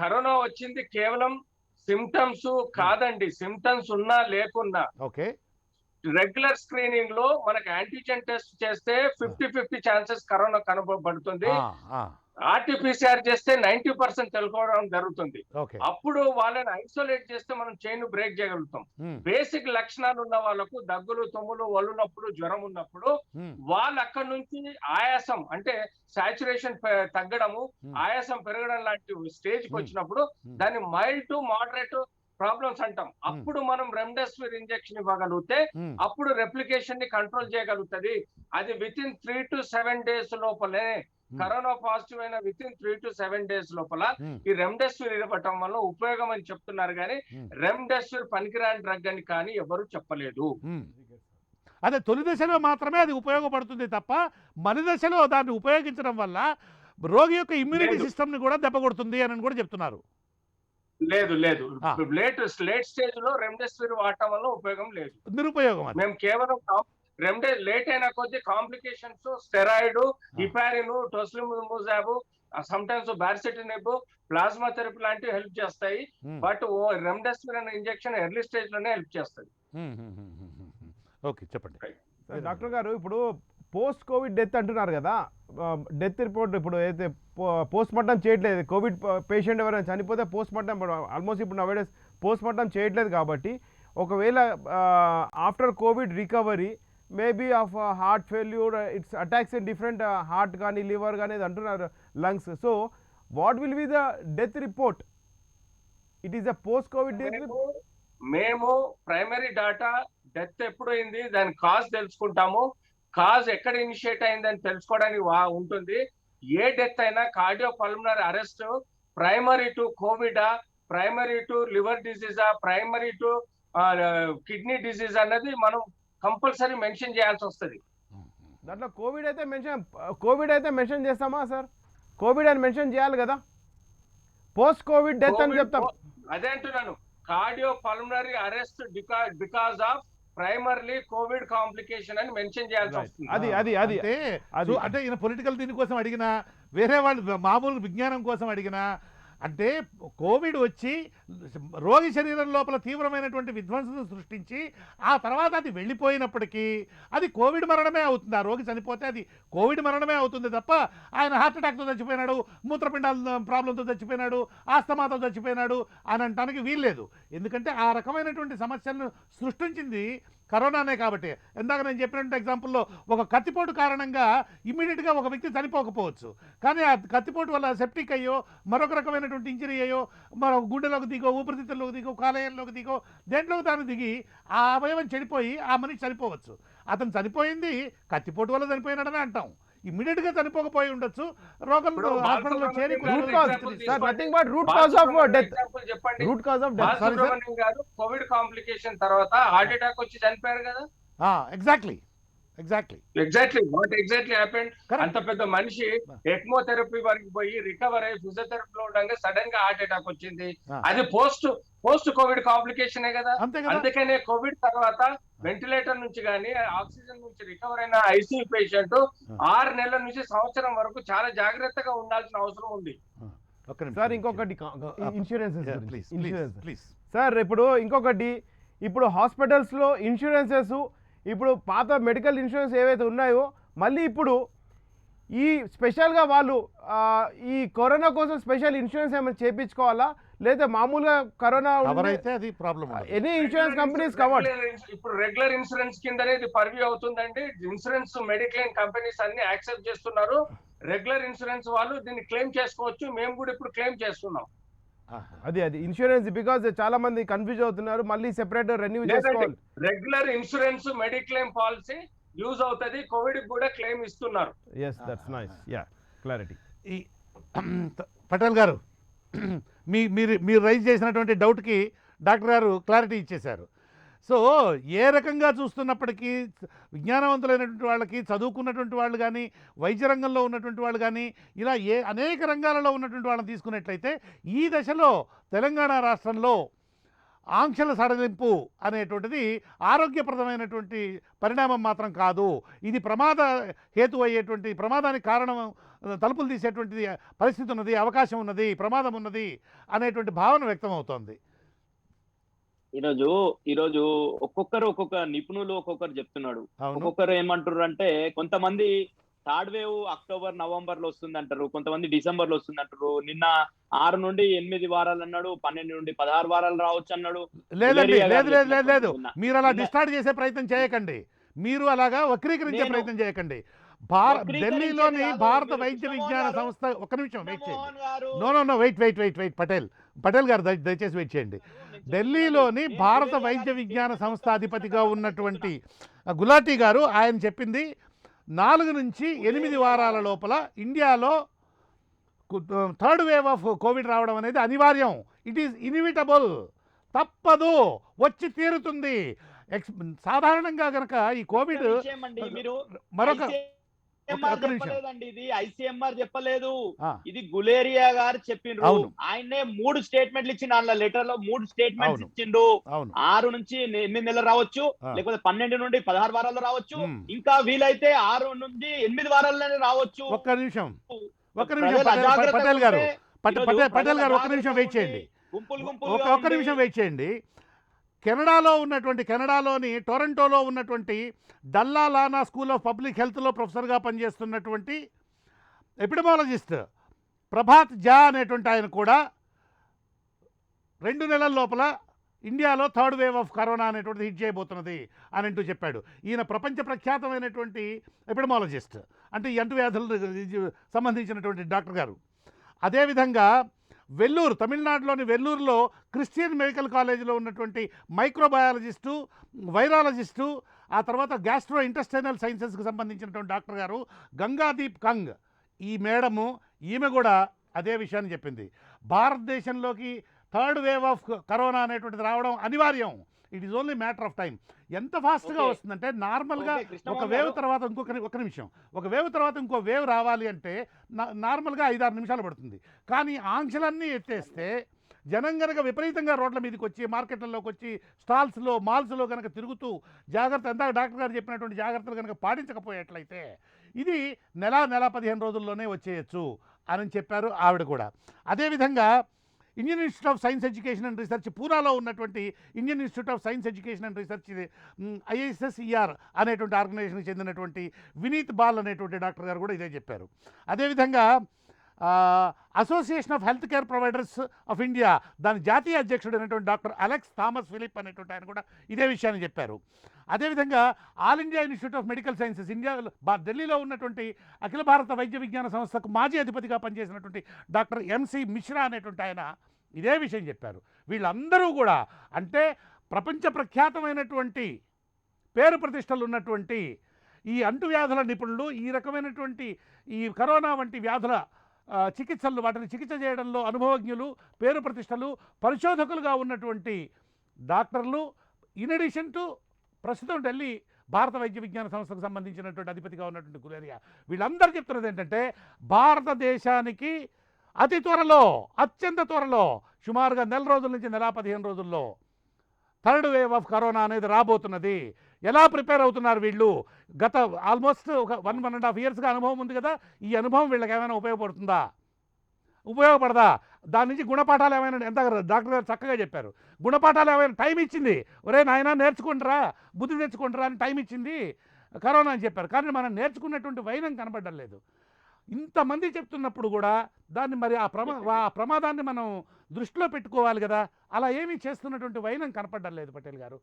కరోనా వచ్చింది కేవలం సిమ్టమ్స్ కాదండి, సిమ్టమ్స్ ఉన్నా లేకున్నా ఓకే, రెగ్యులర్ స్క్రీనింగ్ లో మనకి యాంటీజెన్ టెస్ట్ చేస్తే 50-50 ఛాన్సెస్ కరోనా కనబడుతుంది. ఆర్టీపీసీఆర్ చేస్తే 90% తెలుసుకోవడం జరుగుతుంది. ఓకే, అప్పుడు వాళ్ళని ఐసోలేట్ చేస్తే మనం చైన్ బ్రేక్ చేయగలుగుతాం. బేసిక్ లక్షణాలు ఉన్న వాళ్ళకు దగ్గులు, తుమ్ములు, ఒళ్ళు నొప్పులు, జ్వరం ఉన్నప్పుడు వాళ్ళు అక్కడ నుంచి ఆయాసం అంటే సాచురేషన్ తగ్గడము, ఆయాసం పెరగడం లాంటి స్టేజ్ కి వచ్చినప్పుడు దాన్ని మైల్డ్ టు మోడరేట్ ప్రాబ్లమ్స్ అంటాం. అప్పుడు మనం రెమ్డెసివిర్ ఇంజెక్షన్ ఇవ్వగలిగితే అప్పుడు రెప్లికేషన్ ని కంట్రోల్ చేయగలుగుతుంది. అది విత్ ఇన్ 3 to 7 days లోపలే కరోనా పాజిటివ్ అయిన విత్ ఇన్ 3 to 7 days లోపల ఈ రెమ్డెసివిర్ ఇవ్వటం వల్ల ఉపయోగం అని చెప్తున్నారు, కానీ రెమ్డెసివిర్ పనికిరాని డ్రగ్ అని కానీ ఎవరు చెప్పలేదు. అదే తొలి దశలో మాత్రమే అది ఉపయోగపడుతుంది తప్ప మన దశలో దాన్ని ఉపయోగించడం వల్ల రోగి యొక్క ఇమ్యూనిటీ సిస్టమ్ని కూడా దెబ్బకొడుతుంది అని కూడా చెప్తున్నారు. లేదు, లేట్ స్టేజ్ లో రెమ్డెసివిర్ వాడటం వల్ల ఉపయోగం లేదు, నిరుపయోగం. మేము కేవలం లేట్ అయిన కొద్ది complications steroid, heparin, tocilizumab, some times baricitinib, plasma therapy లాంటివి హెల్ప్ చేస్తాయి. బట్ రెమ్డెసివిర్ అనే ఇంజెక్షన్ ఎర్లీ స్టేజ్ లోనే హెల్ప్ చేస్తుంది. ఓకే, చెప్పండి డాక్టర్ గారు. ఇప్పుడు పోస్ట్ కోవిడ్ డెత్ అంటున్నారు కదా, డెత్ రిపోర్ట్ ఇప్పుడు అయితే పోస్ట్ మార్టం చేయట్లేదు. కోవిడ్ పేషెంట్ ఎవరైనా చనిపోతే పోస్ట్ మార్టం ఆల్మోస్ట్ ఇప్పుడు నవేడేస్ పోస్ట్ మార్టం చేయట్లేదు. కాబట్టి ఒకవేళ after Covid recovery maybe of heart failure, it's attacks in different heart కానీ లివర్ కానీ అంటున్నారు, lungs. So what will be the death report? It is a post Covid death. మేము primary data death ఎప్పుడైంది దాని cause తెలుసుకుంటాము. Cause ఎక్కడ initiate అయిందని తెలుసుకోవడానికి ఉంటుంది. ఏ డెత్ అయినా cardio pulmonary arrest primary to కోవిడా, ప్రైమరీ టు లివర్ డిసీజా, ప్రైమరీ టు కిడ్నీ డిసీజ్ అన్నది మనం కంపల్సరీ మెన్షన్ చేయాల్సి వస్తుంది. దాంట్లో కోవిడ్ అయితే మెన్షన్ చేస్తామా సార్? కోవిడ్ అని మెన్షన్ చేయాలి కదా. పోస్ట్ కోవిడ్ డెత్ అని చెప్తాం. అదే అంటున్నాను, cardio pulmonary arrest because of primarily Covid complication అని మెన్షన్ చేయాల్సి వస్తుంది. అంటే ఈయన పొలిటికల్ దీనికోసం అడిగినా, వేరే వాళ్ళు మామూలు విజ్ఞానం కోసం అడిగినా, అంటే కోవిడ్ వచ్చి రోగి శరీరం లోపల తీవ్రమైనటువంటి విధ్వంసం సృష్టించి ఆ తర్వాత అది వెళ్ళిపోయినప్పటికీ అది కోవిడ్ మరణమే అవుతుంది. ఆ రోగి చనిపోతే అది కోవిడ్ మరణమే అవుతుంది తప్ప ఆయన హార్ట్ అటాక్తో చచ్చిపోయినాడు, మూత్రపిండాల ప్రాబ్లంతో చచ్చిపోయినాడు, ఆస్తమాతో చచ్చిపోయినాడు అని అనటానికి వీల్లేదు. ఎందుకంటే ఆ రకమైనటువంటి సమస్యలను సృష్టించింది కరోనానే కాబట్టి. ఇందాక నేను చెప్పినట్టు ఎగ్జాంపుల్లో ఒక కత్తిపోటు కారణంగా ఇమ్మీడియట్గా ఒక వ్యక్తి చనిపోకపోవచ్చు, కానీ ఆ కత్తిపోటు వల్ల సెప్టిక్ అయ్యో, మరొక రకమైనటువంటి ఇంజరీ అయ్యో, మరొక గుండెలోకి దిగో, ఊపిరితిత్తుల్లోకి దిగో, కాలేయంలోకి దిగో, దేంట్లోకి దాన్ని దిగి ఆ అవయవం చెడిపోయి ఆ మనిషి చనిపోవచ్చు. అతను చనిపోయింది కత్తిపోటు వల్ల చనిపోయినాడని అంటాం. ఇమ్మీడియట్గా చనిపోకపోయి ఉండొచ్చు, రోగులు హాస్పిటల్లో చేరి కోవిడ్ కాంప్లికేషన్ తర్వాత హార్ట్ అటాక్ వచ్చి చనిపోయారు కదా. Exactly what exactly happened. అంత పెద్ద మనిషి ఎక్మో థెరపీ వరకు పోయి రికవర్ అయ్యి ఫిజియోథెరపీలో ఉండగా సడన్ గా హార్ట్ అటాక్ వచ్చింది. అది పోస్ట్ కోవిడ్ కాంప్లికేషనే కదా. అందుకనే కోవిడ్ తర్వాత వెంటిలేటర్ నుంచి కానీ ఆక్సిజన్ నుంచి రికవర్ అయిన ఐసీయూ పేషెంట్ 6 నెలల నుంచి సంవత్సరం వరకు చాలా జాగ్రత్తగా ఉండాల్సిన అవసరం ఉంది. సార్ ఇంకొకటి ఇన్సూరెన్స్ సార్, ఇప్పుడు ఇంకొకటి, ఇప్పుడు హాస్పిటల్స్లో ఇన్సూరెన్సెస్, ఇప్పుడు పాత మెడికల్ ఇన్సూరెన్స్ ఏవైతే ఉన్నాయో మళ్ళీ ఇప్పుడు ఈ స్పెషల్గా వాళ్ళు ఈ కరోనా కోసం స్పెషల్ ఇన్సూరెన్స్ ఏమైనా చేయించుకోవాలా, లేదా మామూలుగా కరోనా అయితే అది problem any insurance companies covered? ఇప్పుడు రెగ్యులర్ ఇన్సూరెన్స్ కిందనే ఇది పర్వ్యూ అవుతుందండి. ఇన్సూరెన్స్ మెడిక్లెయిమ్ కంపెనీస్ అన్ని యాక్సెప్ట్ చేస్తున్నారు. రెగ్యులర్ ఇన్సూరెన్స్ వాళ్ళు దీన్ని క్లెయిమ్ చేసుకోవచ్చు. మేము కూడా ఇప్పుడు క్లెయిమ్ చేస్తున్నాం. అది ఇన్సూరెన్స్, బికాజ్ చాలా మంది కన్ఫ్యూజ్ అవుతున్నారు, మళ్ళీ సెపరేట్ రెన్యూ చేసుకోవాలి. Regular insurance mediclaim policy use అవుతుంది, కోవిడ్ కూడా క్లెయిమ్ ఇస్తున్నారు. yes that's nice, yeah, clarity. ఈ పటేల్ గారు, మీరు రైజ్ చేసినటువంటి డౌట్కి డాక్టర్ గారు క్లారిటీ ఇచ్చేశారు. సో ఏ రకంగా చూస్తున్నప్పటికీ విజ్ఞానవంతులైనటువంటి వాళ్ళకి, చదువుకున్నటువంటి వాళ్ళు కానీ, వైద్య రంగంలో ఉన్నటువంటి వాళ్ళు కానీ, ఇలా అనేక రంగాలలో ఉన్నటువంటి వాళ్ళని తీసుకున్నట్లయితే ఈ దశలో తెలంగాణ రాష్ట్రంలో ఆంక్షల సడలింపు అనేటువంటిది ఆరోగ్యప్రదమైనటువంటి పరిణామం మాత్రం కాదు. ఇది ప్రమాద హేతు అయ్యేటువంటి, ప్రమాదానికి కారణం తలుపులు తీసేటువంటిది పరిస్థితి ఉన్నది, అవకాశం ఉన్నది, ప్రమాదం ఉన్నది అనేటువంటి భావన వ్యక్తం అవుతోంది. ఈరోజు ఒక్కొక్క నిపుణులు ఒక్కొక్కరు చెప్తున్నాడు. ఒక్కొక్కరు ఏమంటారు అంటే, కొంతమంది థర్డ్ వేవ్ అక్టోబర్ నవంబర్ లో వస్తుంది అంటారు, కొంతమంది డిసెంబర్ లో వస్తుంది అంటారు. నిన్న 6 నుండి 8 వారాలు అన్నాడు, 12 నుండి 16 వారాలు రావచ్చు అన్నాడు. లేదు, మీరు అలా డిస్టార్ట్ చేసే ప్రయత్నం చేయకండి, మీరు అలాగా వక్రీకరించే ప్రయత్నం చేయకండి. ఢిల్లీలోని భారత వైద్య విజ్ఞాన సంస్థ, ఒక్క నిమిషం వెయిట్ చేయండి. వెయిట్ పటేల్ గారు దయచేసి వెయిట్ చేయండి. ఢిల్లీలోని భారత వైద్య విజ్ఞాన సంస్థ అధిపతిగా ఉన్నటువంటి గులాటీ గారు ఆయన చెప్పింది 4 నుంచి 8 వారాల లోపల ఇండియాలో థర్డ్ వేవ్ ఆఫ్ కోవిడ్ రావడం అనేది అనివార్యం. ఇట్ ఈస్ ఇన్విటబుల్, తప్పదు, వచ్చి తీరుతుంది. సాధారణంగా కనుక ఈ కోవిడ్ మరొక ఇది ఐసీఎంఆర్ చెప్పలేదు, ఇది గులేరియా గారు చెప్పిండ్రు. ఆయనే 3 స్టేట్మెంట్లు ఇచ్చిండు. అందులో లెటర్ లో 3 స్టేట్మెంట్స్ ఇచ్చిండు. 6 నుంచి 8 నెలలు రావచ్చు, లేకపోతే 12 నుండి 16 వారాలు రావచ్చు, ఇంకా వీలైతే 6 నుంచి 8 వారాల్లోనే రావచ్చు. ఒక్క నిమిషం పటేల్ గారు ఒక్క నిమిషం వెయిట్ చేయండి, ఒక్క నిమిషం వెయిట్ చేయండి. కెనడాలోని టొరంటోలో ఉన్నటువంటి డల్లా లానా స్కూల్ ఆఫ్ పబ్లిక్ హెల్త్లో ప్రొఫెసర్గా పనిచేస్తున్నటువంటి ఎపిడమాలజిస్ట్ ప్రభాత్ జా అనేటువంటి ఆయన కూడా 2 నెలల లోపల ఇండియాలో థర్డ్ వేవ్ ఆఫ్ కరోనా అనేటువంటిది హిట్ చేయబోతున్నది అని అంటూ చెప్పాడు. ఈయన ప్రపంచ ప్రఖ్యాతమైనటువంటి ఎపిడమాలజిస్ట్, అంటే ఈ అంటువ్యాధులకు సంబంధించినటువంటి డాక్టర్ గారు. అదేవిధంగా వెల్లూరు, తమిళనాడులోని వెల్లూరులో క్రిస్టియన్ మెడికల్ కాలేజీలో ఉన్నటువంటి మైక్రోబయాలజిస్టు, వైరాలజిస్టు, ఆ తర్వాత గ్యాస్ట్రో ఇంటెస్టైనల్ సైన్సెస్కి సంబంధించినటువంటి డాక్టర్ గారు గంగాదీప్ కంగ్, ఈ మేడము, ఈమె కూడా అదే విషయాన్ని చెప్పింది. భారతదేశంలోకి థర్డ్ వేవ్ ఆఫ్ కరోనా అనేటువంటిది రావడం అనివార్యం, it is only matter of time. ఎంత ఫాస్ట్గా Okay. వస్తుందంటే నార్మల్గా Okay, కృష్ణమోహన్ ఒక వేవ్ గారు. తర్వాత ఒక నిమిషం, ఒక వేవ్ తర్వాత ఇంకో వేవ్ రావాలి అంటే నార్మల్గా 5-6 నిమిషాలు పడుతుంది. కానీ ఆంక్షలన్నీ ఎత్తేస్తే జనం కనుక విపరీతంగా రోడ్ల మీదకి వచ్చి మార్కెట్లలోకి వచ్చి స్టాల్స్లో మాల్స్లో కనుక తిరుగుతూ జాగ్రత్త ఎంత డాక్టర్ గారు చెప్పినటువంటి జాగ్రత్తలు కనుక పాటించకపోయేట్లయితే ఇది నెల 15 రోజుల్లోనే వచ్చేయచ్చు అని చెప్పారు ఆవిడ కూడా. అదేవిధంగా Indian Institute of Science Education and Research, పూనాలో ఉన్నటువంటి Indian Institute of Science Education and Research ISSER అనేటువంటి ఆర్గనైజేషన్కి చెందినటువంటి వినీత్ బాల్ అనేటువంటి డాక్టర్ గారు కూడా ఇదే చెప్పారు. అదేవిధంగా association of health care providers of India దాని జాతీయ అధ్యక్షుడు అయినటువంటి డాక్టర్ అలెక్స్ థామస్ ఫిలిప్ అనేటువంటి ఆయన కూడా ఇదే విషయాన్ని చెప్పారు. అదేవిధంగా all India institute of medical sciences ఢిల్లీలో ఉన్నటువంటి అఖిల భారత వైద్య విజ్ఞాన సంస్థకు మాజీ అధిపతిగా పనిచేసినటువంటి డాక్టర్ MC మిశ్రా అనేటువంటి ఆయన ఇదే విషయం చెప్పారు. వీళ్ళందరూ కూడా అంటే ప్రపంచ ప్రఖ్యాతమైనటువంటి పేరు ప్రతిష్టలు ఉన్నటువంటి ఈ అంటువ్యాధుల నిపుణులు, ఈ రకమైనటువంటి ఈ కరోనా వంటి వ్యాధుల చికిత్సలు, వాటిని చికిత్స చేయడంలో అనుభవజ్ఞులు, పేరు ప్రతిష్టలు, పరిశోధకులుగా ఉన్నటువంటి డాక్టర్లు, ఇన్ అడిషన్ టు ప్రస్తుతం ఢిల్లీ భారత వైద్య విజ్ఞాన సంస్థకు సంబంధించినటువంటి అధిపతిగా ఉన్నటువంటి గులేరియా, వీళ్ళందరూ చెప్తున్నది ఏంటంటే భారతదేశానికి అతి త్వరలో, అత్యంత త్వరలో, సుమారుగా నెల రోజుల నుంచి నెల 15 రోజుల్లో థర్డ్ వేవ్ ఆఫ్ కరోనా అనేది రాబోతున్నది. ఎలా ప్రిపేర్ అవుతున్నారు వీళ్ళు? గత ఆల్మోస్ట్ ఒక 1.5 ఇయర్స్గా అనుభవం ఉంది కదా, ఈ అనుభవం వీళ్ళకి ఏమైనా ఉపయోగపడుతుందా, ఉపయోగపడదా? దాని నుంచి గుణపాఠాలు ఏమైనా, ఎంత డాక్టర్ గారు చక్కగా చెప్పారు, గుణపాఠాలు ఏమైనా టైం ఇచ్చింది. ఒరే నాయన నేర్చుకుంటారా, బుద్ధి తెచ్చుకుంటారా అని టైం ఇచ్చింది కరోనా అని చెప్పారు. కానీ మనం నేర్చుకున్నటువంటి వైనం కనబడడం లేదు. ఇంతమంది చెప్తున్నప్పుడు కూడా దాన్ని మరి ఆ ప్రమాదాన్ని మనం దృష్టిలో పెట్టుకోవాలి కదా. అలా ఏమీ చేస్తున్నటువంటి వైనం కనపడడం లేదు పటేల్ గారు.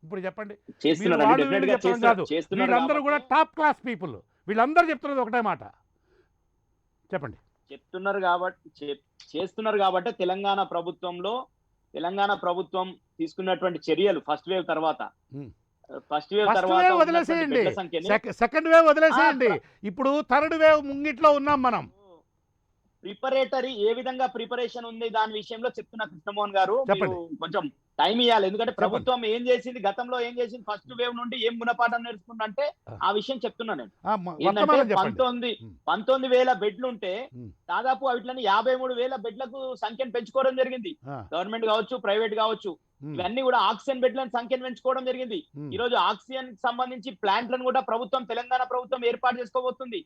ఇప్పుడు చెప్పండి, మీరు వాళ్ళు వీళ్ళు చెప్పడం కాదు, వీళ్ళందరూ కూడా టాప్ క్లాస్ పీపుల్, వీళ్ళందరూ చెప్తున్నది ఒకటే మాట. చెప్పండి. చేస్తున్నారు కాబట్టి తెలంగాణ ప్రభుత్వం తీసుకున్నటువంటి చర్యలు ఫస్ట్ వేవ్ తర్వాత వదిలేసేయండి, సెకండ్ వేవ్ వదిలేసేయండి, ఇప్పుడు థర్డ్ వేవ్ ముంగిట్లో ఉన్నాం మనం. ప్రిపరేటరీ ఏ విధంగా ప్రిపరేషన్ ఉంది దాని విషయంలో చెప్తున్నా కృష్ణమోహన్ గారు, మీరు కొంచెం టైం ఇవ్వాలి. ఎందుకంటే ప్రభుత్వం ఏం చేసింది, గతంలో ఏం చేసింది, ఫస్ట్ వేవ్ నుండి ఏం గుణపాఠం నేర్చుకుంటే ఆ విషయం చెప్తున్నా నేను. ఏంటంటే 19,000 బెడ్లు ఉంటే దాదాపు వాటిని 53,000 బెడ్లకు సంఖ్యను పెంచుకోవడం జరిగింది. గవర్నమెంట్ కావచ్చు, ప్రైవేట్ కావచ్చు, ఇవన్నీ కూడా ఆక్సిజన్ బెడ్లను సంఖ్యను పెంచుకోవడం జరిగింది. ఈ రోజు ఆక్సిజన్ సంబంధించి ప్లాంట్లను కూడా తెలంగాణ ప్రభుత్వం ఏర్పాటు చేసుకోబోతుంది.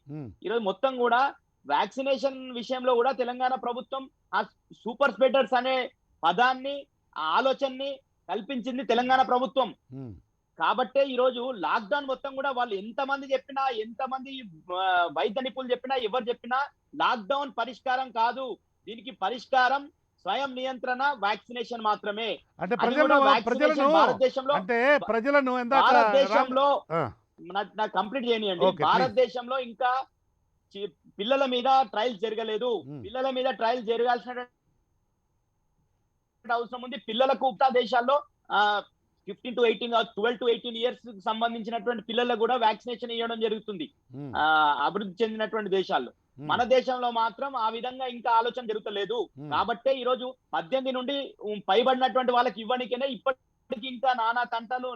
ఈ రోజు మొత్తం కూడా వ్యాక్సినేషన్ విషయంలో కూడా తెలంగాణ ప్రభుత్వం ఆ సూపర్ స్ప్రెడర్స్ అనే పదాన్ని, ఆ ఆలోచనని కల్పించింది తెలంగాణ ప్రభుత్వం. కాబట్టే ఈ రోజు లాక్డౌన్ మొత్తం కూడా వాళ్ళు ఎంతమంది వైద్య నిపుణులు చెప్పినా, ఎవరు చెప్పినా లాక్డౌన్ పరిష్కారం కాదు. దీనికి పరిష్కారం స్వయం నియంత్రణ, వ్యాక్సినేషన్ మాత్రమే. అంటే భారతదేశంలో నాకు కంప్లీట్ చేయనియండి. భారతదేశంలో ఇంకా పిల్లల మీద ట్రయల్స్ జరగలేదు. పిల్లల మీద ట్రయల్స్ జరగాల్సిన అవసరం ఉంది. పిల్లలకు దేశాల్లో 15 to 18 12 to 18 ఇయర్స్ సంబంధించినటువంటి పిల్లలకు కూడా వ్యాక్సినేషన్ ఇవ్వడం జరుగుతుంది అభివృద్ధి చెందినటువంటి దేశాల్లో. మన దేశంలో మాత్రం ఆ విధంగా ఇంకా ఆలోచన జరుగుతలేదు. కాబట్టే ఈ రోజు 18 నుండి పైబడినటువంటి వాళ్ళకి ఇవ్వడానికనే ఇప్పటికి ఇంకా నానా తంటలు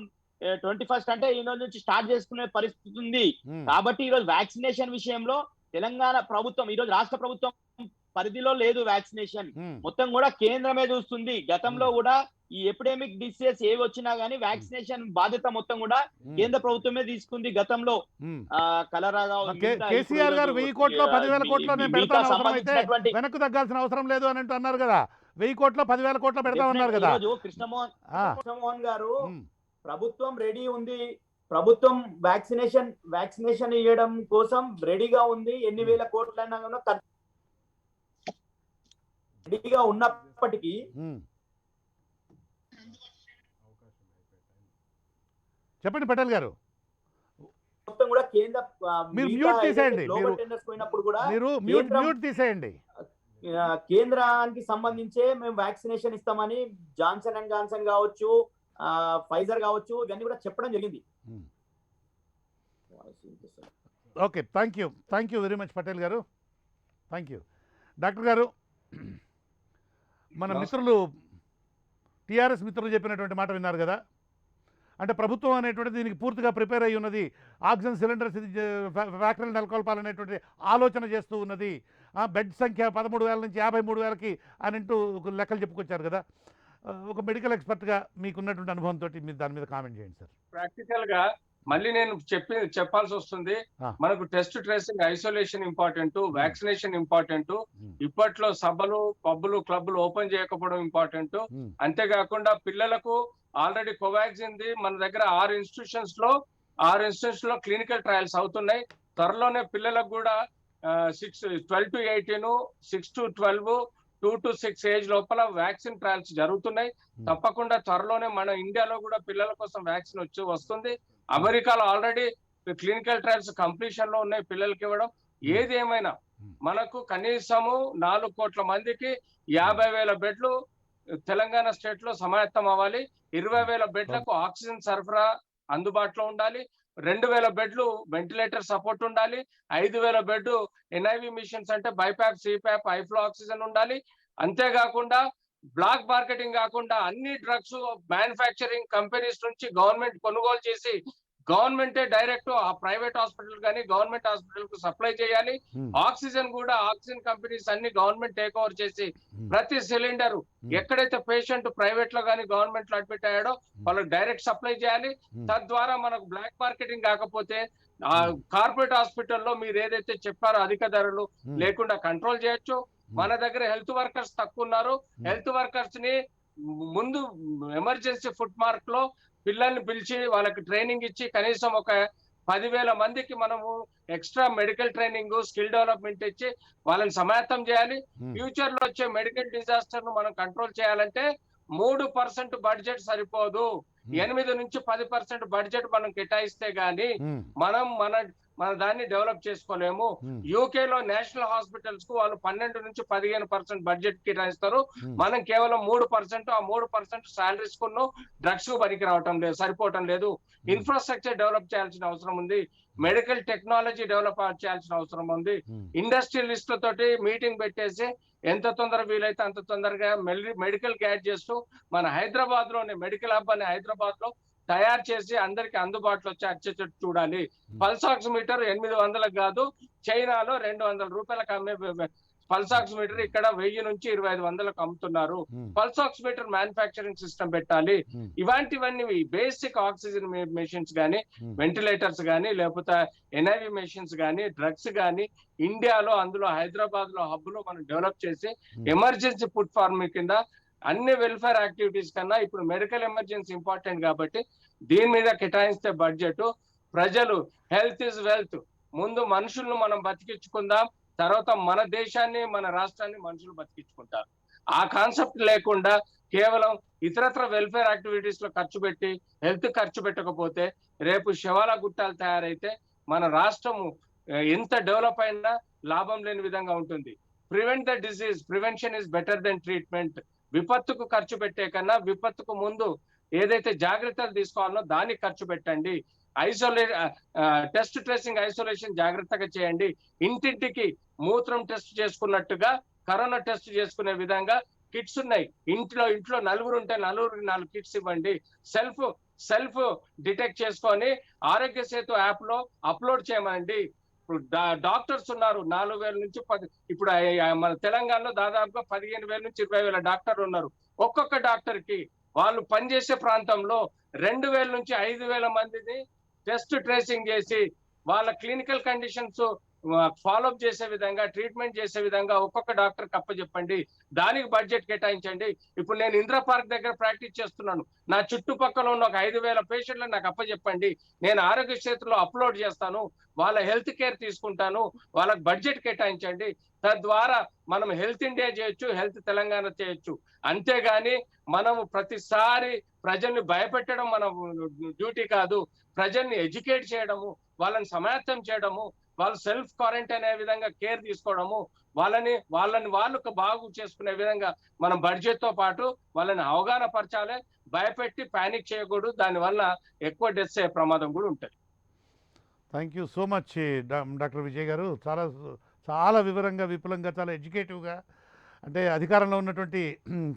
21st అంటే ఈ రోజు నుంచి స్టార్ట్ చేసుకునే పరిస్థితి ఉంది. కాబట్టి ఈ రోజు వ్యాక్సినేషన్ విషయంలో తెలంగాణ ప్రభుత్వం, ఈ రోజు రాష్ట్ర ప్రభుత్వం పరిధిలో లేదు వ్యాక్సినేషన్, మొత్తం కూడా కేంద్రమే చూస్తుంది. గతంలో కూడా ఈ ఎపిడెమిక్ డిసీజెస్ ఏవి వచ్చినా గానీ వ్యాక్సినేషన్ బాధ్యత మొత్తం కూడా కేంద్ర ప్రభుత్వమే తీసుకుంది. గతంలో కలరా కేసీఆర్ గారు 1000 కోట్లు 10,000 కోట్లు వెనక్కు తగ్గాల్సిన అవసరం లేదు అని అన్నారు కదా. 1000 కోట్లు 10,000 కోట్లు పెడతామన్నారు కదా. కృష్ణమోహన్ గారు, ప్రభుత్వం రెడీ ఉంది, ప్రభుత్వం వ్యాక్సినేషన్ ఇవ్వడం కోసం రెడీగా ఉంది. ఎన్ని వేల కోట్లైనా రెడీగా ఉన్నప్పటికీ చెప్పండి పటేల్ గారు. మొత్తం కూడా కేంద్ర కేంద్రానికి సంబంధించే మేము వ్యాక్సినేషన్ ఇస్తామని జాన్సన్ అండ్ జాన్సన్ కావచ్చు, ఫైజర్ కావచ్చు, ఇవన్నీ కూడా చెప్పడం జరిగింది. Okay, thank you very much Patel గారు. థ్యాంక్ యూ డాక్టర్ గారు. మన మిత్రులు టీఆర్ఎస్ మిత్రులు చెప్పినటువంటి మాట విన్నారు కదా. అంటే ప్రభుత్వం అనేటువంటిది దీనికి పూర్తిగా ప్రిపేర్ అయ్యి ఉన్నది. ఆక్సిజన్ సిలిండర్స్ ఫ్యాక్టరీలు నెలకొల్పాలనేటువంటి ఆలోచన చేస్తూ ఉన్నది. బెడ్ సంఖ్య 13,000 నుంచి 53,000కి అని అంటూ ఒక లెక్కలు చెప్పుకొచ్చారు కదా. ఒక మెడికల్ ఎక్స్పర్ట్గా మీకున్నటువంటి అనుభవంతో మీరు దాని మీద కామెంట్ చేయండి సార్. ప్రాక్టికల్ గా మళ్ళీ నేను చెప్పాల్సి వస్తుంది. మనకు test tracing isolation important, vaccination important. ఇప్పట్లో సభలు పబ్బులు క్లబ్లు ఓపెన్ చేయకపోవడం ఇంపార్టెంట్. అంతేకాకుండా పిల్లలకు ఆల్రెడీ కోవాక్సిన్ ది మన దగ్గర 6 ఇన్స్టిట్యూషన్స్ లో క్లినికల్ ట్రయల్స్ అవుతున్నాయి. త్వరలోనే పిల్లలకు కూడా 12 to 18, 6 to 12, 2 to 6 ఏజ్ లోపల వ్యాక్సిన్ ట్రయల్స్ జరుగుతున్నాయి. తప్పకుండా త్వరలోనే మన ఇండియాలో కూడా పిల్లల కోసం వ్యాక్సిన్ వస్తుంది. అమెరికాలో ఆల్రెడీ క్లినికల్ ట్రయల్స్ కంప్లీషన్ లో ఉన్నాయి పిల్లలకి ఇవ్వడం. ఏది ఏమైనా మనకు కనీసము 4 కోట్ల మందికి 50,000 బెడ్లు తెలంగాణ స్టేట్ లో సమాయత్తం అవ్వాలి. 20,000 బెడ్లకు ఆక్సిజన్ సరఫరా అందుబాటులో ఉండాలి. 2,000 బెడ్లు వెంటిలేటర్ సపోర్ట్ ఉండాలి. 5,000 బెడ్ ఎన్ఐవి మిషన్స్ అంటే బైపాప్, సిపాప్, ఐఫ్లో ఆక్సిజన్ ఉండాలి. అంతేకాకుండా బ్లాక్ మార్కెటింగ్ కాకుండా అన్ని డ్రగ్స్ మ్యానుఫ్యాక్చరింగ్ కంపెనీస్ నుంచి గవర్నమెంట్ కొనుగోలు చేసి గవర్నమెంటే డైరెక్ట్ ఆ ప్రైవేట్ హాస్పిటల్ కానీ గవర్నమెంట్ హాస్పిటల్ కు సప్లై చేయాలి. ఆక్సిజన్ కూడా ఆక్సిజన్ కంపెనీస్ అన్ని గవర్నమెంట్ టేక్ ఓవర్ చేసి ప్రతి సిలిండర్ ఎక్కడైతే పేషెంట్ ప్రైవేట్ లో కానీ గవర్నమెంట్ లో అడ్మిట్ అయ్యాడో వాళ్ళకి డైరెక్ట్ సప్లై చేయాలి. తద్వారా మనకు బ్లాక్ మార్కెటింగ్ కాకపోతే ఆ కార్పొరేట్ హాస్పిటల్లో మీరు ఏదైతే చెప్పారో అధిక ధరలు లేకుండా కంట్రోల్ చేయొచ్చు. మన దగ్గర హెల్త్ వర్కర్స్ తక్కువ ఉన్నారు. హెల్త్ వర్కర్స్ ని ముందు ఎమర్జెన్సీ ఫుట్ మార్క్ లో పిల్లల్ని పిలిచి వాళ్ళకి ట్రైనింగ్ ఇచ్చి కనీసం ఒక 10,000 మందికి మనము extra medical training, skill development ఇచ్చి వాళ్ళని సమాయత్తం చేయాలి. ఫ్యూచర్ లో వచ్చే మెడికల్ డిజాస్టర్ ను మనం కంట్రోల్ చేయాలంటే 3% బడ్జెట్ సరిపోదు. 8 నుంచి 10% బడ్జెట్ మనం కేటాయిస్తే గానీ మనం మన దాన్ని డెవలప్ చేసుకోలేము. యూకే లో నేషనల్ హాస్పిటల్స్ కు వాళ్ళు 12 నుంచి 15% బడ్జెట్ కేటాయిస్తారు. మనం కేవలం 3%. ఆ 3% శాలరీస్ కును డ్రగ్స్ కు పనికి రావటం లేదు, సరిపోవటం లేదు. ఇన్ఫ్రాస్ట్రక్చర్ డెవలప్ చేయాల్సిన అవసరం ఉంది. మెడికల్ టెక్నాలజీ డెవలప్ చేయాల్సిన అవసరం ఉంది. ఇండస్ట్రియలిస్టులతోటి మీటింగ్ పెట్టేసి ఎంత తొందరగా వీలైతే అంత తొందరగా మెడికల్ గ్యాడ్జెట్స్ మన హైదరాబాద్ లోనే మెడికల్ హబ్ అని హైదరాబాద్ లో తయారు చేసి అందరికి అందుబాటులో వచ్చి వచ్చేటట్టు చూడాలి. పల్స్ ఆక్సిమీటర్ 800 కాదు, చైనాలో 200 రూపాయలకు అమ్మే పల్స్ ఆక్సిమీటర్ ఇక్కడ 1000 నుంచి 2,500కు అమ్ముతున్నారు. పల్స్ ఆక్సిమీటర్ మ్యానుఫ్యాక్చరింగ్ సిస్టమ్ పెట్టాలి. ఇవన్నీ బేసిక్ ఆక్సిజన్ మెషిన్స్ గానీ, వెంటిలేటర్స్ గానీ, లేకపోతే ఎన్ఐవి మెషిన్స్ గానీ, డ్రగ్స్ గానీ ఇండియాలో అందులో హైదరాబాద్ లో హబ్ లో మనం డెవలప్ చేసి ఎమర్జెన్సీ ఫుడ్ ఫార్మింగ్ కింద అన్ని వెల్ఫేర్ యాక్టివిటీస్ కన్నా ఇప్పుడు మెడికల్ ఎమర్జెన్సీ ఇంపార్టెంట్ కాబట్టి దీని మీద కేటాయిస్తే బడ్జెట్ ప్రజలు హెల్త్ ఇస్ వెల్త్. ముందు మనుషులను మనం బతికించుకుందాం, తర్వాత మన దేశాన్ని మన రాష్ట్రాన్ని మనుషులు బతికించుకుంటారు. ఆ కాన్సెప్ట్ లేకుండా కేవలం ఇతరత్ర వెల్ఫేర్ యాక్టివిటీస్ లో ఖర్చు పెట్టి హెల్త్ ఖర్చు పెట్టకపోతే రేపు శవాల గుట్టాలు తయారైతే మన రాష్ట్రము ఎంత డెవలప్ అయినా లాభం లేని విధంగా ఉంటుంది. Prevent the disease, prevention is better than treatment. విపత్తుకు ఖర్చు పెట్టే కన్నా విపత్తుకు ముందు ఏదైతే జాగ్రత్తలు తీసుకోవాలో దానికి ఖర్చు పెట్టండి. టెస్ట్ ట్రేసింగ్ ఐసోలేషన్ జాగ్రత్తగా చేయండి. ఇంటింటికి మూత్రం టెస్ట్ చేసుకున్నట్టుగా కరోనా టెస్ట్ చేసుకునే విధంగా కిట్స్ ఉన్నాయి. ఇంట్లో నలుగురు ఉంటే నలుగురికి 4 కిట్స్ ఇవ్వండి. సెల్ఫ్ డిటెక్ట్ చేసుకొని ఆరోగ్య సేతు యాప్ లో అప్లోడ్ చేయమండి. ఇప్పుడు డాక్టర్స్ ఉన్నారు 4,000 నుంచి 10. ఇప్పుడు మన తెలంగాణలో దాదాపుగా 15,000 నుంచి 20,000 డాక్టర్లు ఉన్నారు. ఒక్కొక్క డాక్టర్ కి వాళ్ళు పనిచేసే ప్రాంతంలో 2,000 నుంచి 5,000 మందిని టెస్ట్ ట్రేసింగ్ చేసి వాళ్ళ క్లినికల్ కండిషన్స్ ఫాలోఅప్ చేసే విధంగా, ట్రీట్మెంట్ చేసే విధంగా ఒక్కొక్క డాక్టర్ అప్పచెప్పండి. దానికి బడ్జెట్ కేటాయించండి. ఇప్పుడు నేను ఇందిరా పార్క్ దగ్గర ప్రాక్టీస్ చేస్తున్నాను. నా చుట్టుపక్కల ఉన్న ఒక 5,000 పేషెంట్లను నాకు అప్పచెప్పండి. నేను ఆరోగ్య క్షేత్రంలో అప్లోడ్ చేస్తాను, వాళ్ళ హెల్త్ కేర్ తీసుకుంటాను. వాళ్ళకి బడ్జెట్ కేటాయించండి. తద్వారా మనం హెల్త్ ఇండియా చేయొచ్చు, హెల్త్ తెలంగాణ చేయొచ్చు. అంతేగాని మనము ప్రతిసారి ప్రజల్ని భయపెట్టడం మన డ్యూటీ కాదు. ప్రజల్ని ఎడ్యుకేట్ చేయడము, వాళ్ళని సమాయత్తం చేయడము, వాళ్ళు సెల్ఫ్ క్వారంటైన్ అయ్యే విధంగా కేర్ తీసుకోవడము, వాళ్ళని వాళ్ళు బాగు చేసుకునే విధంగా మనం బడ్జెట్ తో పాటు వాళ్ళని అవగాహన పరచాలి. భయపెట్టి పానిక్ చేయకూడదు. దానివల్ల ఎక్కువ డెత్స్ అయ్యే ప్రమాదం కూడా ఉంటుంది. Thank you so much doctor Vijay గారు. చాలా వివరంగా, విపులంగా, చాలా ఎడ్యుకేటివ్గా, అంటే అధికారంలో ఉన్నటువంటి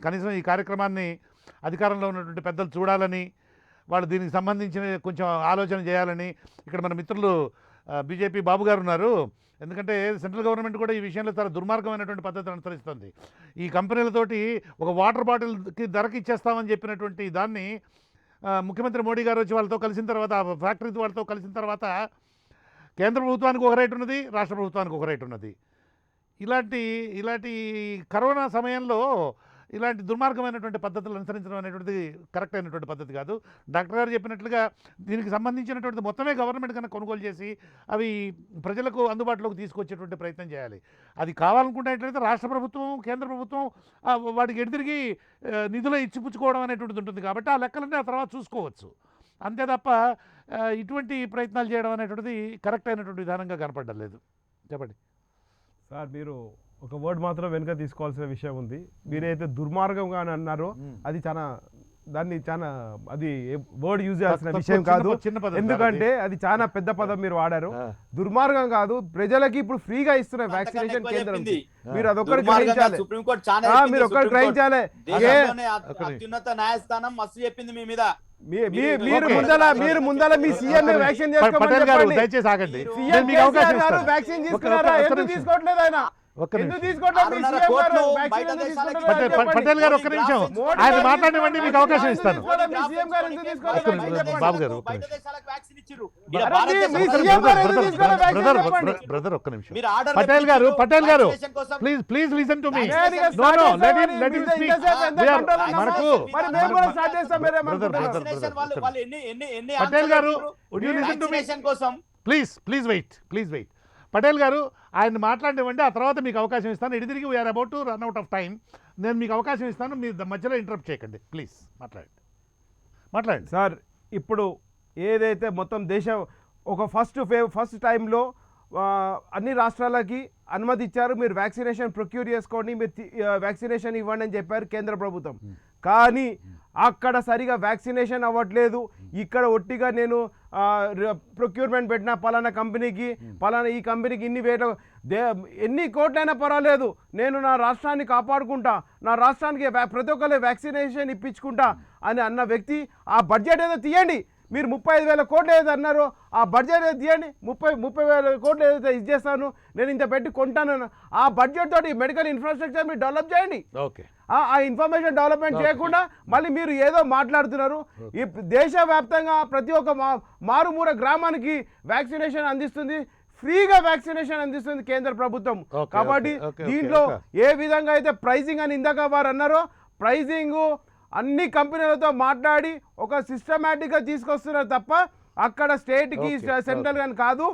కనీసం ఈ కార్యక్రమాన్ని అధికారంలో ఉన్నటువంటి పెద్దలు చూడాలని, వాళ్ళు దీనికి సంబంధించిన కొంచెం ఆలోచన చేయాలని. ఇక్కడ మన మిత్రులు బీజేపీ బాబు గారు ఉన్నారు. ఎందుకంటే సెంట్రల్ గవర్నమెంట్ కూడా ఈ విషయంలో చాలా దుర్మార్గమైనటువంటి పద్ధతిని అనుసరిస్తుంది. ఈ కంపెనీలతోటి ఒక వాటర్ బాటిల్కి ధరకి ఇచ్చేస్తామని చెప్పినటువంటి దాన్ని ముఖ్యమంత్రి మోడీ గారు వచ్చి వాళ్ళతో కలిసిన తర్వాత, ఫ్యాక్టరీ వాళ్ళతో కలిసిన తర్వాత కేంద్ర ప్రభుత్వానికి ఒక రేటు ఉన్నది, రాష్ట్ర ప్రభుత్వానికి ఒక రేటు ఉన్నది. ఇలాంటి కరోనా సమయంలో ఇలాంటి దుర్మార్గమైనటువంటి పద్ధతులు అనుసరించడం అనేటువంటిది కరెక్ట్ అయినటువంటి పద్ధతి కాదు. డాక్టర్ గారు చెప్పినట్లుగా దీనికి సంబంధించినటువంటి మొత్తమే గవర్నమెంట్ కనుక కొనుగోలు చేసి అవి ప్రజలకు అందుబాటులోకి తీసుకొచ్చేటువంటి ప్రయత్నం చేయాలి. అది కావాలనుకునేట్లయితే రాష్ట్ర ప్రభుత్వం, కేంద్ర ప్రభుత్వం వాటికి ఎదురుగి నిధులు ఇచ్చిపుచ్చుకోవడం అనేటువంటిది ఉంటుంది. కాబట్టి ఆ లెక్కలన్నీ ఆ తర్వాత చూసుకోవచ్చు. అంతే తప్ప ఇటువంటి ప్రయత్నాలు చేయడం అనేటువంటిది కరెక్ట్ అయినటువంటి విధానంగా కనపడడం లేదు. చెప్పండి సార్. మీరు ఒక వర్డ్ మాత్రం వెనుక తీసుకోవాల్సిన విషయం ఉంది. మీరైతే దుర్మార్గంగా అని అన్నారో అది అది వర్డ్ యూజ్ చేయాల్సిన విషయం కాదు. ఎందుకంటే అది చాలా పెద్ద పదం మీరు వాడారు. దుర్మార్గం కాదు, ప్రజలకి ఇప్పుడు ఫ్రీగా ఇస్తున్న వ్యాక్సినేషన్ కేంద్రం. మీరు అదొక్కటి గ్రహించాలి. మీరు ఒక్కటి గ్రహించాలి. అత్యున్నత న్యాయస్థానం మస్తు చెప్పింది మీ మీద. మీరు ముందల మీ సీఎం వ్యాక్సిన్ పటేల్ గారు దయచేసి ఆగండి. వ్యాక్సిన్ తీసుకున్నారా? ఎందుకు తీసుకోవట్లేదు ఆయన? పటేల్ గారు ఒక్క నిమిషం ఆయన మాట్లాడివ్వండి, మీకు అవకాశం ఇస్తాను. బాబు గారు బ్రదర్ ఒక్క నిమిషం. పటేల్ గారు ప్లీజ్ లిసన్ టు మీ. పటేల్ గారు ప్లీజ్ వెయిట్. పటేల్ గారు ఆయన మాట్లాడివ్వండి, ఆ తర్వాత మీకు అవకాశం ఇస్తాను. ఎడిదిరిగి we're about to run out of time. నేను మీకు అవకాశం ఇస్తాను, మీరు మధ్యలో ఇంటరప్ట్ చేయకండి ప్లీజ్. మాట్లాడండి సార్. ఇప్పుడు ఏదైతే మొత్తం దేశం ఒక ఫస్ట్ టైంలో అన్ని రాష్ట్రాలకి అనుమతి ఇచ్చారు, మీరు వ్యాక్సినేషన్ ప్రొక్యూర్ చేసుకోండి, మీరు వ్యాక్సినేషన్ ఇవ్వండి అని చెప్పారు కేంద్ర ప్రభుత్వం. కానీ అక్కడ సరిగా వ్యాక్సినేషన్ అవ్వట్లేదు. ఇక్కడ ఒట్టిగా నేను ప్రొక్యూర్మెంట్ పెట్టిన పలానా కంపెనీకి, ఈ కంపెనీకి ఎన్ని కోట్లైనా పర్వాలేదు, నేను నా రాష్ట్రాన్ని కాపాడుకుంటా, నా రాష్ట్రానికి ప్రతి ఒక్కరు వ్యాక్సినేషన్ ఇప్పించుకుంటా అని అన్న వ్యక్తి ఆ బడ్జెట్ ఏదో తీయండి. మీరు 35,000 కోట్లు ఏదైతే అన్నారో ఆ బడ్జెట్ ఏదో తీయండి. 30,000 కోట్లు ఏదైతే ఇచ్చేస్తాను, నేను ఇంత పెట్టి కొంటాను, ఆ బడ్జెట్ తోటి మెడికల్ ఇన్ఫ్రాస్ట్రక్చర్ మీరు డెవలప్ చేయండి. ఆ ఇన్ఫర్మేషన్ డెవలప్మెంట్ చేయకుండా మళ్ళీ మీరు ఏదో మాట్లాడుతున్నారు. ఈ దేశవ్యాప్తంగా ప్రతి ఒక్క మారుమూల గ్రామానికి వ్యాక్సినేషన్ అందిస్తుంది, ఫ్రీగా వ్యాక్సినేషన్ అందిస్తుంది కేంద్ర ప్రభుత్వం. కాబట్టి దీంట్లో ఏ విధంగా అయితే ప్రైజింగ్ అని ఇందాక వారు అన్నారో, ప్రైజింగ్ అన్ని కంపెనీలతో మాట్లాడి ఒక సిస్టమేటిక్గా తీసుకొస్తున్నారు తప్ప అక్కడ స్టేట్కి సెంట్రల్ కానీ కాదు.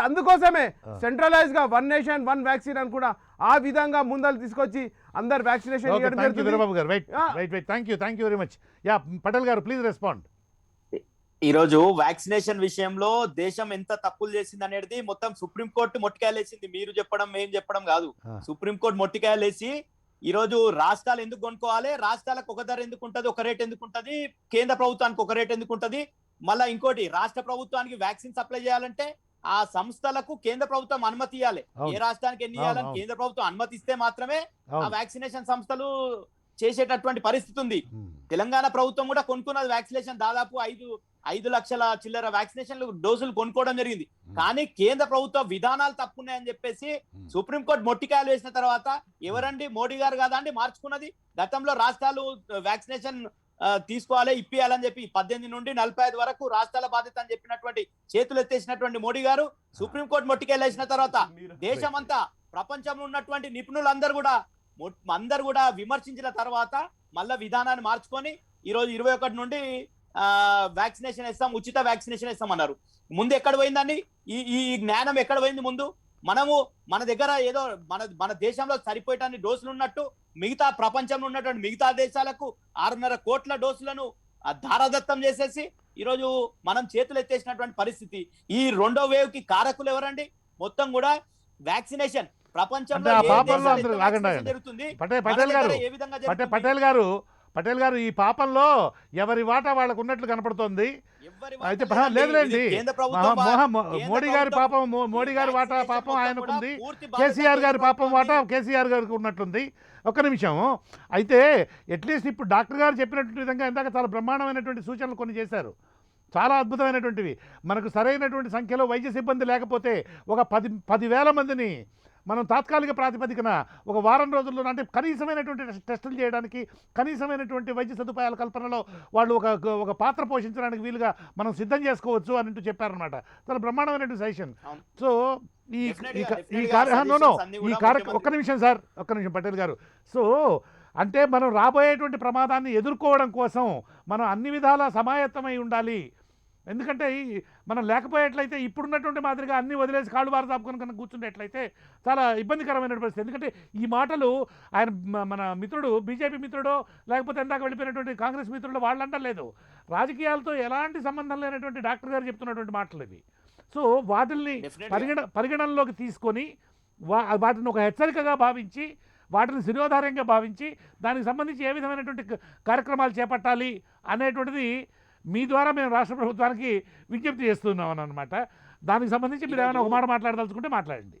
అందుకోసమే సెంట్రలైజ్గా 1 నేషన్ 1 వ్యాక్సిన్ అని కూడా ఆ విధంగా ముందలు తీసుకొచ్చి అందరు వ్యాక్సినేషన్. పటేల్ గారు ప్లీజ్ రెస్పాండ్. ఈరోజు వ్యాక్సినేషన్ విషయంలో దేశం ఎంత తప్పులు చేసింది అనేది మొత్తం సుప్రీంకోర్టు మొట్టికాయలేసింది. మీరు చెప్పడం మేము చెప్పడం కాదు, సుప్రీంకోర్టు మొట్టికాయలేసి ఈరోజు రాష్ట్రాలు ఎందుకు కొనుక్కోవాలి, రాష్ట్రాలకు ఒక ధర ఎందుకు ఉంటుంది, ఒక రేట్ ఎందుకు ఉంటుంది, కేంద్ర ప్రభుత్వానికి ఒక రేట్ ఎందుకు ఉంటుంది, మళ్ళీ ఇంకోటి రాష్ట్ర ప్రభుత్వానికి వ్యాక్సిన్ సప్లై చేయాలంటే ఆ సంస్థలకు కేంద్ర ప్రభుత్వం అనుమతి ఇవ్వాలి. ఏ రాష్ట్రానికి ఎన్ని ఇవ్వాలని కేంద్ర ప్రభుత్వం అనుమతి ఇస్తే మాత్రమే ఆ వ్యాక్సినేషన్ సంస్థలు చేసేటటువంటి పరిస్థితి ఉంది. తెలంగాణ ప్రభుత్వం కూడా కొనుక్కున్నది వ్యాక్సినేషన్, దాదాపు 5 లక్షల చిల్లర వ్యాక్సినేషన్లు డోసులు కొనుక్కోవడం జరిగింది. కానీ కేంద్ర ప్రభుత్వ విధానాలు తప్పున్నాయని చెప్పేసి సుప్రీంకోర్టు మొట్టికాయలు వేసిన తర్వాత ఎవరండి మోడీ గారు కదా అండి మార్చుకున్నది. గతంలో రాష్ట్రాలు వ్యాక్సినేషన్ తీసుకోవాలి, ఇప్పియాలని చెప్పి 18 నుండి 45 వరకు రాష్ట్రాల బాధ్యత అని చెప్పినటువంటి చేతులు ఎత్తేసినటువంటి మోడీ గారు సుప్రీంకోర్టు మొట్టికాయలు వేసిన తర్వాత దేశమంతా ప్రపంచంలో ఉన్నటువంటి నిపుణులందరూ కూడా విమర్శించిన తర్వాత మళ్ళా విధానాన్ని మార్చుకొని ఈరోజు 21 నుండి వ్యాక్సినేషన్ ఇస్తాం, ఉచిత వ్యాక్సినేషన్ ఇస్తాం అన్నారు. ముందు ఎక్కడ పోయిందండి ఈ జ్ఞానం? ఎక్కడ పోయింది? ముందు మన దగ్గర ఏదో మన దేశంలో సరిపోయేటాన్ని డోసులు ఉన్నట్టు మిగతా ప్రపంచంలో ఉన్నటువంటి మిగతా దేశాలకు 6.5 కోట్ల డోసులను ధారాదత్తం చేసేసి ఈరోజు మనం చేతులు ఎత్తేసినటువంటి పరిస్థితి. ఈ 2వ వేవ్ కి కారకులు ఎవరండి? మొత్తం కూడా వ్యాక్సినేషన్ ప్రపంచంలో పటేల్ గారు పటేల్ గారు ఈ పాపంలో ఎవరి వాటా వాళ్ళకు ఉన్నట్లు కనపడుతోంది. అయితే లేదులేండి, మోడీ గారి పాపం మోడీ గారి వాటా పాపం ఆయనకుంది, కేసీఆర్ గారి పాపం వాటా కేసీఆర్ గారికి ఉన్నట్లుంది. ఒక్క నిమిషం. అయితే అట్లీస్ట్ ఇప్పుడు డాక్టర్ గారు చెప్పినటువంటి విధంగా ఇందాక చాలా బ్రహ్మాండమైనటువంటి సూచనలు కొన్ని చేశారు, చాలా అద్భుతమైనటువంటివి. మనకు సరైనటువంటి సంఖ్యలో వైద్య సిబ్బంది లేకపోతే ఒక 10,000 మందిని మనం తాత్కాలిక ప్రాతిపదికన ఒక వారం రోజుల్లో, అంటే కనీసమైనటువంటి టెస్టులు చేయడానికి, కనీసమైనటువంటి వైద్య సదుపాయాల కల్పనలో వాళ్ళు ఒక పాత్ర పోషించడానికి వీలుగా మనం సిద్ధం చేసుకోవచ్చు అని చెప్పారనమాట. చాలా బ్రహ్మాండమైనటువంటి సజెషన్. సో ఒక్క నిమిషం సార్, ఒక్క నిమిషం పటేల్ గారు. సో అంటే మనం రాబోయేటువంటి ప్రమాదాన్ని ఎదుర్కోవడం కోసం మనం అన్ని విధాల సమాయత్తమై ఉండాలి. ఎందుకంటే మనం లేకపోయేట్లయితే ఇప్పుడున్నటువంటి మాదిరిగా అన్ని వదిలేసి కాళ్ళు బారు చాపుకొని కనుక కూర్చుండేట్లయితే చాలా ఇబ్బందికరమైన పరిస్థితి. ఎందుకంటే ఈ మాటలు ఆయన మన మిత్రుడు, బీజేపీ మిత్రుడో లేకపోతే ఇందాక వెళ్ళిపోయినటువంటి కాంగ్రెస్ మిత్రుడు వాళ్ళు అంటలేదు, రాజకీయాలతో ఎలాంటి సంబంధం లేనటువంటి డాక్టర్ గారు చెప్తున్నటువంటి మాటలు ఇవి. సో వాటిల్ని పరిగణనలోకి తీసుకొని వాటిని ఒక హెచ్చరికగా భావించి, వాటిని శిరోధార్యంగా భావించి దానికి సంబంధించి ఏ విధమైనటువంటి కార్యక్రమాలు చేపట్టాలి అనేటువంటిది మీ ద్వారా మేము రాష్ట్ర ప్రభుత్వానికి విజ్ఞప్తి చేస్తున్నాం అన్నమాట. దానికి సంబంధించి మీరు ఏమైనా ఒక మాట మాట్లాడదలుచుకుంటే మాట్లాడండి.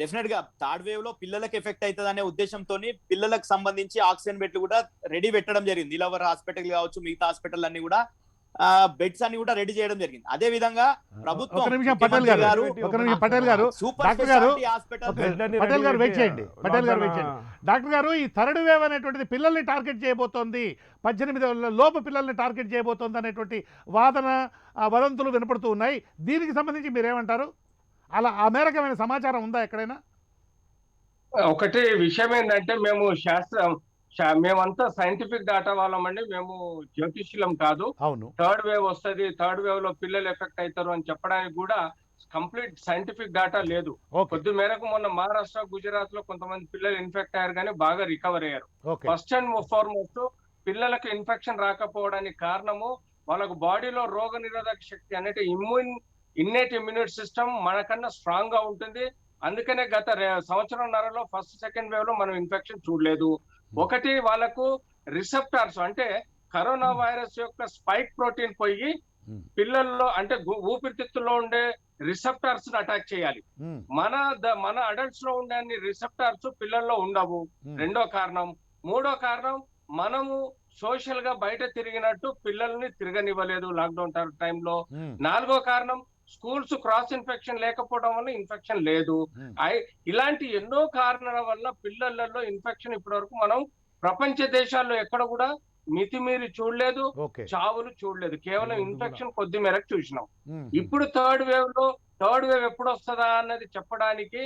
డెఫినెట్ గా థర్డ్ వేవ్ లో పిల్లలకు ఎఫెక్ట్ అవుతుంది అనే ఉద్దేశంతో పిల్లలకు సంబంధించి ఆక్సిజన్ బెడ్లు కూడా రెడీ పెట్టడం జరిగింది. నీలవర్ హాస్పిటల్ కావచ్చు, మిగతా హాస్పిటల్ అన్ని కూడా బెడ్స్ అన్ని కూడా రెడీ చేయడం జరిగింది. అదే విధంగా ప్రభుత్వం పటేల్ గారు వెయిట్ చేయండి. డాక్టర్ గారు, ఈ థర్డ్ వేవ్ అనేటువంటిది పిల్లల్ని టార్గెట్ చేయబోతోంది, 18 లోపు పిల్లల్ని టార్గెట్ చేయబోతోంది అనేటువంటి వాదన, వదంతులు వినపడుతూ ఉన్నాయి. దీనికి సంబంధించి మీరేమంటారు? అలా ఆ మేరకమైన సమాచారం ఉందా ఎక్కడైనా? ఒకటి విషయం ఏంటంటే, మేమంతా సైంటిఫిక్ డేటా వాళ్ళమండి, మేము జ్యోతిష్యులం కాదు. అవును, థర్డ్ వేవ్ వస్తుంది, థర్డ్ వేవ్ లో పిల్లలు ఎఫెక్ట్ అవుతారు అని చెప్పడానికి కూడా కంప్లీట్ సైంటిఫిక్ డేటా లేదు. కొద్ది మేరకు మొన్న మహారాష్ట్ర, గుజరాత్ లో కొంతమంది పిల్లలు ఇన్ఫెక్ట్ అయ్యారు కానీ బాగా రికవర్ అయ్యారు. ఫస్ట్ అండ్ ఫార్మోస్ట్ పిల్లలకు ఇన్ఫెక్షన్ రాకపోవడానికి కారణము వాళ్ళకు బాడీలో రోగ నిరోధక శక్తి అనేది ఇన్నేట్ ఇమ్యూనిటీ సిస్టమ్ మనకన్నా స్ట్రాంగ్ గా ఉంటుంది. అందుకనే గత సంవత్సరంన్నరలో ఫస్ట్ సెకండ్ వేవ్ లో మనం ఇన్ఫెక్షన్ చూడలేదు. ఒకటి, వాళ్ళకు రిసెప్టార్స్ అంటే కరోనా వైరస్ యొక్క స్పైక్ ప్రోటీన్ పోయి పిల్లల్లో అంటే ఊపిరితిత్తుల్లో ఉండే రిసెప్టార్స్ అటాక్ చేయాలి. మన అడల్ట్స్ లో ఉండే అన్ని రిసెప్టార్స్ పిల్లల్లో ఉండవు. రెండో కారణం. మూడో కారణం, మనము సోషల్ గా బయట తిరిగినట్టు పిల్లల్ని తిరగనివ్వలేదు లాక్డౌన్ టైంలో. నాలుగో కారణం, స్కూల్స్ క్రాస్ ఇన్ఫెక్షన్ లేకపోవడం వల్ల ఇన్ఫెక్షన్ లేదు. ఇలాంటి ఎన్నో కారణాల వల్ల పిల్లలలో ఇన్ఫెక్షన్ ఇప్పటి వరకు మనం ప్రపంచ దేశాల్లో ఎక్కడ కూడా మితిమీరి చూడలేదు, చావులు చూడలేదు. కేవలం ఇన్ఫెక్షన్ కొద్ది మేరకు చూసినాం. ఇప్పుడు థర్డ్ వేవ్ ఎప్పుడు వస్తుందా అన్నది చెప్పడానికి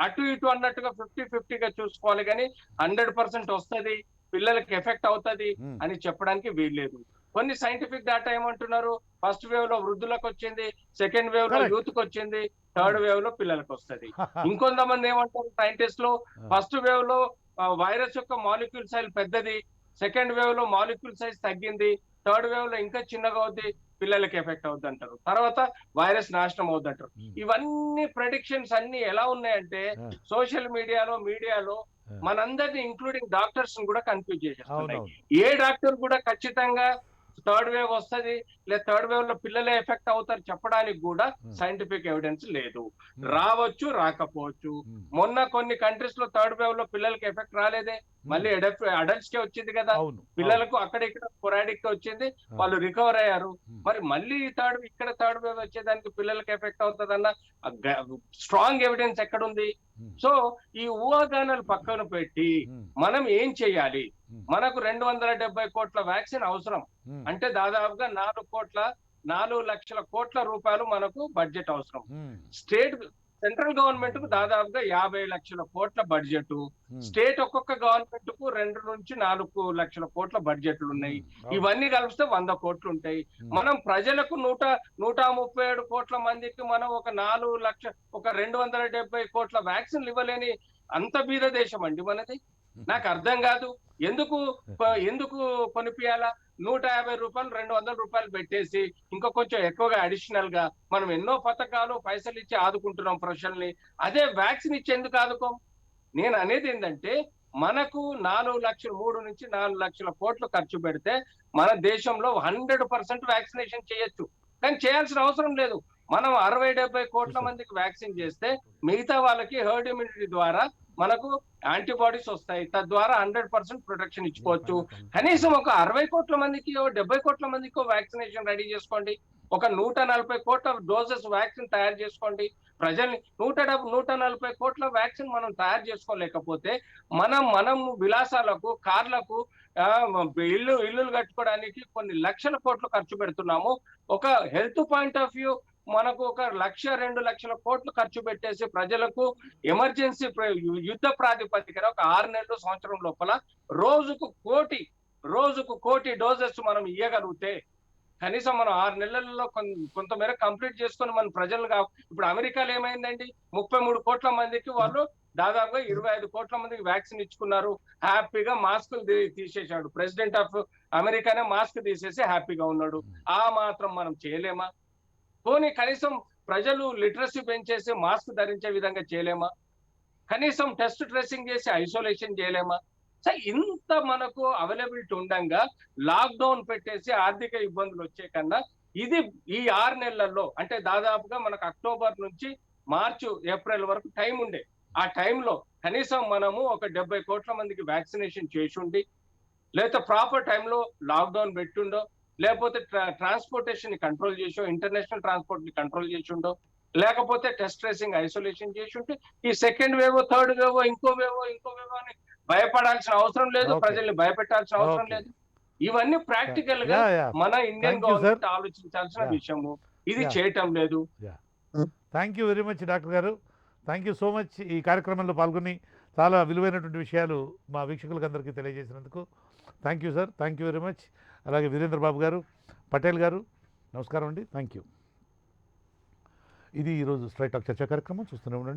అటు ఇటు అన్నట్టుగా 50-50గా చూసుకోవాలి, కానీ 100% వస్తుంది, పిల్లలకి ఎఫెక్ట్ అవుతుంది అని చెప్పడానికి వీల్లేదు. కొన్ని సైంటిఫిక్ డేటా ఏమంటున్నారు, ఫస్ట్ వేవ్ లో వృద్ధులకు వచ్చింది, సెకండ్ వేవ్ లో యూత్ కి వచ్చింది, థర్డ్ వేవ్ లో పిల్లలకు వస్తుంది. ఇంకొంతమంది ఏమంటారు సైంటిస్టులు, ఫస్ట్ వేవ్ లో వైరస్ యొక్క మాలిక్యూల్ సైజ్ పెద్దది, సెకండ్ వేవ్ లో మాలిక్యూల్ సైజ్ తగ్గింది, థర్డ్ వేవ్ లో ఇంకా చిన్నగా అవుద్ది, పిల్లలకి ఎఫెక్ట్ అవుద్ది అంటారు. తర్వాత వైరస్ నాశనం అవుద్ది అంటారు. ఇవన్నీ ప్రెడిక్షన్స్ అన్ని ఎలా ఉన్నాయంటే సోషల్ మీడియాలో మనందరినీ ఇంక్లూడింగ్ డాక్టర్స్ కూడా కన్ఫ్యూజ్ చేసేస్తున్నాయి. ఏ డాక్టర్ కూడా ఖచ్చితంగా థర్డ్ వేవ్ వస్తుంది లేదా థర్డ్ వేవ్ లో పిల్లలే ఎఫెక్ట్ అవుతారు చెప్పడానికి కూడా సైంటిఫిక్ ఎవిడెన్స్ లేదు. రావచ్చు, రాకపోవచ్చు. మొన్న కొన్ని కంట్రీస్ లో థర్డ్ వేవ్ లో పిల్లలకి ఎఫెక్ట్ రాలేదే, మళ్ళీ అడల్ట్స్ కే వచ్చింది కదా. పిల్లలకు అక్కడ ఇక్కడ స్పోరాడిక్ గా వచ్చింది, వాళ్ళు రికవర్ అయ్యారు. మరి మళ్ళీ ఇక్కడ థర్డ్ వేవ్ వచ్చేదానికి పిల్లలకి ఎఫెక్ట్ అవుతుందన్న స్ట్రాంగ్ ఎవిడెన్స్ ఎక్కడుంది? సో ఈ ఊహాగానాలు పక్కన పెట్టి మనం ఏం చెయ్యాలి? మనకు 270 కోట్ల వ్యాక్సిన్ అవసరం. అంటే దాదాపుగా 4 లక్షల కోట్ల రూపాయలు మనకు బడ్జెట్ అవసరం. సెంట్రల్ గవర్నమెంట్ కు దాదాపుగా 50 లక్షల కోట్ల బడ్జెట్, స్టేట్ ఒక్కొక్క గవర్నమెంట్ కు 2 నుంచి 4 లక్షల కోట్ల బడ్జెట్లు ఉన్నాయి. ఇవన్నీ కలిపితే 100 కోట్లు ఉంటాయి. మనం ప్రజలకు 137 కోట్ల మందికి మనం ఒక 270 కోట్ల వ్యాక్సిన్లు ఇవ్వలేని అంత బీద దేశం అండి మనది. నాకు అర్థం కాదు, ఎందుకు కొనిపియాలా? 150 రూపాయలు 200 రూపాయలు పెట్టేసి ఇంకా కొంచెం ఎక్కువగా అడిషనల్ గా మనం ఎన్నో పథకాలు పైసలు ఇచ్చి ఆదుకుంటున్నాం ప్రజల్ని. అదే వ్యాక్సిన్ ఇచ్చి ఎందుకు ఆదుకోం? నేను అనేది ఏంటంటే మనకు 3 నుంచి 4 లక్షల కోట్లు ఖర్చు పెడితే మన దేశంలో 100% వ్యాక్సినేషన్ చేయొచ్చు. కానీ చేయాల్సిన అవసరం లేదు. మనం 60-70 కోట్ల మందికి వ్యాక్సిన్ చేస్తే మిగతా వాళ్ళకి హర్డ్ ఇమ్యూనిటీ ద్వారా మనకు యాంటీబాడీస్ వస్తాయి. తద్వారా 100% ప్రొటెక్షన్ ఇచ్చుకోవచ్చు. కనీసం ఒక 60 కోట్ల మందికి 70 కోట్ల మందికి వ్యాక్సినేషన్ రెడీ చేసుకోండి. ఒక 140 కోట్ల డోసెస్ వ్యాక్సిన్ తయారు చేసుకోండి. ప్రజల్ని 140 కోట్ల వ్యాక్సిన్ మనం తయారు చేసుకోలేకపోతే మనం విలాసాలకు, కార్లకు, ఇల్లులు కట్టుకోవడానికి కొన్ని లక్షల కోట్లు ఖర్చు పెడుతున్నాము. ఒక హెల్త్ పాయింట్ ఆఫ్ వ్యూ మనకు ఒక 1-2 లక్షల కోట్లు ఖర్చు పెట్టేసి ప్రజలకు ఎమర్జెన్సీ యుద్ధ ప్రాతిపదికన ఒక 6 నెలలు, సంవత్సరం లోపల రోజుకు కోటి డోసెస్ మనం ఇవ్వగలిగితే కనీసం మనం 6 నెలల్లో కొంతమేర కంప్లీట్ చేసుకొని మన ప్రజలుగా, ఇప్పుడు అమెరికాలో ఏమైందండి, 33 కోట్ల మందికి వాళ్ళు దాదాపుగా 25 కోట్ల మందికి వ్యాక్సిన్ ఇచ్చుకున్నారు. హ్యాపీగా మాస్కులు తీసేశాడు. ప్రెసిడెంట్ ఆఫ్ అమెరికానే మాస్క్ తీసేసి హ్యాపీగా ఉన్నాడు. ఆ మాత్రం మనం చేయలేమా? పోనీ కనీసం ప్రజలు లిటరసీ పెంచేసి మాస్క్ ధరించే విధంగా చేయలేమా? కనీసం టెస్ట్ ట్రేసింగ్ చేసి ఐసోలేషన్ చేయలేమా? సో ఇంత మనకు అవైలబిలిటీ ఉండంగా లాక్డౌన్ పెట్టేసి ఆర్థిక ఇబ్బందులు వచ్చే కన్నా ఈ 6 నెలల్లో, అంటే దాదాపుగా మనకు అక్టోబర్ నుంచి మార్చి, ఏప్రిల్ వరకు టైం ఉండే. ఆ టైంలో కనీసం మనము ఒక 70 కోట్ల మందికి వ్యాక్సినేషన్ చేసి ఉండి, లేకపోతే ప్రాపర్ టైంలో లాక్డౌన్ పెట్టుండో, లేకపోతే ట్రాన్స్పోర్టేషన్ ని కంట్రోల్ చేసో, ఇంటర్నేషనల్ ట్రాన్స్పోర్ట్ ని కంట్రోల్ చేసిండో, లేకపోతే టెస్ట్ ట్రేసింగ్ ఐసోలేషన్ చేసి ఉంటే ఈ సెకండ్ వేవ్, థర్డ్ వేవ్, ఇంకో వేవ్ అని భయపడాల్సిన అవసరం లేదు. ప్రజల్ని భయపెట్టాల్సిన అవసరం లేదు. ఇవన్నీ ప్రాక్టికల్ గా మన ఇండియన్ గవర్నమెంట్ ఆలోచించాల్సిన విషయము. ఇది చేయటం లేదు. Thank you very much doctor గారు. Thank you so much. ఈ కార్యక్రమంలో పాల్గొని చాలా విలువైనటువంటి విషయాలు మా వీక్షకులకు అందరికీ తెలియజేసినందుకు thank you sir. Thank you very much. అలాగే వీరేంద్ర బాబు గారు, పటేల్ గారు, నమస్కారం అండి. Thank you. ఇది ఈరోజు స్ట్రైట్ టాక్ చర్చా కార్యక్రమం. చూస్తూనే ఉండండి.